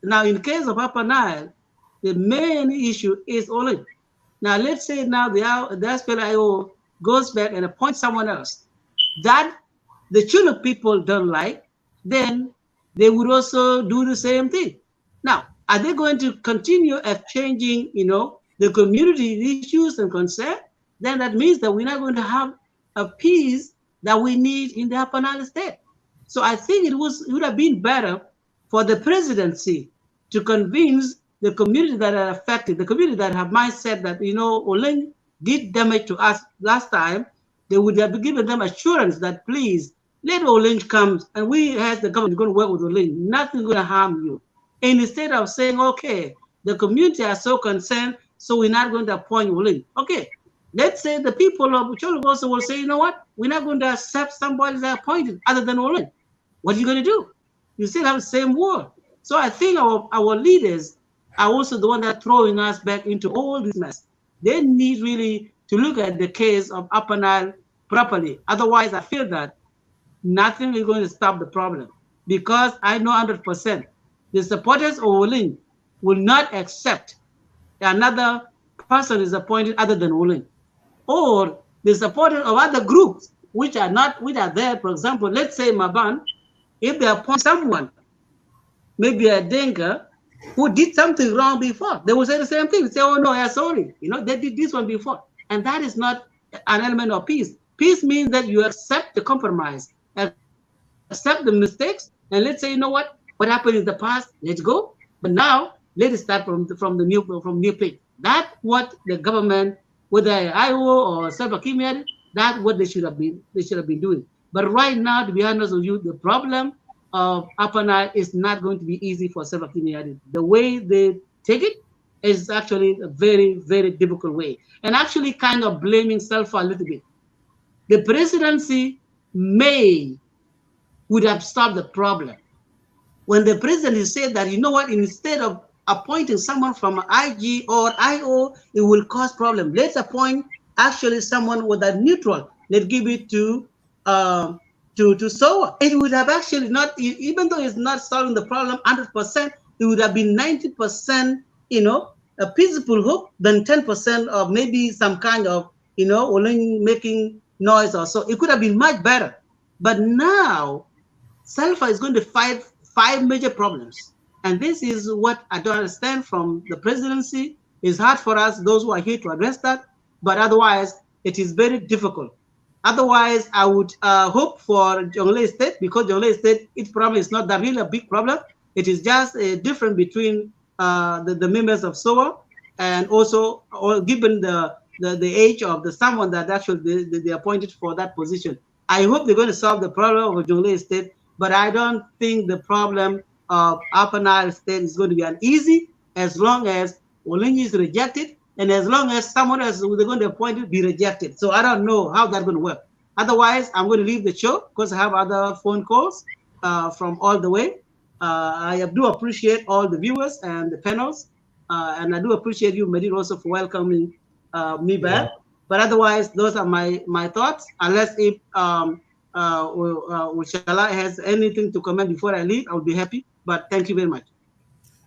S3: Now, in the case of Upper Nile, the main issue is Olin. Now, let's say now the SPLIO goes back and appoints someone else. That
S10: the Chuluk people don't like, then they would also do the same thing. Now, are they going to continue exchanging, the community issues and concern? Then that means that we're not going to have a peace that we need in the Upper Nile state. So I think it would have been better for the presidency to convince the community that are affected, the community that have mindset that, Oleng did damage to us last time. They would have given them assurance that, please, let Oleng come, and we, as the government, going to work with Oleng. Nothing going to harm you. And instead of saying, okay, the community are so concerned, so we're not going to appoint Oleng. Okay, let's say the people of Ochala also will say, you know what, we're not going to accept somebody that appointed other than Oleng. What are you going to do? You still have the same war. So I think our leaders are also the one that throwing us back into all this mess. They need really to look at the case of Upper Nile properly. Otherwise, I feel that nothing is going to stop the problem, because I know 100% the supporters of Oleng will not accept another person is appointed other than Oleng, or the supporters of other groups which are there. For example, let's say Maban, if they appoint someone, maybe a Denka, who did something wrong before, they will say the same thing. Say, oh no, yeah, sorry, they did this one before. And that is not an element of peace. Peace means that you accept the compromise, accept the mistakes, and let's say, you know what happened in the past, let's go. But now let us start from new page. That's what the government, whether IO or Salva Kiir, that's what they should have been doing. But right now, to be honest with you, the problem of Upper Nile is not going to be easy for Salva Kiir. The way they take it is actually a very, very difficult way, and actually kind of blaming Salva a little bit. The presidency would have solved the problem. When the president said that, you know what, instead of appointing someone from IG or IO, it will cause problem. Let's appoint actually someone with a neutral. Let's give it to SOA. It would have actually not, even though it's not solving the problem 100%, it would have been 90%, a peaceful hope, than 10% of maybe some kind of, only making noise or so. It could have been much better. But now, Salva is going to fight 5 major problems. And this is what I don't understand from the presidency. It's hard for us, those who are here, to address that. But otherwise, it is very difficult. Otherwise, I would hope for Jonglei State, because Jonglei State, its problem is not that really a big problem. It is just a difference between the members of SOA, and also given the age of someone that actually they appointed for that position. I hope they're going to solve the problem of Jonglei State, but I don't think the problem of Upper Nile State is going to be easy, as long as Oleng is rejected, and as long as someone else who they're going to appoint be rejected. So I don't know how that's going to work. Otherwise, I'm going to leave the show because I have other phone calls from all the way. I do appreciate all the viewers and the panels, and I do appreciate you, Madit, also for welcoming me back. Yeah. But otherwise, those are my thoughts. Unless if Ochala has anything to comment before I leave, I would be happy. But thank you very much.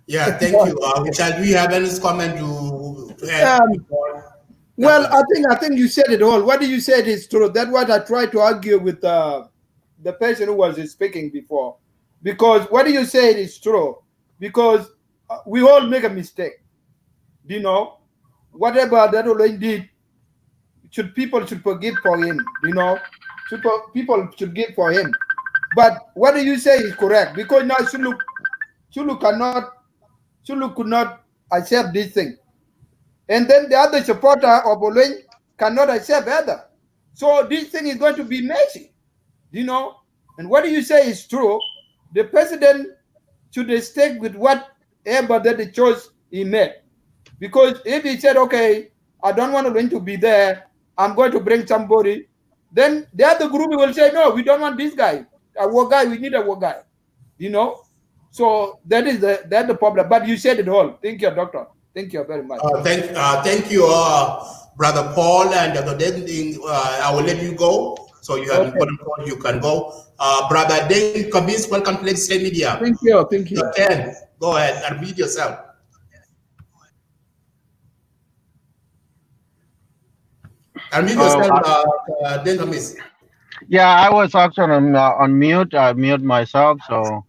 S1: Yeah, thank you. Ochala, do you have any comment to add?
S2: Well, I think you said it all. What you said is true. That's what I tried to argue with the person who was speaking before. Because what you said is true. Because we all make a mistake. Whatever that Oleng did, people should forgive for him. People should give for him. But what you say is correct. Because now Chulu could not accept this thing. And then the other supporter of Oleng cannot accept either. So this thing is going to be messy, And what you say is true. The president should stick with whatever that the choice he made. Because if he said, okay, I don't want Oleng to be there, I'm going to bring somebody, then the other group will say, no, we don't want this guy. Our guy, we need our guy. So that's the problem. But you said it all. Thank you, doctor. Thank you very much.
S1: Thank you, Brother Paul and Dr. Deng. I will let you go. So you have important call, you can go. Brother Deng Kabis, welcome to Legislative Media.
S2: Thank you. Thank you.
S1: Go ahead and read yourself. Unmute yourself, Deng Kabis.
S11: Yeah, I was actually on mute. I mute myself. So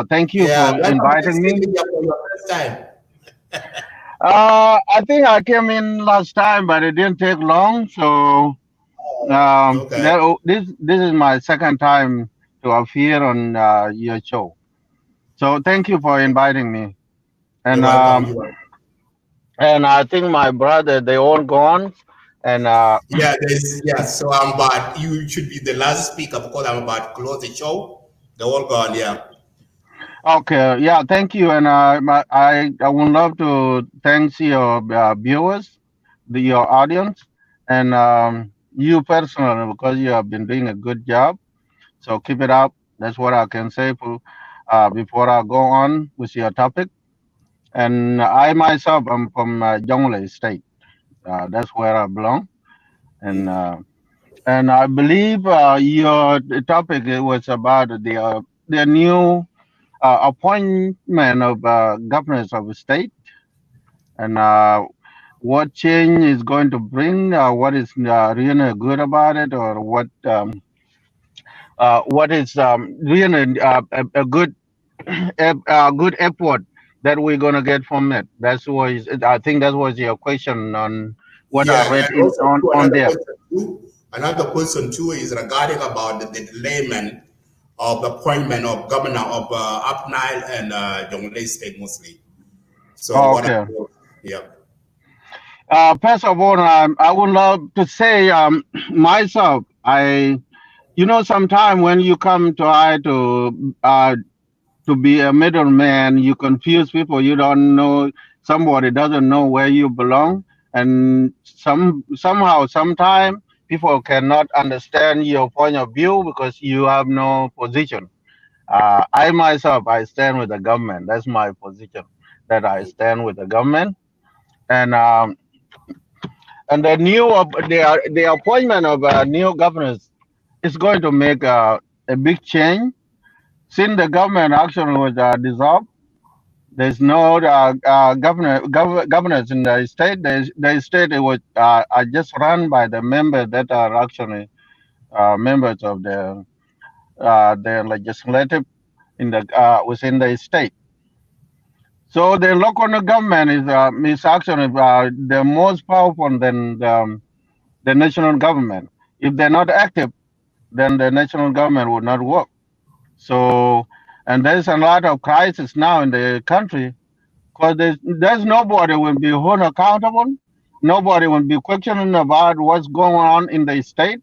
S11: thank you
S1: Yeah,
S11: for
S1: welcome to
S11: inviting
S1: State
S11: me.
S1: Media for your first time.
S11: I think I came in last time, but it didn't take long. So
S1: Okay,
S11: this is my second time to appear on your show. So thank you for inviting me.
S1: you're
S11: And
S1: welcome. You're welcome.
S11: I think my brother they all gone. And
S1: Yeah, so I'm about, you should be the last speaker because I'm about to close the show. They're all gone, yeah.
S11: okay, yeah, thank you. And I would love to thank your viewers, your audience, and you personally because you have been doing a good job. So keep it up. That's what I can say for before I go on with your topic. And I myself am from Jonglei State. That's where I belong. And I believe your topic it was about the new appointment of governors of the state and what change is going to bring, what is really good about it, or what is really a good good effort that we're going to get from it. That's was I think that was your question on what I
S1: Yeah,
S11: read
S1: and
S11: in
S1: also too,
S11: on there.
S1: another question too is regarding about the delayment of the appointment of governor of Upper Nile and Jonglei State mostly. So what are
S11: Okay.
S1: your, yeah.
S11: First of all, I would love to say myself. Sometime when you come to to be a middleman, you confuse people. You don't know somebody doesn't know where you belong, and somehow sometime people cannot understand your point of view because you have no position. I myself, I stand with the government. That's my position. That I stand with the government, and the appointment of new governors is going to make a big change. Since the government actually was dissolved, there's no governors in the state. The state it was are just run by the members that are actually members of the legislative in the within the state. So the local government is actually the most powerful than the national government. If they're not active, then the national government would not work. So, and there's a lot of crisis now in the country because there's nobody will be held accountable. Nobody will be questioning about what's going on in the state.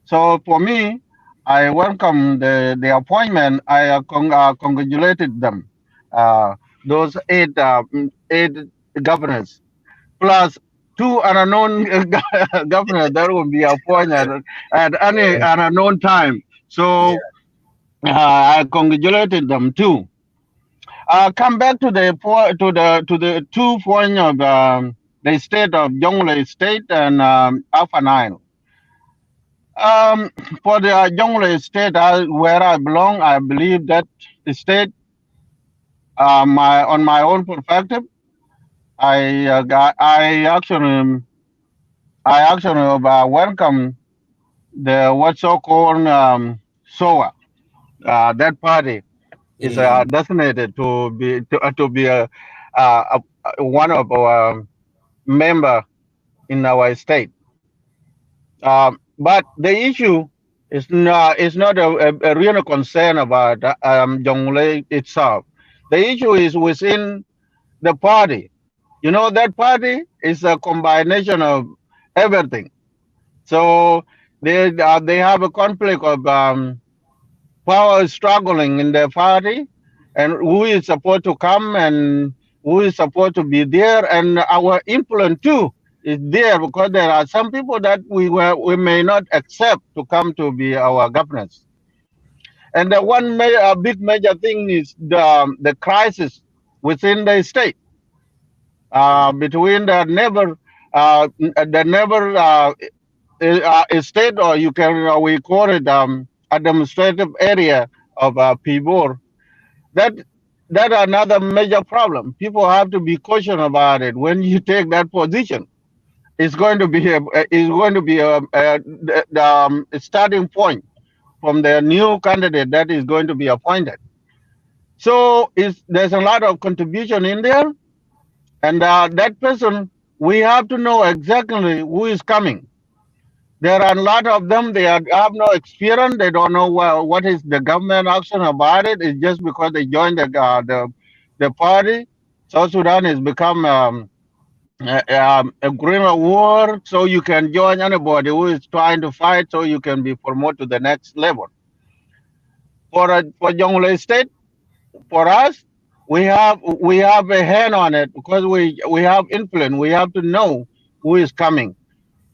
S11: So for me, I welcome the appointment. I congratulated them. Uh, those eight governors plus two unknown governors that will be appointed at any an unknown time.
S1: Yeah.
S11: So I congratulated them too. Come back to the 2 point of the state of Jonglei State and Upper Nile. Um, for the Jonglei State, where I belong, I believe that the state, on my own perspective, I actually welcome the what's so called SOA. That party is designated to be one of our member in our state. But the issue is not a real concern about Jonglei itself. The issue is within the party. That party is a combination of everything. So they have a conflict of power struggling in the party, and who is supposed to come and who is supposed to be there, and our influence too is there because there are some people that we may not accept to come to be our governors. And the big major thing is the crisis within the state between the neighbor state, or you can we call it administrative area of Pibor. That that another major problem. People have to be cautious about it when you take that position. It's going to be a starting point. from the new candidate that is going to be appointed. So there's a lot of contribution in there, and that person, we have to know exactly who is coming. There are a lot of them. They have no experience. They don't know what is the government action about it. It's just because they joined the party. South Sudan has become a green war, so you can join anybody who is trying to fight, so you can be promoted to the next level. For Jonglei State, for us, we have a hand on it because we have influence. We have to know who is coming.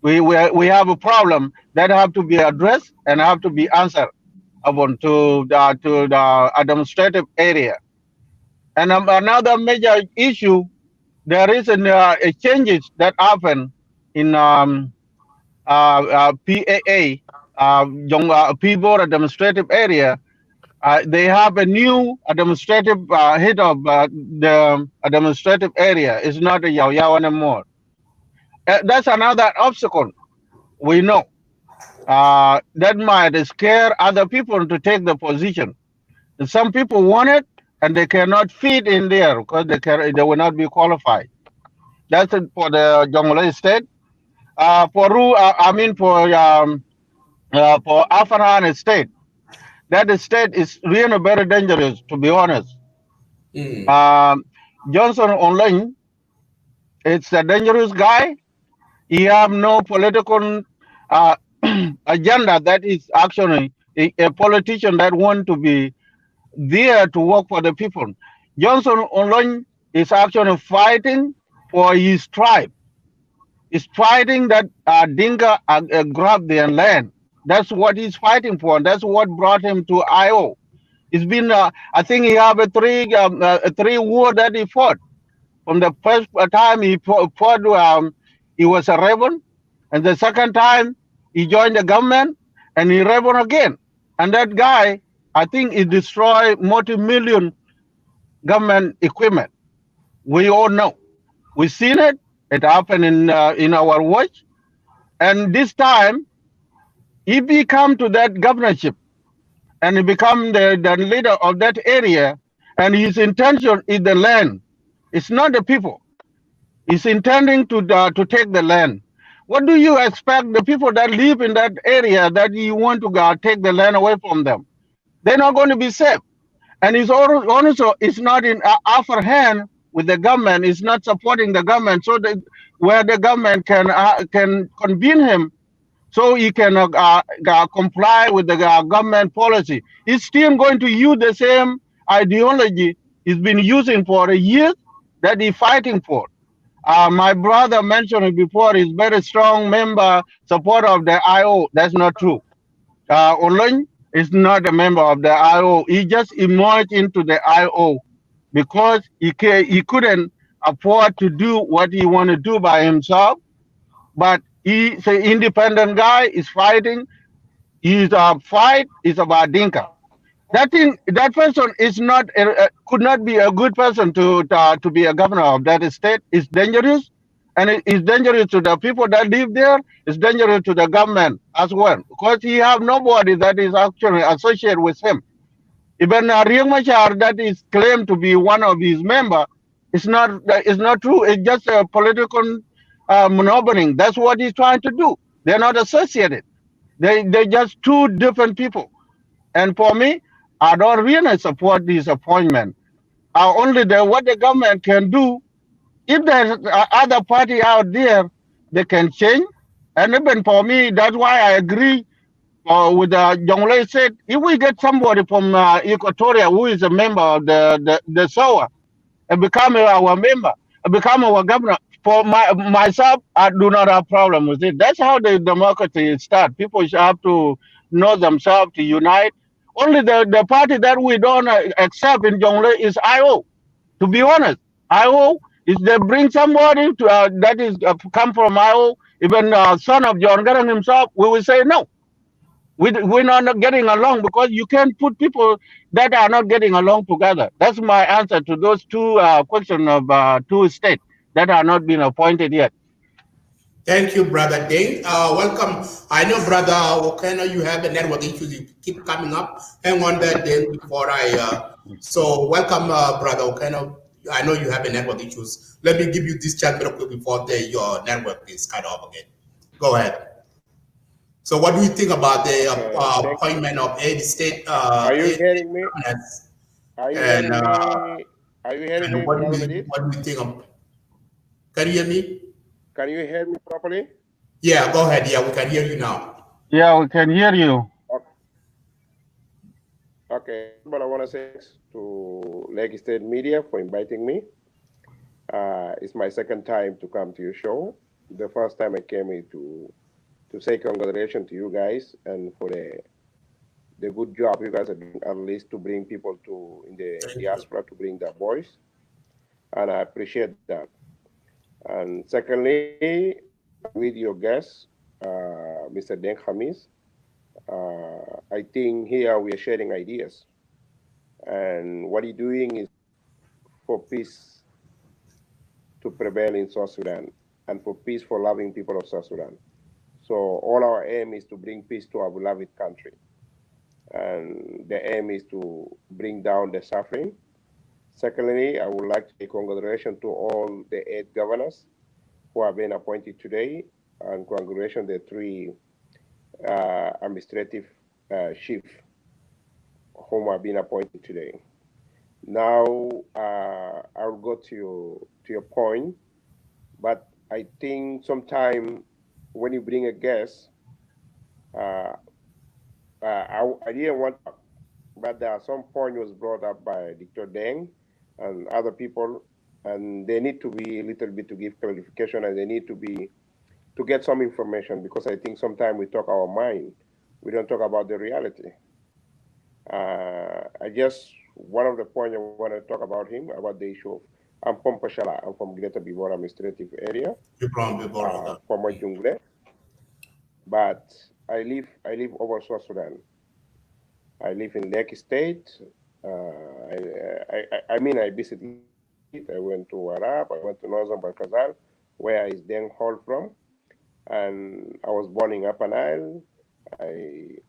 S11: We have a problem that have to be addressed and have to be answered upon to the administrative area. And another major issue, there is a changes that happen in PAA, People Administrative Area. They have a new administrative head of the administrative area. It's not a Yao Yao anymore. That's another obstacle. We know that might scare other people to take the position. And some people want it, and they cannot fit in there because they will not be qualified. That's it for the Jonglei State. For Upper Nile State, that state is really very dangerous, to be honest. Johnson Online, it's a dangerous guy. He have no political agenda that is actually a politician that want to be there to work for the people. Johnson Online is actually fighting for his tribe. He's fighting that Dinka grab their land. That's what he's fighting for. That's what brought him to IO. It's been, I think he have a three war that he fought. From the first time he fought, he was a rebel, and the second time he joined the government, and he rebel again. And that guy, I think, he destroyed multi-million government equipment. We all know. We've seen it. It happened in our watch. And this time, he become to that governorship, and he become the leader of that area, and his intention is the land. It's not the people. He's intending to take the land. What do you expect the people that live in that area that you want to take the land away from them? They're not going to be safe. And it's also it's not in upper hand with the government. It's not supporting the government, so that where the government can convene him, so he can comply with the government policy. He's still going to use the same ideology he's been using for a year that he's fighting for. My brother mentioned it before. He's very strong member, supporter of the IO. That's not true. Oleng is not a member of the IO. He just emerged into the IO because he couldn't afford to do what he want to do by himself. But he's an independent guy. He's fighting. His fight is about Dinka. That person is not could not be a good person to be a governor of that state. It's dangerous, and it's dangerous to the people that live there. It's dangerous to the government as well, because he have nobody that is actually associated with him. Even Riek Machar, that is claimed to be one of his members, it's not true. It's just a political maneuvering. That's what he's trying to do. They're not associated. They're just two different people. And for me, I don't really support this appointment. Only what the government can do, if there's other party out there, they can change. And even for me, that's why I agree with Jonglei said, if we get somebody from Equatoria who is a member of the SOA and become our member, become our governor, for myself, I do not have problem with it. That's how the democracy starts. People should have to know themselves, to unite. Only the party that we don't accept in Jonglei is IO. To be honest, IO is they bring somebody to that is come from IO, even son of John Garang himself, we will say no. We're not getting along, because you can't put people that are not getting along together. That's my answer to those two questions of two states that are not being appointed yet.
S1: Thank you, Brother Ding. Welcome. I know, Brother Okena, you have a network issues. You keep coming up. Hang on there, Ding, before I. So, welcome, Brother Okena. I know you have a network issues. Let me give you this chance real quick before your network is cut off again. Go ahead. So, what do you think about the appointment of aid state?
S8: Are you hearing me? Are you hearing
S1: And,
S8: me? Are you hearing me,
S1: what
S8: Brother
S1: do
S8: Madit?
S1: you think of? Can you hear me?
S8: Can you hear me properly?
S1: Yeah, go ahead. Yeah, we can hear you now.
S11: Yeah, we can hear you.
S8: Okay, but I want to say thanks to Lake State Media for inviting me. It's my second time to come to your show. The first time I came here to say congratulations to you guys and for the good job you guys are doing, at least to bring people to in the diaspora to bring their voice, and I appreciate that. And secondly, with your guest, Mr. Deng Hamis, I think here we are sharing ideas, and what he's doing is for peace to prevail in South Sudan and for peace for loving people of South Sudan. So all our aim is to bring peace to our beloved country. And the aim is to bring down the suffering. Secondly, I would like to say congratulations to all the 8 governors who have been appointed today, and congratulations to the 3 administrative chiefs whom have been appointed today. Now, I'll go to your point, but I think sometime when you bring a guest, I didn't want, but there are some point was brought up by Dr. Deng and other people, and they need to be a little bit to give clarification, and they need to get some information, because I think sometimes we talk our mind, we don't talk about the reality. I just, one of the points I want to talk about him, about the issue of, I'm from Ochala, I'm from Greater Bahr administrative area, from Jonglei, but I live over South Sudan. I live in Lake State. I mean, I visited. I went to Warrap. I went to Northern Ghazal, where is Deng hauled from, and I was born in Upper Nile.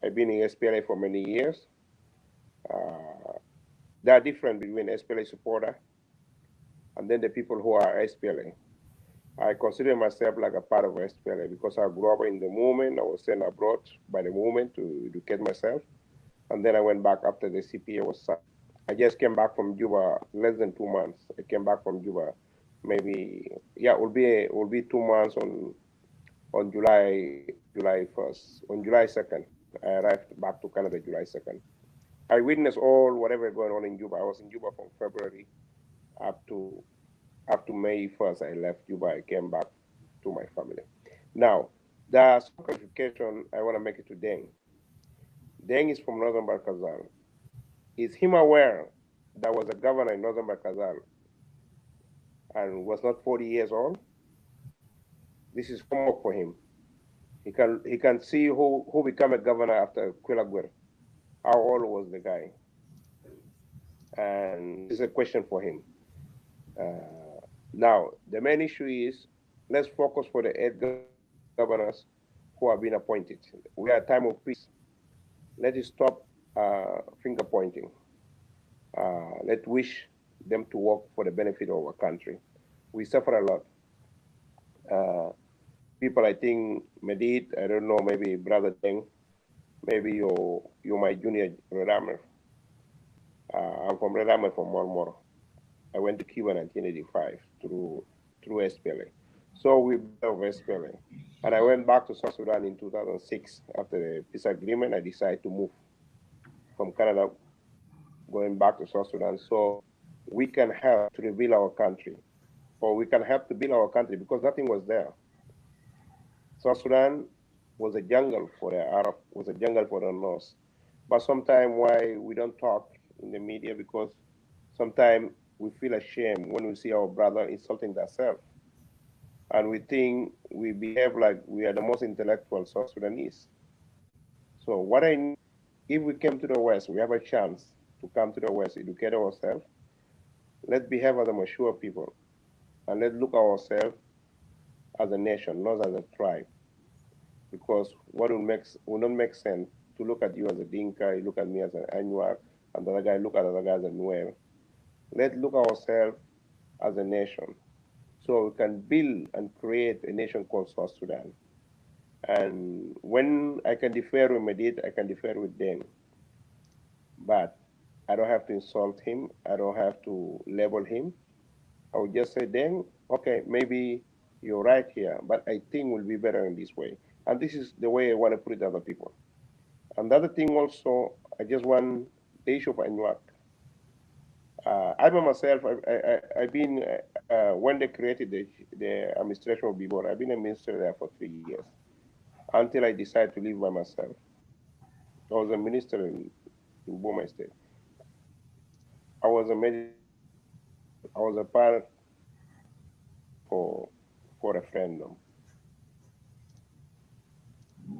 S8: I've been in SPLA for many years. There are different between SPLA supporter and then the people who are SPLA. I consider myself like a part of SPLA because I grew up in the movement. I was sent abroad by the movement to educate myself. And then I went back after the CPA was signed. I just came back from Juba less than 2 months. I came back from Juba, maybe, yeah, it will be 2 months on July 1st. On July 2nd, I arrived back to Canada July 2nd. I witnessed all whatever going on in Juba. I was in Juba from February up to May 1st. I left Juba. I came back to my family. Now, there's some clarification I want to make it to Deng. Deng is from Northern Bahr Ghazal. Is him aware there was a governor in Northern Bahr Ghazal and was not 40 years old? This is homework for him. He can see who became a governor after Quilagwer. How old was the guy? And this is a question for him. Now, the main issue is, let's focus for the 8 governors who have been appointed. We are at a time of peace. Let us stop finger pointing. Let's wish them to work for the benefit of our country. We suffer a lot. People, I think, Madit, I don't know, maybe Brother Deng, maybe you're my junior Redamer. I'm from Redamer from Mormor. I went to Cuba in 1985 through SPLA. So we of SPLA. And I went back to South Sudan in 2006 after the peace agreement. I decided to move from Canada, going back to South Sudan, so we can help to rebuild our country, or we can help to build our country, because nothing was there. South Sudan was a jungle for the Arab, was a jungle for the North. But sometimes why we don't talk in the media, because sometimes we feel ashamed when we see our brother insulting themselves. And we think we behave like we are the most intellectual South Sudanese. So what I need, if we came to the West, we have a chance to come to the West, educate ourselves. Let's behave as a mature people, and let's look at ourselves as a nation, not as a tribe. Because what will not make sense to look at you as a Dinka, you look at me as an Anuak, and the other guy look at the other guy as a Nuer. Let's look at ourselves as a nation, so we can build and create a nation called South Sudan. And when I can differ with Madit, I can differ with them. But I don't have to insult him. I don't have to label him. I would just say, then, okay, maybe you're right here, but I think we'll be better in this way. And this is the way I want to put it to other people. Another thing also, I just want the issue of Anuak. I by myself, I've been, when they created the administration of Bibor, I've been a minister there for 3 years until I decided to live by myself. I was a minister in Boma State. I was a medical, I was a part for referendum.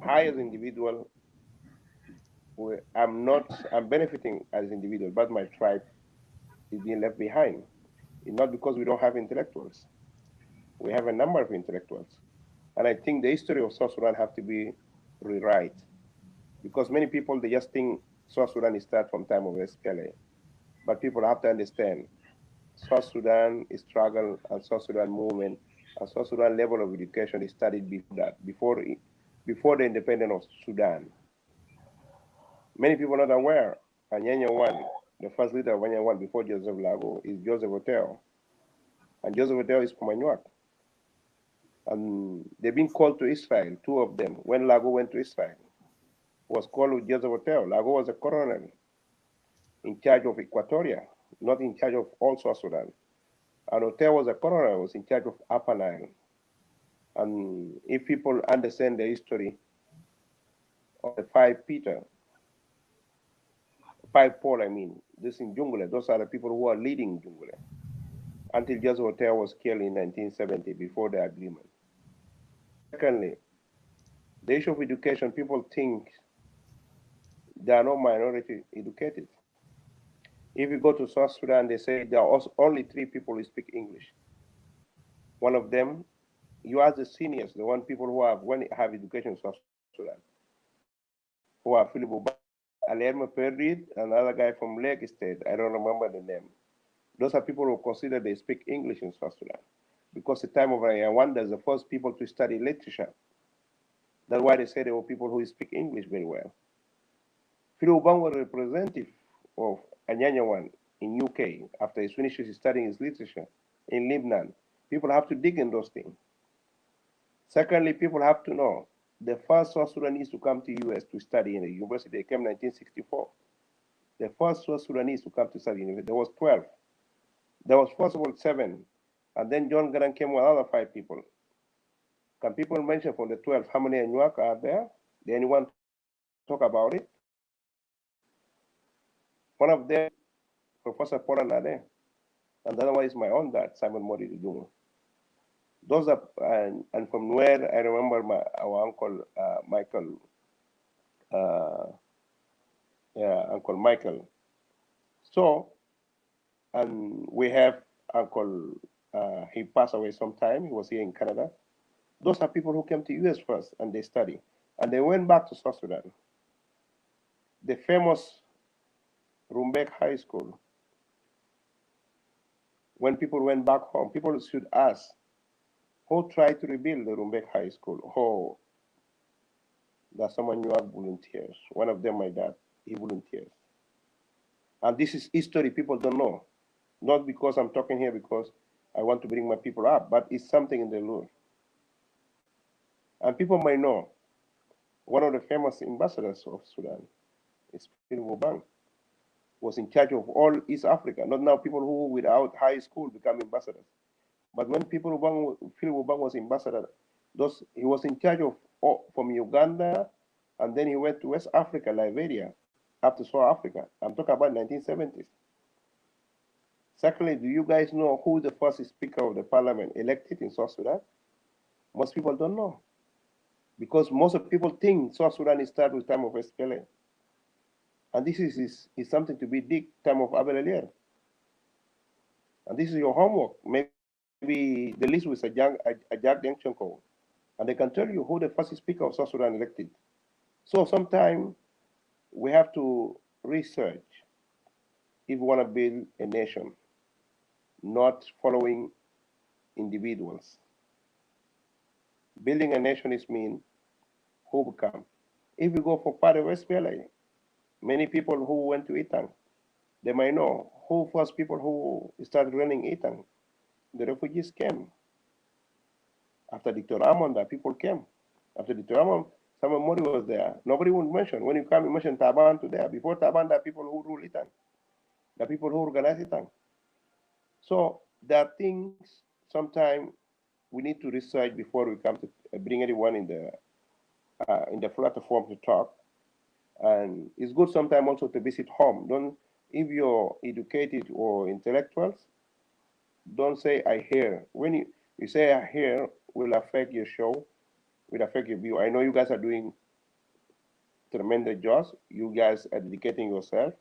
S8: I as an individual, I'm benefiting as an individual, but my tribe is being left behind. It's not because we don't have intellectuals. We have a number of intellectuals. And I think the history of South Sudan have to be rewrite. Because many people, they just think South Sudan is start from time of SPLA. But people have to understand, South Sudan struggle and South Sudan movement and South Sudan level of education is studied before that, before the independence of Sudan. Many people are not aware, Anyanya 1, the first leader of Anyanya 1 before Joseph Lago is Joseph Oteo. And Joseph Oteo is from Anuak. And they've been called to Israel, two of them. When Lago went to Israel, was called with Joseph Oteo. Lago was a colonel in charge of Equatoria, not in charge of all South Sudan. And Oteo was a colonel, was in charge of Upper Nile. And if people understand the history of the five Paul, this in Jonglei, those are the people who are leading Jonglei. Until Joseph Oteo was killed in 1970 before the agreement. Secondly, the issue of education, people think there are no minority educated. If you go to South Sudan, they say there are only 3 people who speak English. One of them, you ask the seniors, the one people who have education in South Sudan, who are Philip Obama, Alerma Perdit, another guy from Lake State, I don't remember the name. Those are people who consider they speak English in South Sudan. Because the time of Rwanda is the first people to study literature. That's why they say there were people who speak English very well. Philip Obama was a representative of Anyanya 1 in UK after he finishes studying his literature in Lebanon. People have to dig in those things. Secondly, people have to know the first South Sudanese to come to US to study in the university, they came in 1964. The first South Sudanese to come to study in the university, there was 12. There was first of all 7, and then John Garang came with another 5 people. Can people mention from the 12 how many Anuak are there? Did anyone talk about it? One of them, Professor Paul Nade, and the other one is my own dad, Simon Modi Dungo. Those are, and from where I remember our uncle Michael, Uncle Michael. So, and we have Uncle, he passed away sometime, he was here in Canada. Those are people who came to US first and they study. And they went back to South Sudan. The famous Rumbek High School, when people went back home, people should ask, who tried to rebuild the Rumbek High School? Oh, there's someone who have volunteers. One of them, my dad, he volunteers. And this is history people don't know. Not because I'm talking here because I want to bring my people up, but it's something in the law. And people might know, one of the famous ambassadors of Sudan is Philip Obang, was in charge of all East Africa. Not now people who without high school become ambassadors. But when Philip Obang was ambassador, he was in charge of from Uganda, and then he went to West Africa, Liberia, up to South Africa. I'm talking about 1970s. Secondly, do you guys know who the first speaker of the parliament elected in South Sudan? Most people don't know. Because most of people think South Sudan started with time of SPLA. And this is something to be dig time of Abel Alier. And this is your homework. Maybe maybe the list was a Jack Deng Chonko, and they can tell you who the first speaker of South Sudan elected. So sometimes we have to research if we want to build a nation, not following individuals. Building a nation is mean who become. If we go for part of SPLA, many people who went to Itang, they might know who first people who started running Itang. The refugees came. After Dr. Amon, people came. After Dr. Amon, Samuel Mori was there. Nobody would mention. When you come, you mention Taban to there. Before Taban, there are people who rule Itang. There are people who organize Itang. So there are things sometimes we need to research before we come to bring anyone in the platform to talk. And it's good sometimes also to visit home. Don't, if you're educated or intellectuals, don't say I hear. When you say I hear, will affect your show, will affect your view. I know you guys are doing tremendous jobs. You guys are dedicating yourself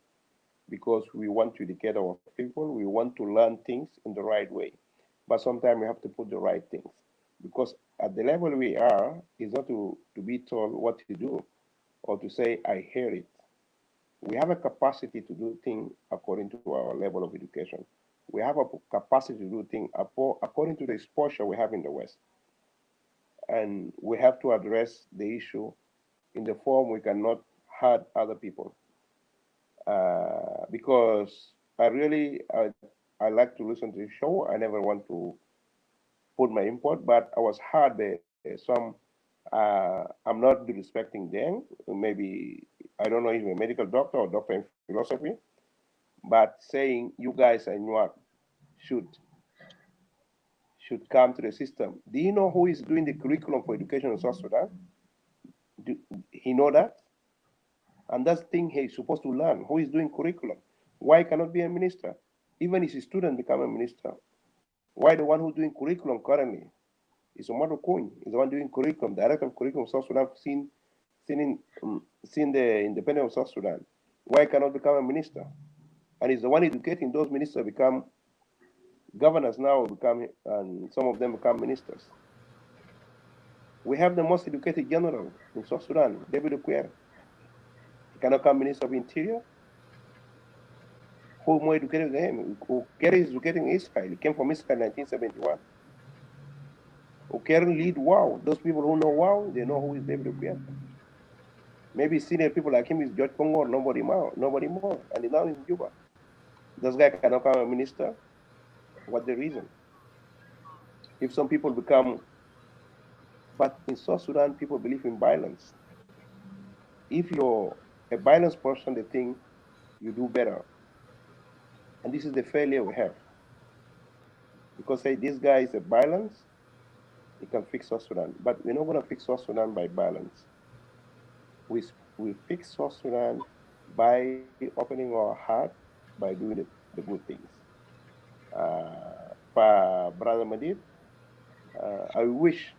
S8: because we want to educate our people. We want to learn things in the right way. But sometimes we have to put the right things. Because at the level we are, is not to be told what to do or to say, I hear it. We have a capacity to do things according to our level of education. We have a capacity to do things according to the exposure we have in the West. And we have to address the issue in the form we cannot hurt other people. Because I like to listen to the show. I never want to put my input, but I was hurt by some. I'm not disrespecting them. Maybe I don't know if he's a medical doctor or doctor in philosophy, but saying you guys in Newark should come to the system. Do you know who is doing the curriculum for education in South Sudan? Do he know that? And that's the thing he's supposed to learn. Who is doing curriculum? Why cannot be a minister? Even if his student become a minister, why the one who's doing curriculum currently is Omar Coin, is the one doing curriculum, director of curriculum of South Sudan, seen the independence of South Sudan. Why cannot become a minister? And he's the one educating those ministers become governors now, and some of them become ministers. We have the most educated general in South Sudan, David Okwere. He cannot become minister of interior. Who more educated than him? Okwere is educating Israel. He came from Israel in 1971. Okwere lead WOW. Those people who know WOW, they know who is David Okwere. Maybe senior people like him is George Congo or nobody more. And he's now in Juba. This guy cannot become a minister. What's the reason? If some people become, but in South Sudan, people believe in violence. If you're a violent person, they think you do better. And this is the failure we have. Because say this guy is a violence, he can fix South Sudan. But we're not going to fix South Sudan by violence. We fix South Sudan by opening our heart, by doing the good things. For Brother Madid, I wish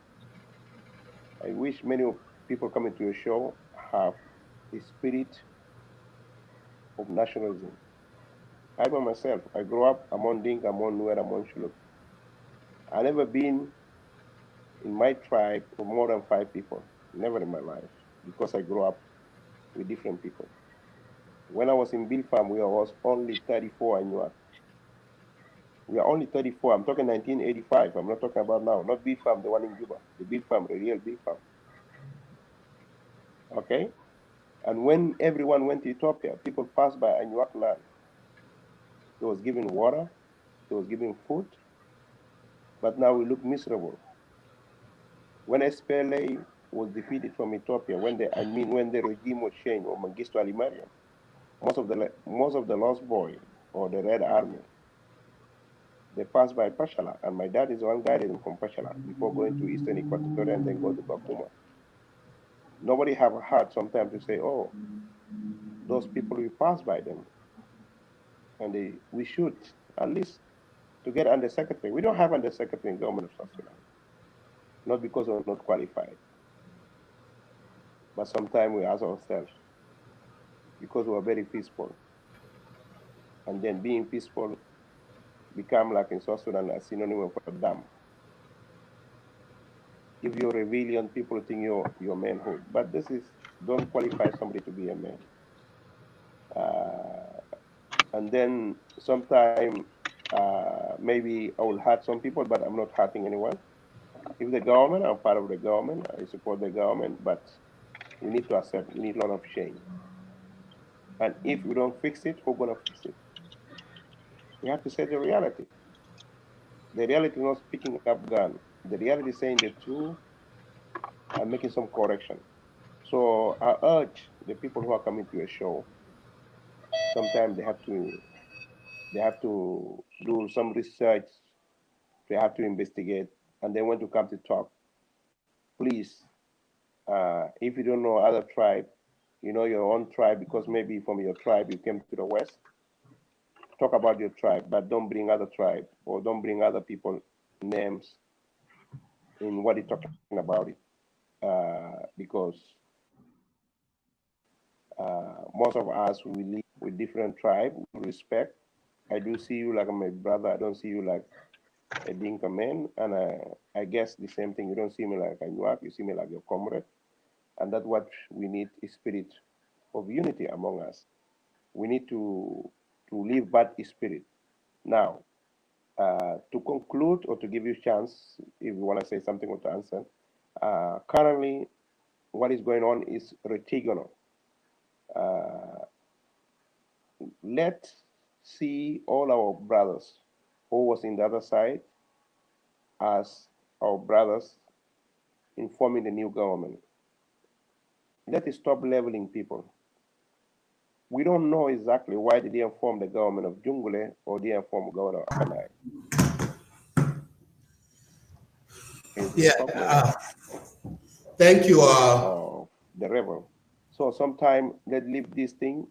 S8: many people coming to your show have the spirit of nationalism. I by myself, I grew up among Dinka, among Nuer, among Shuluk. I never been in my tribe for more than 5 people, never in my life, because I grew up with different people. When I was in Bill Farm, we was only 34 in Newark. We are only 34. I'm talking 1985. I'm not talking about now. Not Bill Farm, the one in Juba. The Bill Farm, the real Bill Farm. Okay? And when everyone went to Ethiopia, people passed by Anuak land. They was given water, they was given food, but now we look miserable. When SPLA was defeated from Ethiopia, when the regime was changed, or Mengistu Ali Mariam, most of the Lost Boy or the Red Army, they passed by Pashala, and my dad is the one guided them from Pashala before going to Eastern Equatoria and then go to Bakuma. Nobody have a heart sometimes to say, oh, those people, we pass by them. And we should, at least, to get undersecretary. We don't have undersecretary in government of South Sudan. Not because we're not qualified. But sometimes we ask ourselves, because we're very peaceful. And then being peaceful become like in South Sudan a synonym for dumb. If you're rebellion, people think you're manhood, but this is don't qualify somebody to be a man. And then sometime maybe I will hurt some people, but I'm not hurting anyone. If the government, I'm part of the government, I support the government, but we need to accept, we need a lot of change. And if we don't fix it, who's gonna fix it? We have to say the reality. The reality is not picking up gun. The reality is saying the truth and making some correction. So I urge the people who are coming to a show, sometimes they have to do some research, they have to investigate, and they want to come to talk. Please, if you don't know other tribe, you know your own tribe because maybe from your tribe you came to the West, talk about your tribe, but don't bring other tribe or don't bring other people names in what you're talking about it. Because most of us, we live with different tribe, with respect. I do see you like my brother. I don't see you like a Dinka man. And I guess the same thing. You don't see me like a Nuak. You see me like your comrade. And that's what we need, a spirit of unity among us. We need to live that spirit. Now, to conclude or to give you a chance, if you want to say something or to answer, currently what is going on is retigonal. Let's see all our brothers who was in the other side as our brothers in forming the new government. Let's stop leveling people. We don't know exactly why they didn't form the government of Jonglei or they didn't form the government of Upper Nile.
S1: Yeah. Thank you.
S8: The rebel. So sometimes let's leave this thing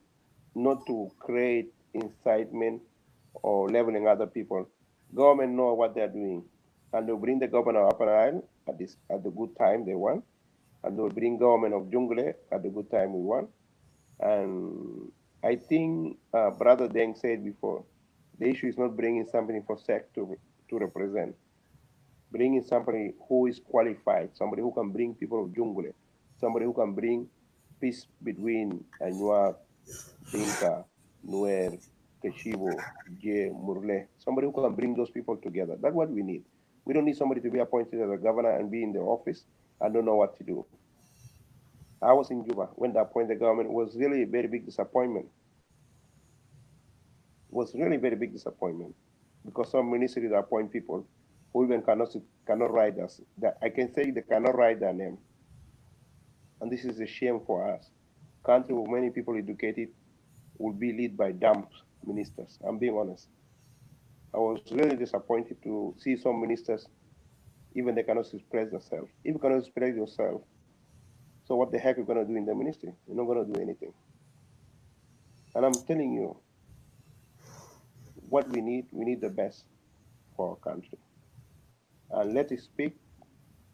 S8: not to create incitement or leveling other people. Government know what they're doing, and they'll bring the government of Upper Nile at the good time they want, and they'll bring government of Jonglei at the good time we want. And I think Brother Deng said before, the issue is not bringing somebody for SEC to represent, bringing somebody who is qualified, somebody who can bring people of Jonglei, somebody who can bring peace between Anua, Dinka, Nuer, Kashibo, J, Murle, somebody who can bring those people together. That's what we need. We don't need somebody to be appointed as a governor and be in the office and don't know what to do. I was in Juba when they appointed the government. It was really a very big disappointment. It was really a very big disappointment because some ministries appoint people who even cannot write us. I can say they cannot write their name. And this is a shame for us. Country with many people educated will be led by dumb ministers. I'm being honest. I was really disappointed to see some ministers, even they cannot express themselves. If you cannot express yourself, so what the heck are you going to do in the ministry? You're not going to do anything. And I'm telling you, what we need the best for our country. And let us speak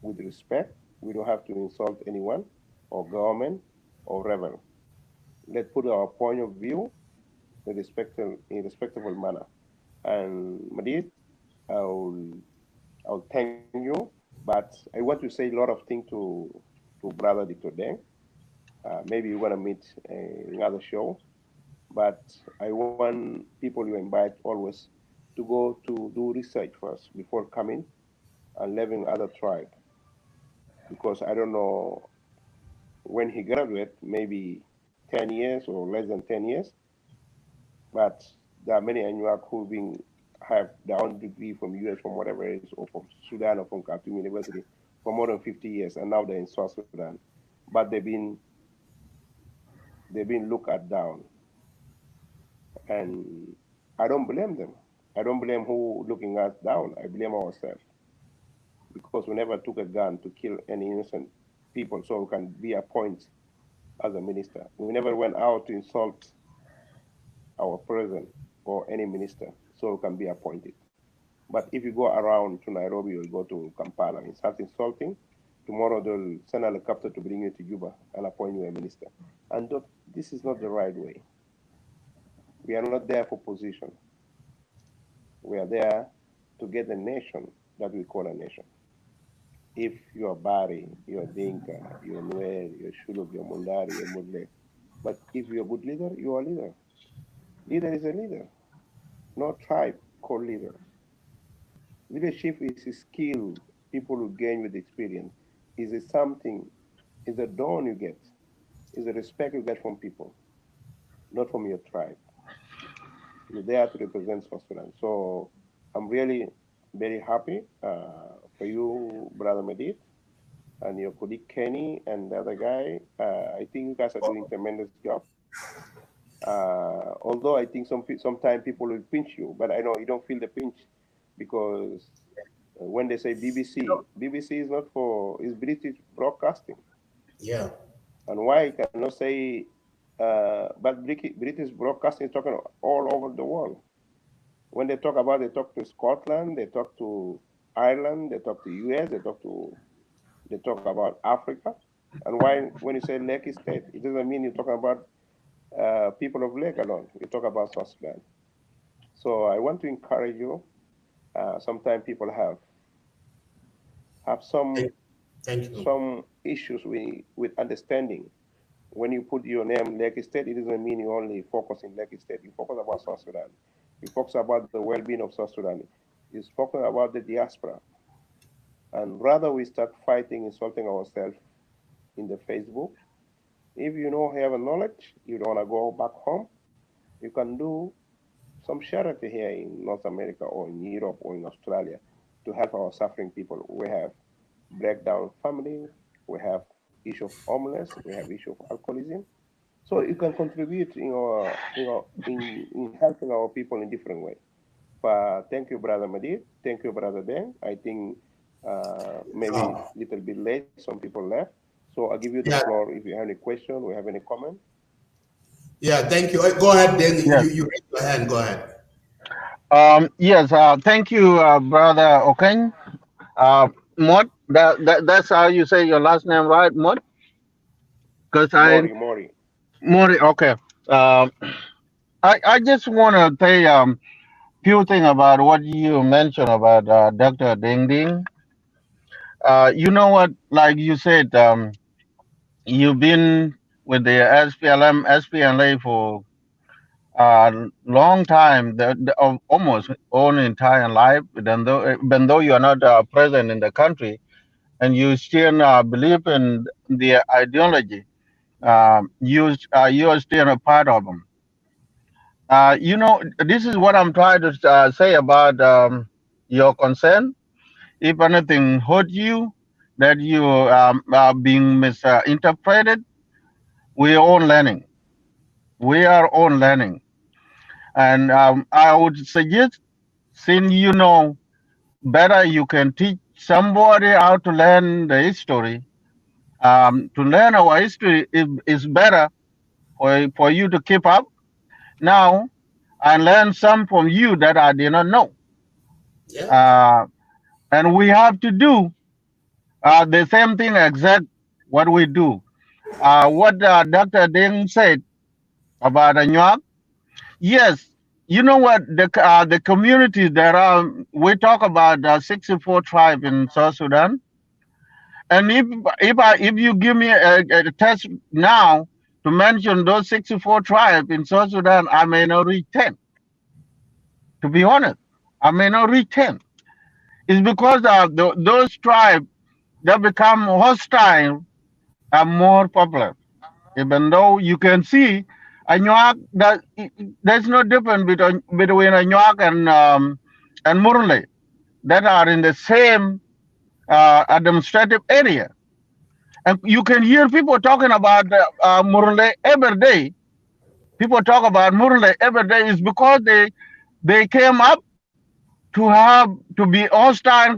S8: with respect. We don't have to insult anyone or government or rebel. Let's put our point of view in a respectable manner. And Madid, I'll thank you, but I want to say a lot of things to Brother Dr. Deng. Maybe you're gonna meet another show, but I want people you invite always to go to do research first before coming and living other tribe, because I don't know when he graduate, maybe 10 years or less than 10 years, but there are many Anuak who have their own degree from US, from whatever it is, or from Sudan or from Khartoum University for more than 50 years, and now they're in South Sudan. But they've been looked at down. And I don't blame them. I don't blame who looking us down. I blame ourselves. Because we never took a gun to kill any innocent people so we can be appointed as a minister. We never went out to insult our president or any minister so we can be appointed. But if you go around to Nairobi or you go to Kampala and start insulting, tomorrow they'll send a helicopter to bring you to Juba and appoint you a minister. And this is not the right way. We are not there for position. We are there to get a nation that we call a nation. If you're Bari, you're Dinka, you're Nuer, you're Shuluk, you're Mundari, you're Mudle. But if you're a good leader, you are a leader. Leader is a leader, no tribe called leader. Leadership is a skill people will gain with experience. Is it something, is a dawn you get, is a respect you get from people, not from your tribe. You're there to represent South Sudan. So I'm really very happy for you, Brother Madit, and your colleague Kenny and the other guy. I think you guys are doing tremendous job. Although I think sometimes people will pinch you, but I know you don't feel the pinch because when they say BBC, BBC is not for, it's British broadcasting.
S1: Yeah.
S8: And why I cannot say, but British broadcasting is talking all over the world. When they talk about, they talk to Scotland, they talk to Ireland, they talk to US, they talk about Africa. And why, when you say Lake State, it doesn't mean you're talking about people of Lake alone. You talk about South Sudan. So I want to encourage you. Sometimes people have some issues with understanding. When you put your name Lake State, it doesn't mean you only focus in Lake State. You focus about South Sudan. You focus about the well-being of South Sudan. You focus about the diaspora. And rather we start fighting, insulting ourselves in the Facebook. If you don't have a knowledge, you don't want to go back home, you can do some charity here in North America or in Europe or in Australia to help our suffering people. We have breakdown family, we have issue of homeless, we have issue of alcoholism. So you can contribute in helping our people in different ways. But thank you, Brother Madid. Thank you, Brother Ben. I think maybe a little bit late, some people left. So I'll give you the floor if you have any question or have any comment.
S1: Yeah, thank you. Go ahead, Dan.
S11: Yes.
S1: You raise your hand. Go ahead.
S11: Yes, thank you, Brother Okeng. Mod, that's how you say your last name, right, Mod? Because
S8: Mori.
S11: Mori, okay. I just want to say few things about what you mentioned about Dr. Ding Ding. You know what, like you said, you've been with the SPLM, SPLA for a long time, almost all entire life, even though you are not present in the country, and you still believe in the ideology, you are still a part of them. You know, this is what I'm trying to say about your concern. If anything hurt you, that you are being misinterpreted, we are all learning. We are all learning. And I would suggest, since you know better, you can teach somebody how to learn the history. To learn our history is better for you to keep up. Now, I learned some from you that I did not know. And we have to do the same thing exact what we do. What Dr. Deng said about Anuak, yes, you know what, the communities there are, we talk about 64 tribes in South Sudan. And if you give me a test now to mention those 64 tribes in South Sudan, I may not reach 10. To be honest, I may not reach 10. It's because those tribes that become hostile are more popular. Even though you can see Anuak, there's no difference between Anuak and Murle that are in the same administrative area. And you can hear people talking about Murle every day. People talk about Murle every day is because they came up to be hostile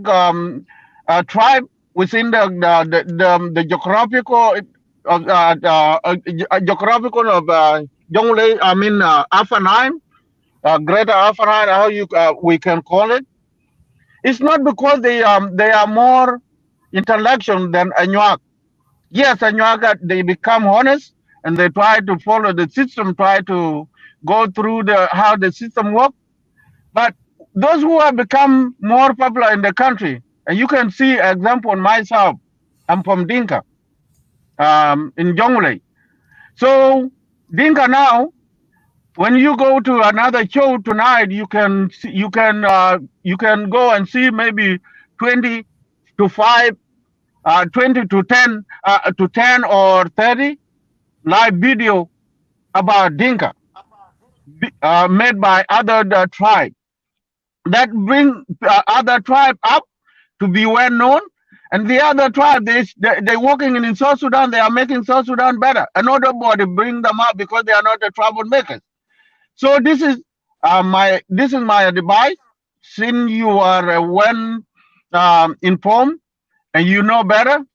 S11: tribe within the geographical geographical of Jonglei, I mean Upper Nile, Greater Upper Nile, how we can call it. It's not because they are more intellectual than Anuak. Yes, Anuak, they become honest and they try to follow the system, try to go through how the system works. But those who have become more popular in the country, and you can see example myself. I'm from Dinka, in Jonglei. So Dinka now, when you go to another show tonight, you can go and see maybe 20 to 5, 20 to 10 or 30 live video about Dinka, made by other tribe that bring other tribe up to be well known. And the other tribe, they working in South Sudan, they are making South Sudan better. And nobody bring them up because they are not the troublemakers. So this is my advice. Since you are well informed and you know better,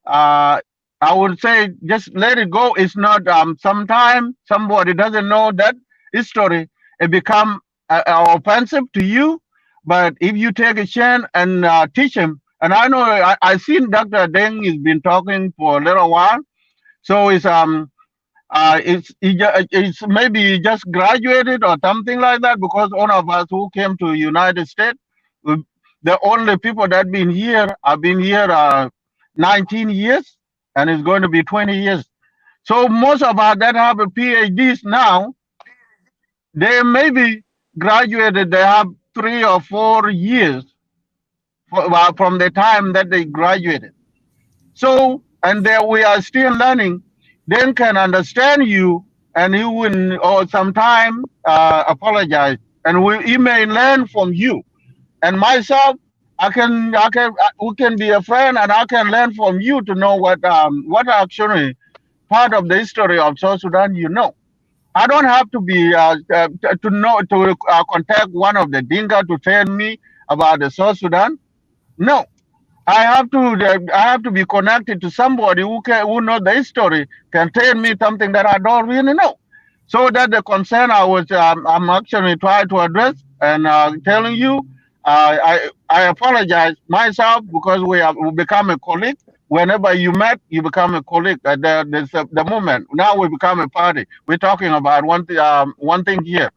S11: uh, I would say just let it go. It's not sometime somebody doesn't know that history, it become offensive to you. But if you take a chance and teach him, and I know I seen Dr. Deng has been talking for a little while, so it's maybe he just graduated or something like that, because all of us who came to United States, the only people that been here have been here 19 years, and it's going to be 20 years. So most of us that have a PhDs now, they maybe graduated, they have 3 or 4 years from the time that they graduated. So, and there we are still learning, then can understand you, and he will, or sometime apologize, and he may learn from you. And myself, we can be a friend, and I can learn from you to know what actually part of the history of South Sudan you know. I don't have to be to know to contact one of the Dinka to tell me about the South Sudan. No, I have to be connected to somebody who knows the history, can tell me something that I don't really know. So that the concern I'm actually trying to address, and telling you, I apologize myself, because we become a colleague. Whenever you met, you become a colleague. The moment now we become a party. We're talking about one thing here.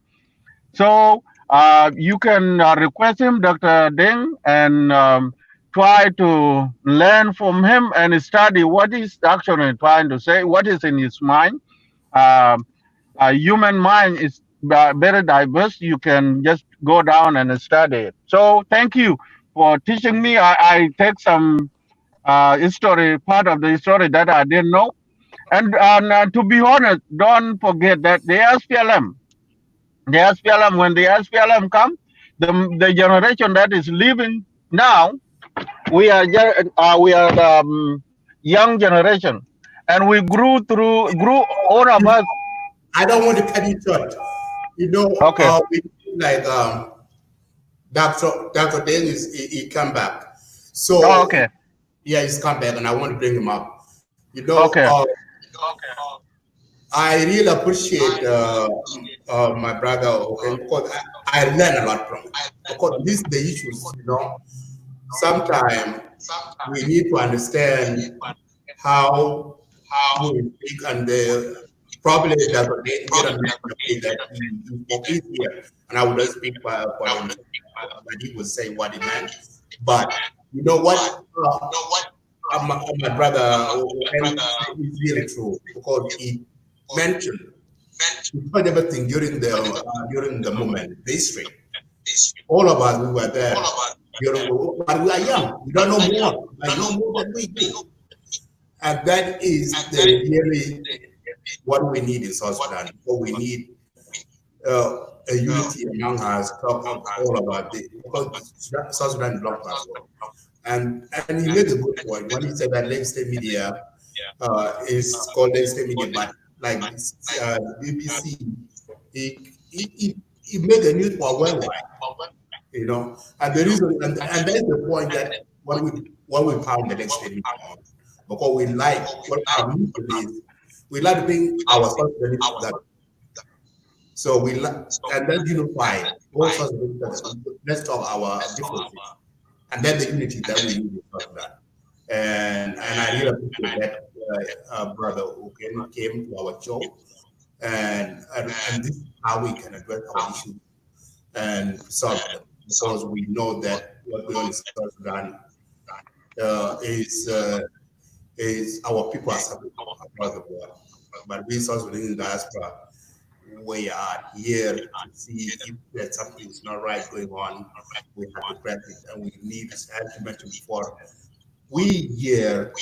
S11: So you can request him, Dr. Deng, and try to learn from him and study what he's actually trying to say, what is in his mind. Human mind is very diverse. You can just go down and study it. So thank you for teaching me. I take some history, part of the history that I didn't know. And to be honest, don't forget that the SPLM, when the SPLM come, the generation that is living now, we are young generation, and we grew all of us.
S1: I don't want to cut you short. You know,
S11: okay.
S1: We like Dr. Deng he come back. So
S11: okay.
S1: Yeah, he's come back, and I want to bring him up. You know,
S11: okay.
S1: I really appreciate my brother, okay, because I learn a lot from him. Because these the issues, you know. Sometimes we need to understand how we speak, and probably that they don't know that he spoke here, and I would not speak for him, but he would say what he meant. But you know what? My brother is really true, because he mentioned everything during the moment, the history. All of us, we were there. But we are young. We don't know more. I know more than we do. And that is really what we need in South Sudan. What we need a unity among us, talk all about it. Because South Sudan is long past. And he made a good point when he said that Lake State Media is called Lake State Media, but like BBC, he made the news for worldwide. You know, and the reason, and that's the point that what we found the next day, because we like what our mission is, we like to bring ourselves together. So we like, and then unify all sorts of things. Let's talk our differences, and then the unity that we need to talk about. And I really appreciate that brother who came to our show, and this is how we can address our issues and solve them. because we know that what going on in South Sudan is our people are suffering across the board. But we South Sudanese diaspora, we are here to see if there's something is not right going on. We have to press it, and we need, as you mentioned before, we here,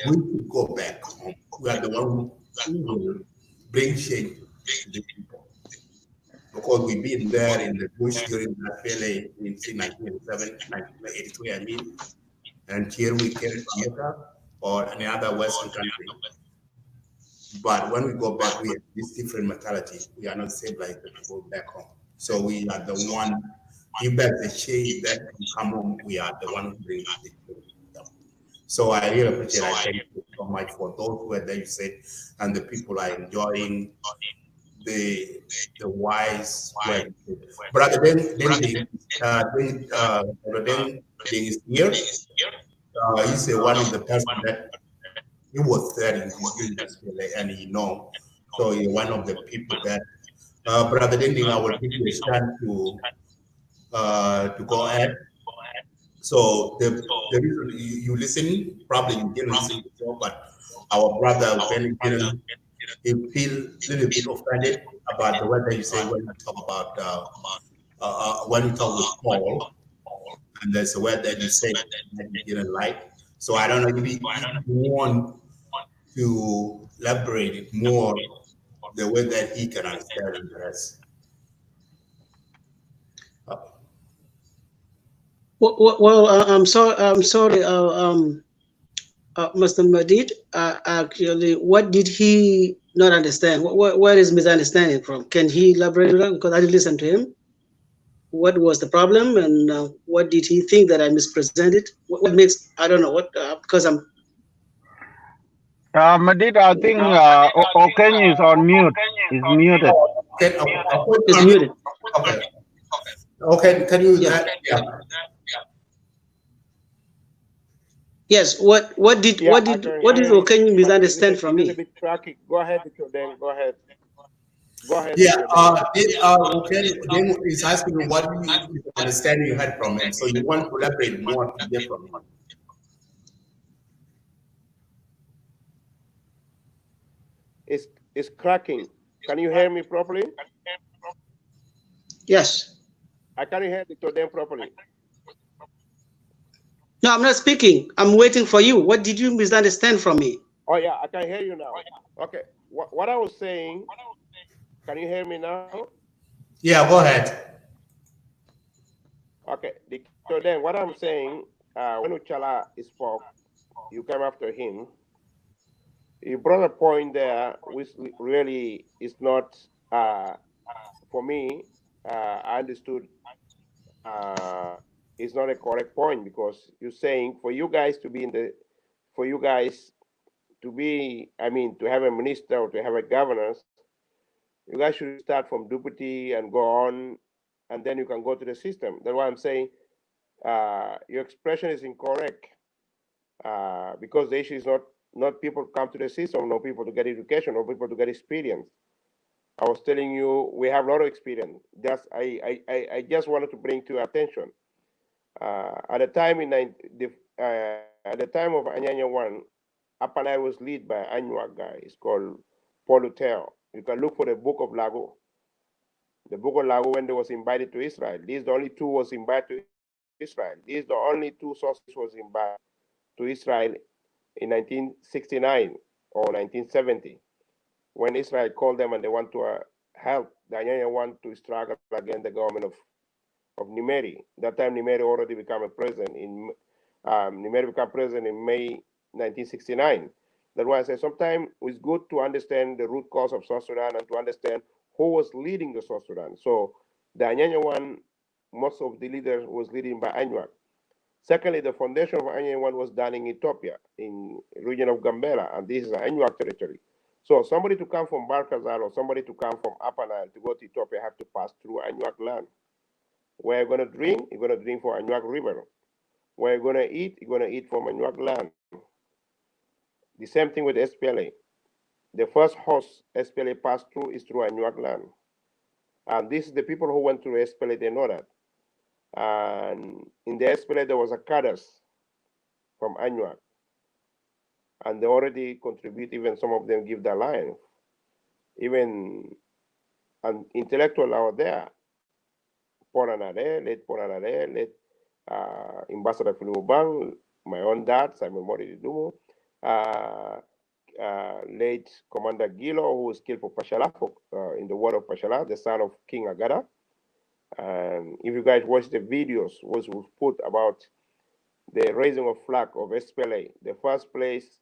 S1: we should go back home. We are the one who will bring change to the people. Because we've been there in the bush during that PLA in 1987, 1983, I mean, and here we came to America or any other Western country. But when we go back, we have this different mentality. We are not same like the people back home. So we are the one, if there's a change that can come home, we are the one who brings the change. So I really appreciate it. I thank you so much for those who are there, you said, and the people are enjoying the wise way. Brother Ben is here. He's one of the person that he was there in this and he know. So he's one of the people that Brother Dending, I will give you a chance to go ahead. So the reason you listen, probably you didn't listen before, but our brother Ben didn't. He feel a little bit offended about the word that you say when you talk about when you talk with Paul, and there's a word that you say that you didn't like. So I don't know if you want to elaborate it more the way that he can understand the rest.
S3: Well, I'm sorry, Mr. Madid. Actually, what did he not understand? Where is misunderstanding from? Can he elaborate on that? Because I didn't listen to him. What was the problem, and what did he think that I mispresented? What makes, I don't know what, because I'm.
S11: Madid, I think Okeny is on mute. He's muted.
S3: It's muted.
S1: Okay. Okay. Can you?
S3: Yeah.
S1: Yeah.
S3: Yes. What did Okeny misunderstand from me?
S8: Go ahead, then. Go ahead. Go ahead.
S1: Yeah. Okay. Then he's asking you what understanding you had from him. So you want to elaborate more to get from him.
S8: It's cracking. Can you hear me properly?
S3: Yes.
S8: I can't hear Dr. Dan properly.
S3: No, I'm not speaking. I'm waiting for you. What did you misunderstand from me?
S8: Oh yeah, I can hear you now. Okay. What I was saying, can you hear me now?
S1: Yeah, go ahead.
S8: Okay. So then what I'm saying, when Ochala spoke, you came after him. You brought a point there which really is not, for me, I understood it's not a correct point, because you're saying for you guys to be to have a minister or to have a governor, you guys should start from deputy and go on, and then you can go to the system. That's why I'm saying your expression is incorrect, because the issue is not people come to the system, no people to get education, no people to get experience. I was telling you we have a lot of experience. I just wanted to bring to your attention. At the time at the time of Anyanya 1, Upper Nile was led by an Anuak guy. It's called Paul Lutero. You can look for the Book of Lago. The Book of Lago, when they was invited to Israel. These the only two was invited to Israel. These the only two sources was invited to Israel in 1969 or 1970, when Israel called them and they want to help the Anyanya want to struggle against the government of Nimeri. That time Nimeri already became a president in Nimeri became president in May 1969. That's why I say sometimes it's good to understand the root cause of South Sudan and to understand who was leading the South Sudan. So the Anyanya one, most of the leaders was leading by Anuak. Secondly, the foundation of Anyanya one was done in Ethiopia, in region of Gambela, and this is Anuak territory. So somebody to come from Bahr or somebody to come from Upper Nile to go to Ethiopia have to pass through Anuak land. Where you're going to drink, you're going to drink from Anuak River. Where you're going to eat, you're going to eat from Anuak land. The same thing with SPLA. The first horse SPLA passed through is through Anuak land. And this is the people who went through SPLA, they know that. And in the SPLA, there was a cadres from Anuak. And they already contribute, even some of them give their life. Even an intellectual out there, Poranare, late Poranare, late Ambassador Filubang, my own dad, Simon Mori Dumu, late Commander Gilo, who was killed for Pashala, in the war of Pashala, the son of King Agada. And if you guys watch the videos, was put about the raising of flag of SPLA, the first place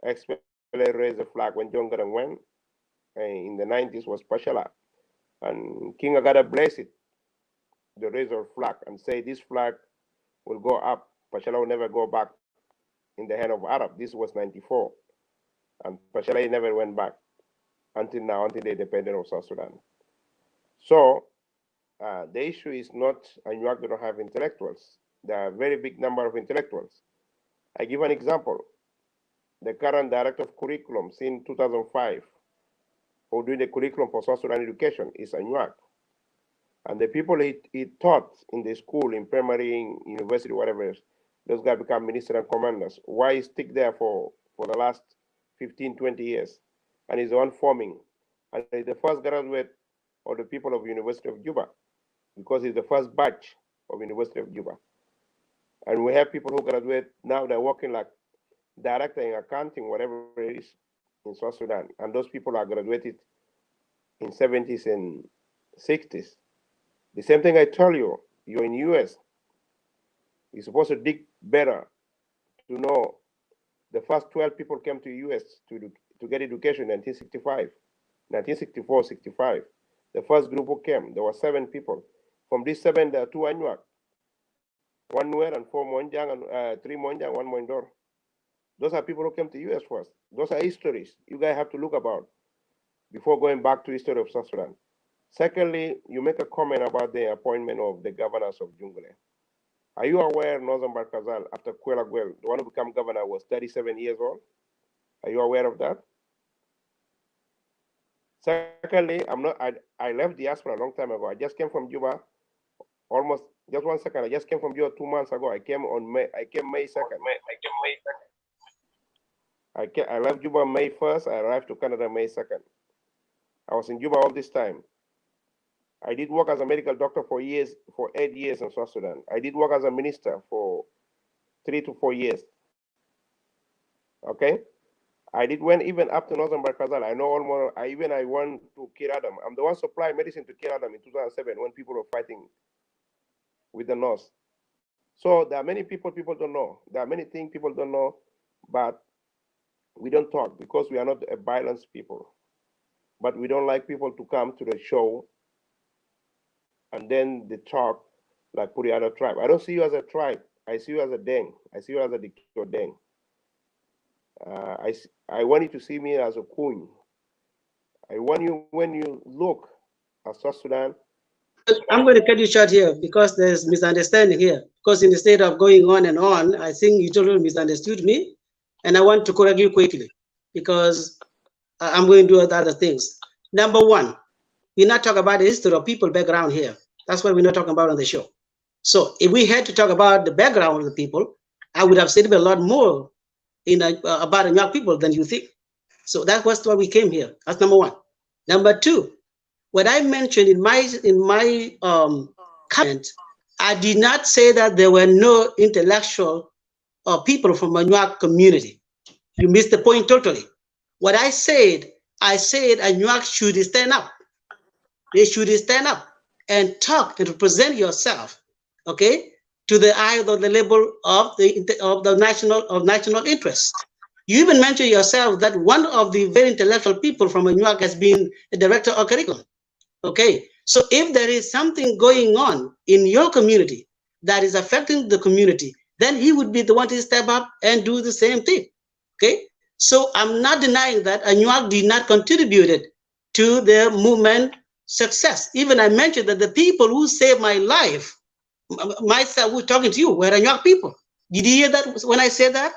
S8: SPLA raised the flag when John Garang went in the 90s was Pashala. And King Agada blessed it, the raise of flag, and say this flag will go up. Pashala will never go back in the hand of Arab. This was 94. And Pashala never went back until now, until the independence of South Sudan. So the issue is not Anuak don't have intellectuals. There are a very big number of intellectuals. I give an example. The current director of curriculum since 2005, who doing the curriculum for South Sudan education, is Anuak. And the people he taught in the school, in primary, in university, whatever, those guys become minister and commanders. Why he stick there for the last 15, 20 years? And he's the one forming. And he's the first graduate of the people of University of Juba, because he's the first batch of University of Juba. And we have people who graduate, now they're working like director in accounting, whatever it is, in South Sudan. And those people are graduated in 70s and 60s. The same thing I tell you, you're in US. You're supposed to dig better to know the first 12 people came to US to get education in 1965, 1964, 65. The first group who came, there were 7 people. From these 7, there are 2 Anuak. 1 Nuer and 4 Monjang and 3 Monjang, 1 Moindor. Those are people who came to US first. Those are histories you guys have to look about before going back to history of South Sudan. Secondly, you make a comment about the appointment of the governors of Jonglei. Are you aware Northern Bahr Ghazal, after Kwela Gwel, the one who became governor, was 37 years old? Are you aware of that? Secondly, I left diaspora a long time ago. I just came from Juba, almost, just 1 second, I just came from Juba 2 months ago. I came May 2nd. I left Juba May 1st, I arrived to Canada May 2nd. I was in Juba all this time. I did work as a medical doctor for 8 years in South Sudan. I did work as a minister for 3 to 4 years. Okay? I did went even up to Northern Bahr Ghazal. I know almost, I went to Kiir Adam. I'm the one supplying medicine to Kiir Adam in 2007 when people were fighting with the North. So there are many people don't know. There are many things people don't know, but we don't talk because we are not a violent people. But we don't like people to come to the show and then they talk like Puriana tribe. I don't see you as a tribe. I see you as a Deng. I see you as a Dikito Deng. I want you to see me as a Kun. I want you, when you look at South Sudan.
S10: I'm going to cut you short here because there's misunderstanding here. Because instead of going on and on, I think you totally misunderstood me. And I want to correct you quickly because I'm going to do other things. Number one, we're not talking about the history of people background here. That's what we're not talking about on the show. So if we had to talk about the background of the people, I would have said a lot more about the young people than you think. So that was why we came here. That's number one. Number two, what I mentioned in my comment, I did not say that there were no intellectual people from the Anuak community. You missed the point totally. What I said Anuak should stand up. They should stand up and talk and represent yourself, okay, to the eye of the level of the national interest. You even mentioned yourself that one of the very intellectual people from Anuak has been a director of curriculum. Okay, so if there is something going on in your community that is affecting the community, then he would be the one to step up and do the same thing. Okay, so I'm not denying that Anuak did not contribute to their movement success. Even I mentioned that the people who saved my life, myself who's talking to you, were Anuak people. Did you hear that when I said that?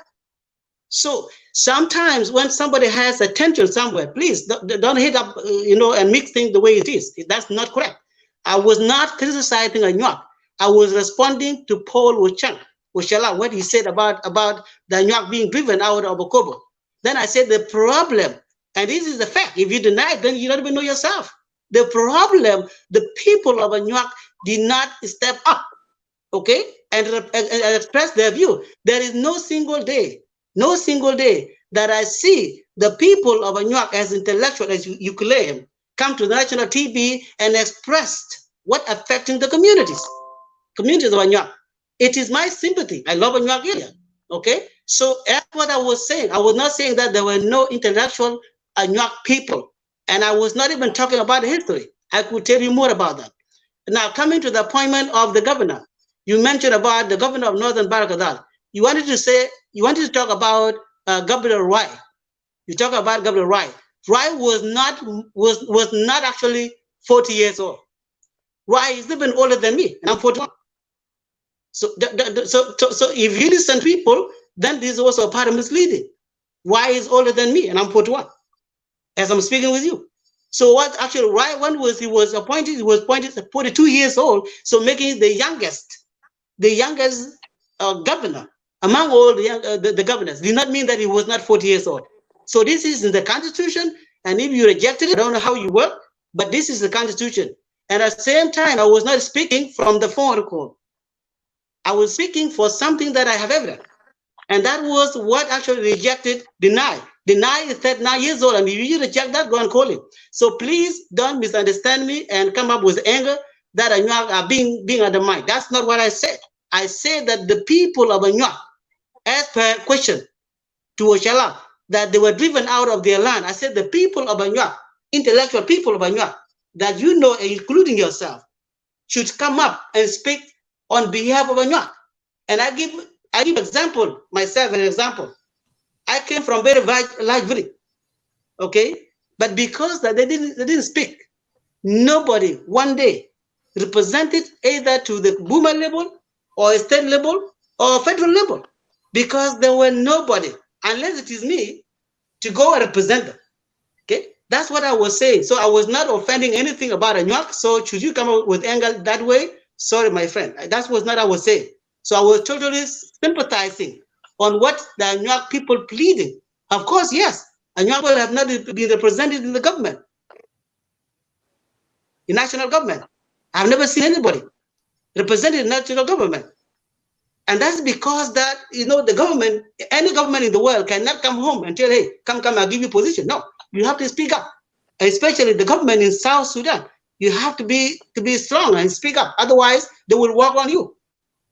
S10: So sometimes when somebody has attention somewhere, please don't hit up, and mix things the way it is. That's not correct. I was not criticizing Anuak. I was responding to Paul Ochala, what he said about the Anuak being driven out of Okobo. Then I said the problem, and this is the fact, if you deny it, then you don't even know yourself. The problem, the people of Anuak did not step up, okay, and express their view. There is no single day that I see the people of Anuak as intellectual as you claim come to the national TV and expressed what affecting the communities of Anuak. It is my sympathy. I love Anuak area. Okay, so that's what I was saying. I was not saying that there were no intellectual Anuak people, and I was not even talking about history. I could tell you more about that. Now, coming to the appointment of the governor, you mentioned about the governor of Northern Bahr Ghazal. You wanted to talk about Governor Rai. You talk about Governor Rai. Rai was not actually 40 years old. Rai is even older than me, and I'm 41. So if you listen to people, then this is also a part of misleading. Rai is older than me, and I'm 41, as I'm speaking with you. So what actually Rai he was appointed at 42 years old, so making it the youngest governor among all the governors. Did not mean that he was not 40 years old. So this is in the Constitution, and if you rejected it, I don't know how you work, but this is the Constitution. And at the same time, I was not speaking from the phone call. I was speaking for something that I have evidence. And that was what actually rejected deny. Deny is 39 years old, and if you reject that, go and call him. So please don't misunderstand me and come up with anger that Anuak are being undermined. That's not what I said. I said that the people of Anuak, as per question to Ochala, that they were driven out of their land. I said the people of Anuak, intellectual people of Anuak, that you know, including yourself, should come up and speak on behalf of Anuak. And I give example, myself an example. I came from very large village, okay? But because that they didn't speak, nobody one day represented either to the Buma level or state level or federal level, because there were nobody, unless it is me, to go and represent them. Okay, that's what I was saying. So I was not offending anything about Anuak. So should you come up with anger that way? Sorry, my friend. That was not what I was saying. So I was totally sympathizing on what the Anuak people pleading. Of course, yes, Anuak people have not been represented in the government, in national government. I've never seen anybody represented in national government. And that's because that, the government, any government in the world cannot come home and tell, hey, come, I'll give you position. No, you have to speak up. Especially the government in South Sudan. You have to be strong and speak up. Otherwise, they will work on you.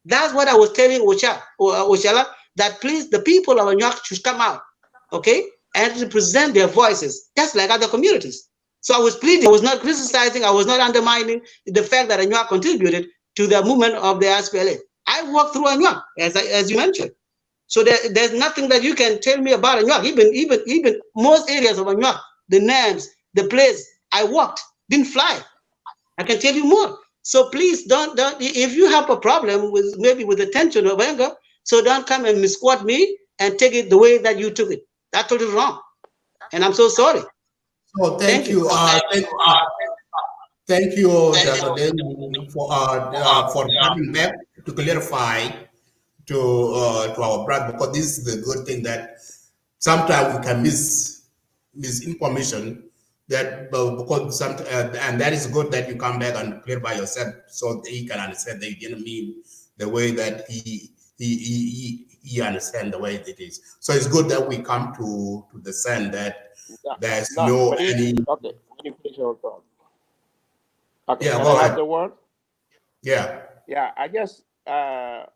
S10: That's what I was telling Ochala, that please, the people of Anuak should come out, okay, and represent their voices, just like other communities. So I was pleading, I was not criticizing, I was not undermining the fact that Anuak contributed to the movement of the SPLA. I worked through Anuak, as you mentioned. So there's nothing that you can tell me about Anuak. Even most areas of Anuak, the names, the place I walked, didn't fly. I can tell you more. So please don't if you have a problem with the tension of anger, so don't come and misquote me and take it the way that you took it. That's totally wrong. And I'm so sorry.
S1: So thank you. Thank you, Dr. Deng, for coming back to clarify to our brother, because this is the good thing that sometimes we can misinformation that because and that is good that you come back and clarify yourself so that he can understand that you didn't mean the way that he understand the way it is. So it's good that we come to the sense that there's no any.
S8: Okay, let me finish our thought. Okay,
S1: Yeah,
S8: can
S1: go
S8: I
S1: ahead.
S8: have the word?
S1: Yeah.
S8: Yeah, I guess, Mr.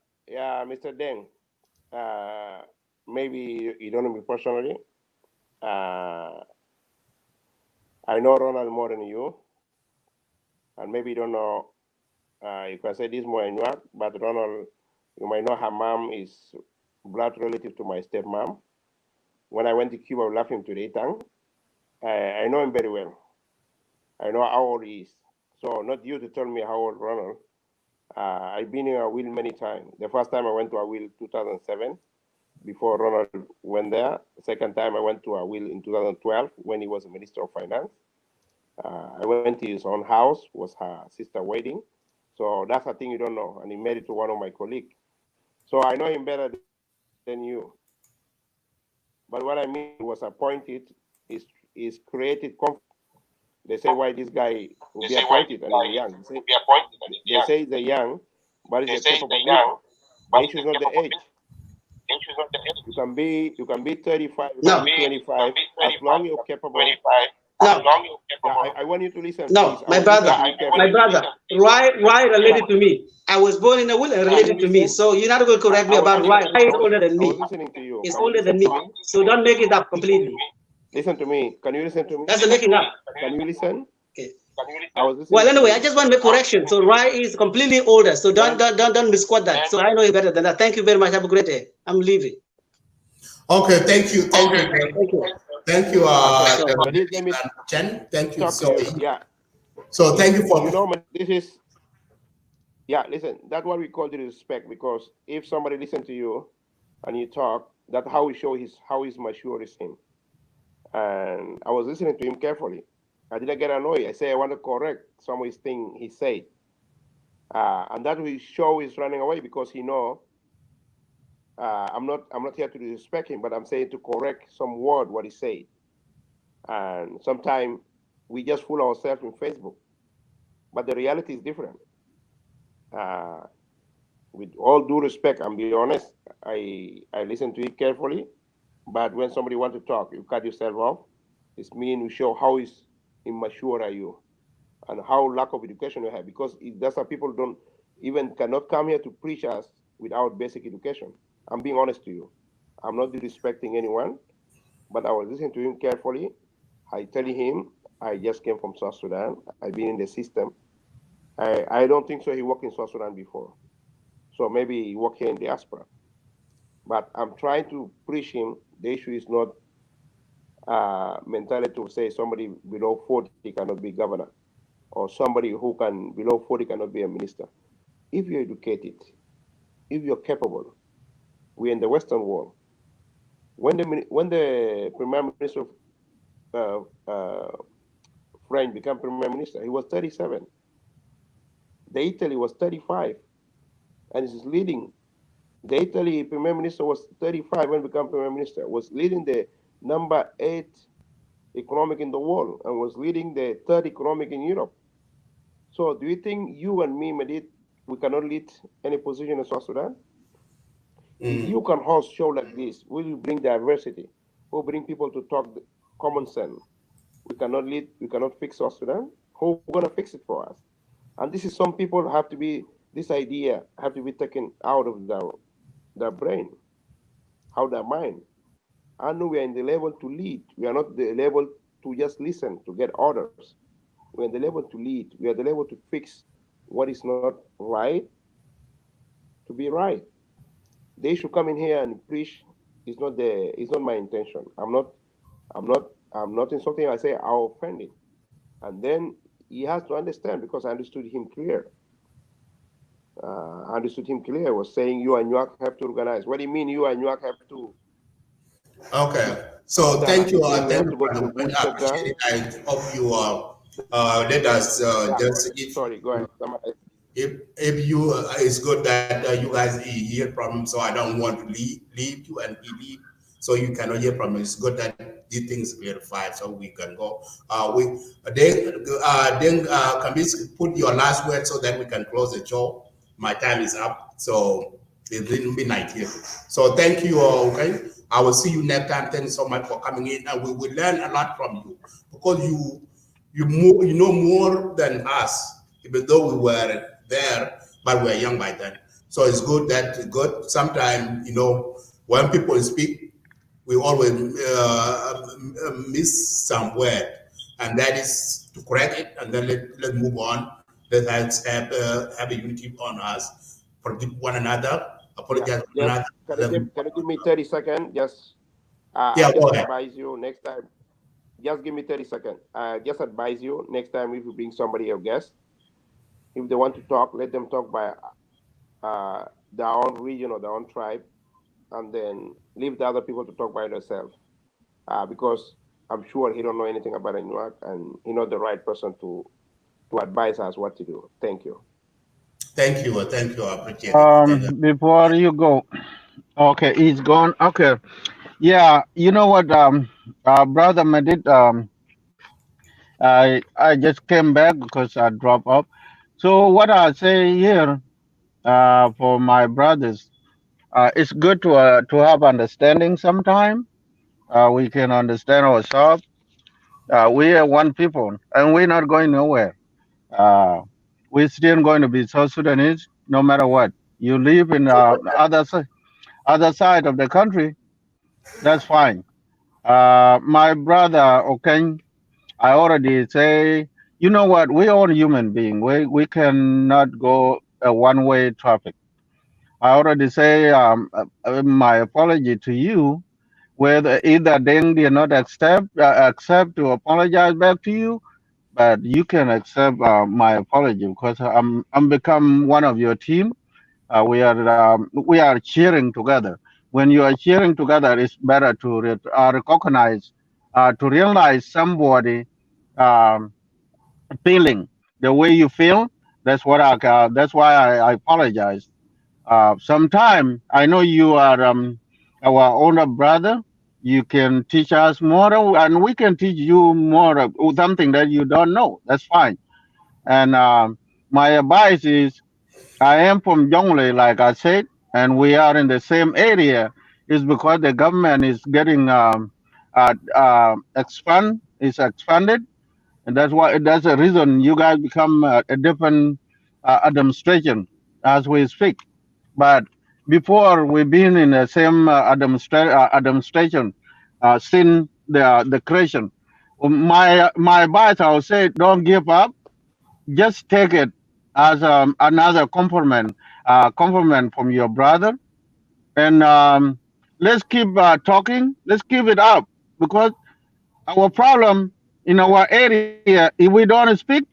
S8: Deng, maybe you don't know me personally. I know Ronald more than you, and maybe you don't know, you can say this more in York, but Ronald, you might know her mom is blood relative to my stepmom. When I went to Cuba, I left him to the Itang. I know him very well. I know how old he is. So not you to tell me how old Ronald. I've been in a will many times. The first time I went to a will 2007, before Ronald went there. The second time I went to a will in 2012 when he was a Minister of Finance. I went to his own house, was her sister wedding. So that's a thing you don't know. And he made it to one of my colleagues. So I know him better than you. But what I mean, he was appointed, is created conflict. They say why this guy will be appointed and he's young. They say he's a young, but he's a capable leader. The issue is not the age. You can be 35, you can be 25, as long as you're capable.
S3: No.
S8: I want you to listen.
S3: No,
S8: please.
S3: my brother, Why related to me? I was born in a will and related to me. So you're not going to correct me about why. Why is older than me?
S8: I was listening to you.
S3: It's older than me. So don't make it up completely.
S8: Listen to me. Can you listen to me?
S3: That's the making up.
S8: Can you listen?
S3: Okay.
S8: I was listening.
S3: Well, anyway, I just want to make correction. So Rai is completely older. So don't misquote that. So I know you better than that. Thank you very much. Have a great day. I'm leaving.
S1: Okay, thank you. Thank you. Thank you, Chen. Thank you. So
S8: yeah.
S1: So thank you for.
S8: You know, this is. Yeah, listen. That's what we call the respect, because if somebody listens to you and you talk, that's how we show how mature is him. And I was listening to him carefully. I didn't get annoyed. I say I want to correct some of his thing he said, and that will show he's running away because he know. I'm not here to disrespect him, but I'm saying to correct some word what he said. And sometimes we just fool ourselves in Facebook, but the reality is different. With all due respect, I'm being honest. I listen to it carefully, but when somebody wants to talk, you cut yourself off. It means you show how immature are you, and how lack of education you have. Because that's how people cannot come here to preach us without basic education. I'm being honest to you. I'm not disrespecting anyone, but I was listening to him carefully. I tell him I just came from South Sudan. I've been in the system. I don't think so. He worked in South Sudan before, so maybe he worked here in diaspora. But I'm trying to preach him. The issue is not mentality to say somebody below 40 cannot be governor, or somebody who can below 40 cannot be a minister. If you're educated, if you're capable, we're in the Western world. When the Prime Minister of French became Prime Minister, he was 37. The Italy was 35, and he's leading. The Italy Prime Minister was 35 when he became Prime Minister, was leading the number 8 economic in the world, and was leading the 3rd economic in Europe. So do you think you and me, Madit, we cannot lead any position in South Sudan? If you can host show like this, we will bring diversity. We'll bring people to talk common sense. We cannot lead, we cannot fix South Sudan. Who's gonna fix it for us? And this is some people have to be, this idea have to be taken out of their brain, out of their mind. I know we are in the level to lead. We are not the level to just listen, to get orders. We're in the level to lead. We are the level to fix what is not right to be right. They should come in here and preach. It's not my intention. I'm not insulting. I say I offended. And then he has to understand, because I understood him clear. I was saying you and York have to organize. What do you mean you and York have to?
S1: Okay. So thank you. Thank you, Brother. I appreciate it. I hope you let us just.
S8: Sorry, go ahead.
S1: If you, it's good that you guys hear from him, so I don't want to leave you and he leave, so you cannot hear from him. It's good that these things clarified, so we can go. Then can we put your last word so that we can close the show? My time is up, so it's midnight here. So thank you all. Okay, I will see you next time. Thank you so much for coming in, and we will learn a lot from you, because you know more than us, even though we were there, but we were young by then. So it's good sometimes, when people speak, we always miss some word, and that is to correct it, and then let's move on. Let's have a unity on us, forgive one another, apologize to one another.
S8: Can you give me 30 seconds? Just
S1: go ahead.
S8: Advise you next time. Just give me 30 seconds. Just advise you next time, if you bring somebody a guest, if they want to talk, let them talk by their own region or their own tribe, and then leave the other people to talk by themselves. Because I'm sure he don't know anything about Newark, and he not the right person to advise us what to do. Thank you.
S1: Thank you. I appreciate it.
S11: Before you go, okay, he's gone. Okay, yeah, you know what, brother Madid, I just came back because I dropped off. So what I say here, for my brothers, it's good to have understanding. Sometime we can understand ourselves. We are one people, and we're not going nowhere. Uh, we're still going to be South Sudanese, no matter what. You live in other side of the country, that's fine. My brother, okay, I already say, you know what? We are human being. We cannot go a one way traffic. I already say my apology to you. Whether either then did not accept to apologize back to you, but you can accept my apology because I'm become one of your team. We are cheering together. When you are cheering together, it's better to recognize, to realize somebody um, feeling the way you feel. That's why I apologize. Sometime I know you are our older brother. You can teach us more, and we can teach you more of something that you don't know. That's fine. And my advice is, I am from Jonglei, like I said, and we are in the same area. Is because the government is getting expanded, and that's the reason you guys become a different administration as we speak. But before we've been in the same administration since the creation. My advice, I would say, don't give up. Just take it as another compliment from your brother, and let's keep talking. Let's keep it up because our problem in our area, if we don't speak,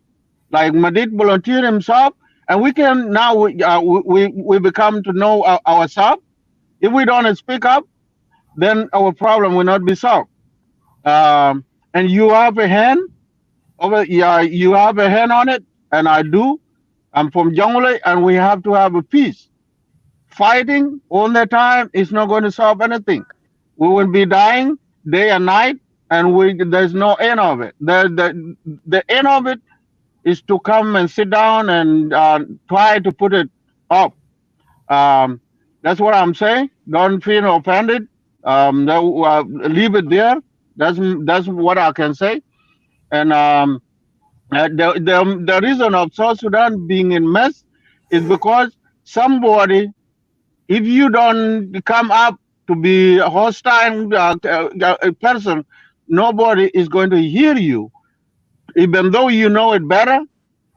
S11: like Madid volunteer himself, and we can now we become to know ourselves. If we don't speak up, then our problem will not be solved. And you have a hand over, yeah, you have a hand on it, and I do. I'm from Jonglei, and we have to have a peace. Fighting all the time is not going to solve anything. We will be dying day and night, and there's no end of it. The end of it is to come and sit down and try to put it up. Um, that's what I'm saying. Don't feel offended. Leave it there. That's what I can say. And the reason of South Sudan being in mess is because somebody, if you don't come up to be a hostile person, nobody is going to hear you, even though you know it better.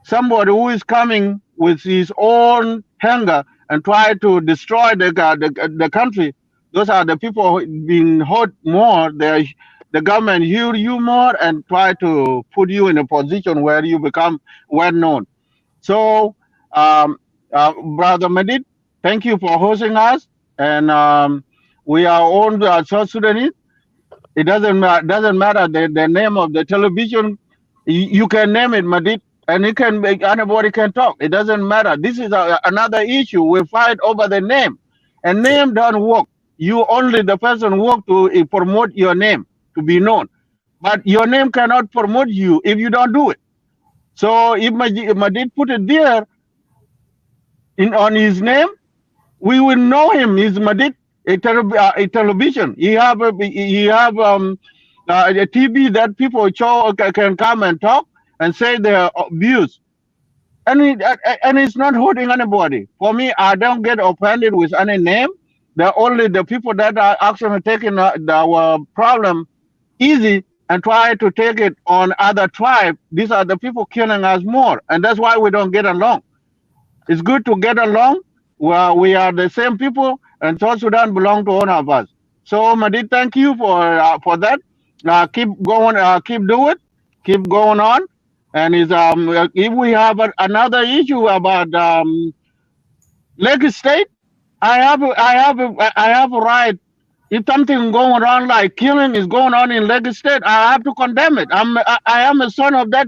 S11: Somebody who is coming with his own anger and try to destroy the country, those are the people being hurt more. The government hear you more and try to put you in a position where you become well known. So, Brother Madid, thank you for hosting us. And we are all South Sudanese. It doesn't matter the name of the television. You can name it Madid, and it can make anybody can talk. It doesn't matter. This is another issue. We fight over the name, and name don't work. You only the person work to promote your name to be known, but your name cannot promote you if you don't do it. So if Madid put it there on his name, we will know him. He's Madid, a television. He have a TV that people can come and talk and say their views, and it's not hurting anybody. For me, I don't get offended with any name. They're only the people that are actually taking our problem easy and try to take it on other tribe. These are the people killing us more, and that's why we don't get along. It's good to get along. Well, we are the same people, and South Sudan belong to all of us. So, Madid, thank you for that. Keep going, keep do it, keep going on. And if we have another issue about Lake State, I have a right. If something going on like killing is going on in Lake State, I have to condemn it. I am a son of that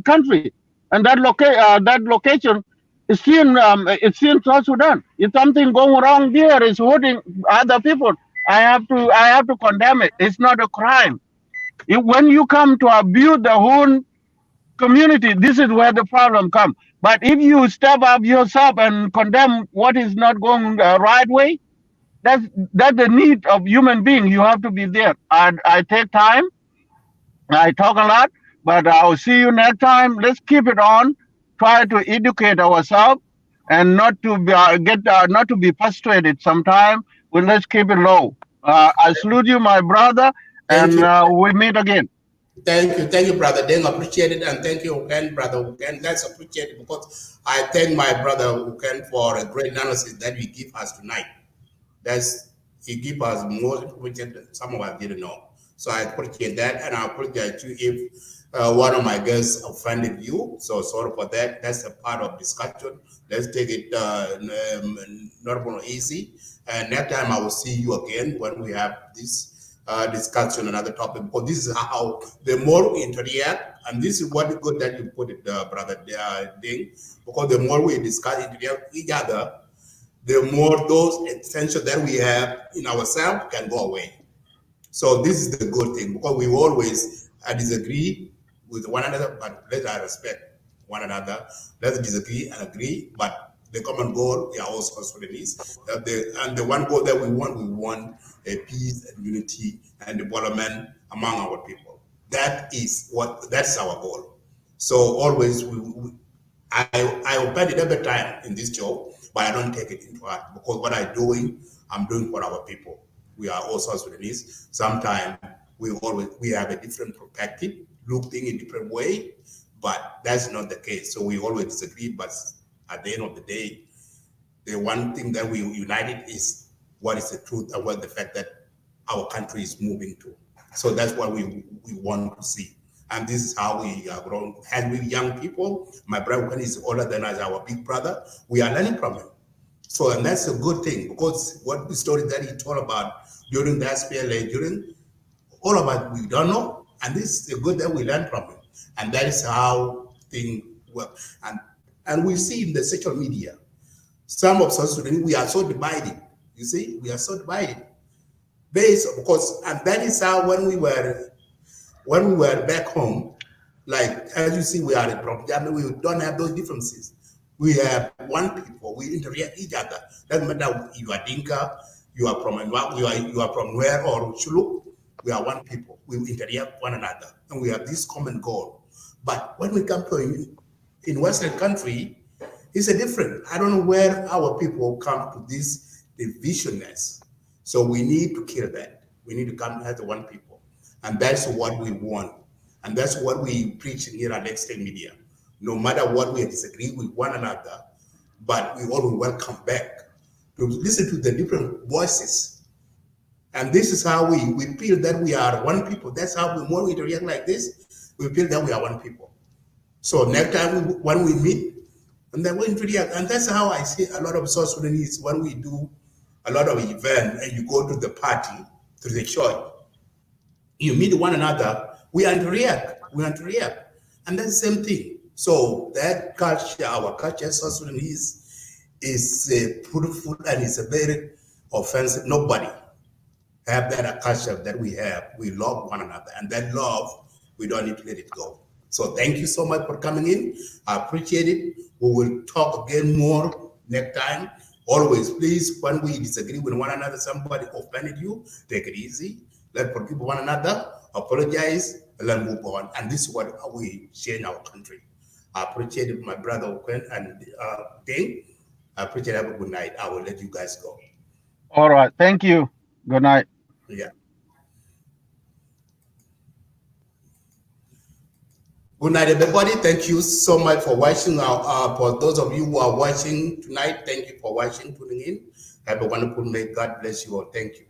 S11: country. and that location is it's in South Sudan. If something going wrong there is hurting other people, I have to condemn it. It's not a crime. When you come to abuse the whole community, this is where the problem comes. But if you step up yourself and condemn what is not going the right way, that's the need of human being. You have to be there. I take time. I talk a lot, but I'll see you next time. Let's keep it on. Try to educate ourselves and not to be not to be frustrated. Sometimes. Well, let's keep it low. I salute you, my brother, and we meet again.
S1: Thank you, brother Deng. Appreciate it, and thank you again, brother Uken. That's appreciated because I thank my brother Uken for a great analysis that he give us tonight. He give us more information that some of us didn't know. So I appreciate that, and I appreciate you if one of my guests offended you. So sorry for that. That's a part of discussion. Let's take it normal, easy. And next time I will see you again when we have this discussion, another topic. Because this is how the more we interact, and this is what good that you put it, brother Ding. Because the more we discuss interact each other, the more those essentials that we have in ourselves can go away. So this is the good thing, because we always disagree with one another, but let us respect one another. Let's disagree and agree, but the common goal, we are also Sudanese. And the one goal that we want a peace and unity and development among our people. That's our goal. So always I open it every time in this show, but I don't take it into heart, because what I'm doing for our people. We are also Sudanese. Sometimes we have a different perspective, looking in a different way, but that's not the case. So we always disagree, but at the end of the day, the one thing that we united is what is the truth and what the fact that our country is moving to. So that's what we want to see. And this is how we are grown. As we young people, my brother is older than us, our big brother, we are learning from him. So, and that's a good thing, because what the story that he told about during the SPLA, during all of us, we don't know. And this is good that we learn from him. And that is how things work. And we see in the social media, some of South Sudan, we are so divided. You see, we are so divided. And that is how when we were back home, like as you see, we are in Propaganda, we don't have those differences. We have one people, we interact each other. Doesn't matter if you are Dinka, you are from you are from where or Shuluk, we are one people. We interact one another, and we have this common goal. But when we come to in Western country, it's a different. I don't know where our people come to this divisionness. So we need to kill that. We need to come as one people, and that's what we want, and that's what we preach here at Extreme Media. No matter what we disagree with one another, but we always welcome back to listen to the different voices. And this is how we feel that we are one people. That's how when we interact like this, we feel that we are one people. So next time when we meet, and then we interact, and that's how I see a lot of South Sudanese when we do a lot of events and you go to the party, to the church, you meet one another, we interact, and that's the same thing. So that culture, our culture, South Sudanese, is fruitful and it's a very offensive. Nobody have that culture that we have. We love one another, and that love, we don't need to let it go. So thank you so much for coming in. I appreciate it. We will talk again more next time. Always, please, when we disagree with one another, somebody offended you, take it easy. Let's forgive one another, apologize, and then move on. And this is what we change our country. I appreciate it, my brother Okwen and Ding. I appreciate it. Have a good night. I will let you guys go.
S11: All right. Thank you. Good night.
S1: Yeah. Good night, everybody. Thank you so much for watching. For those of you who are watching tonight, thank you for watching, tuning in. Have a wonderful night. God bless you all. Thank you.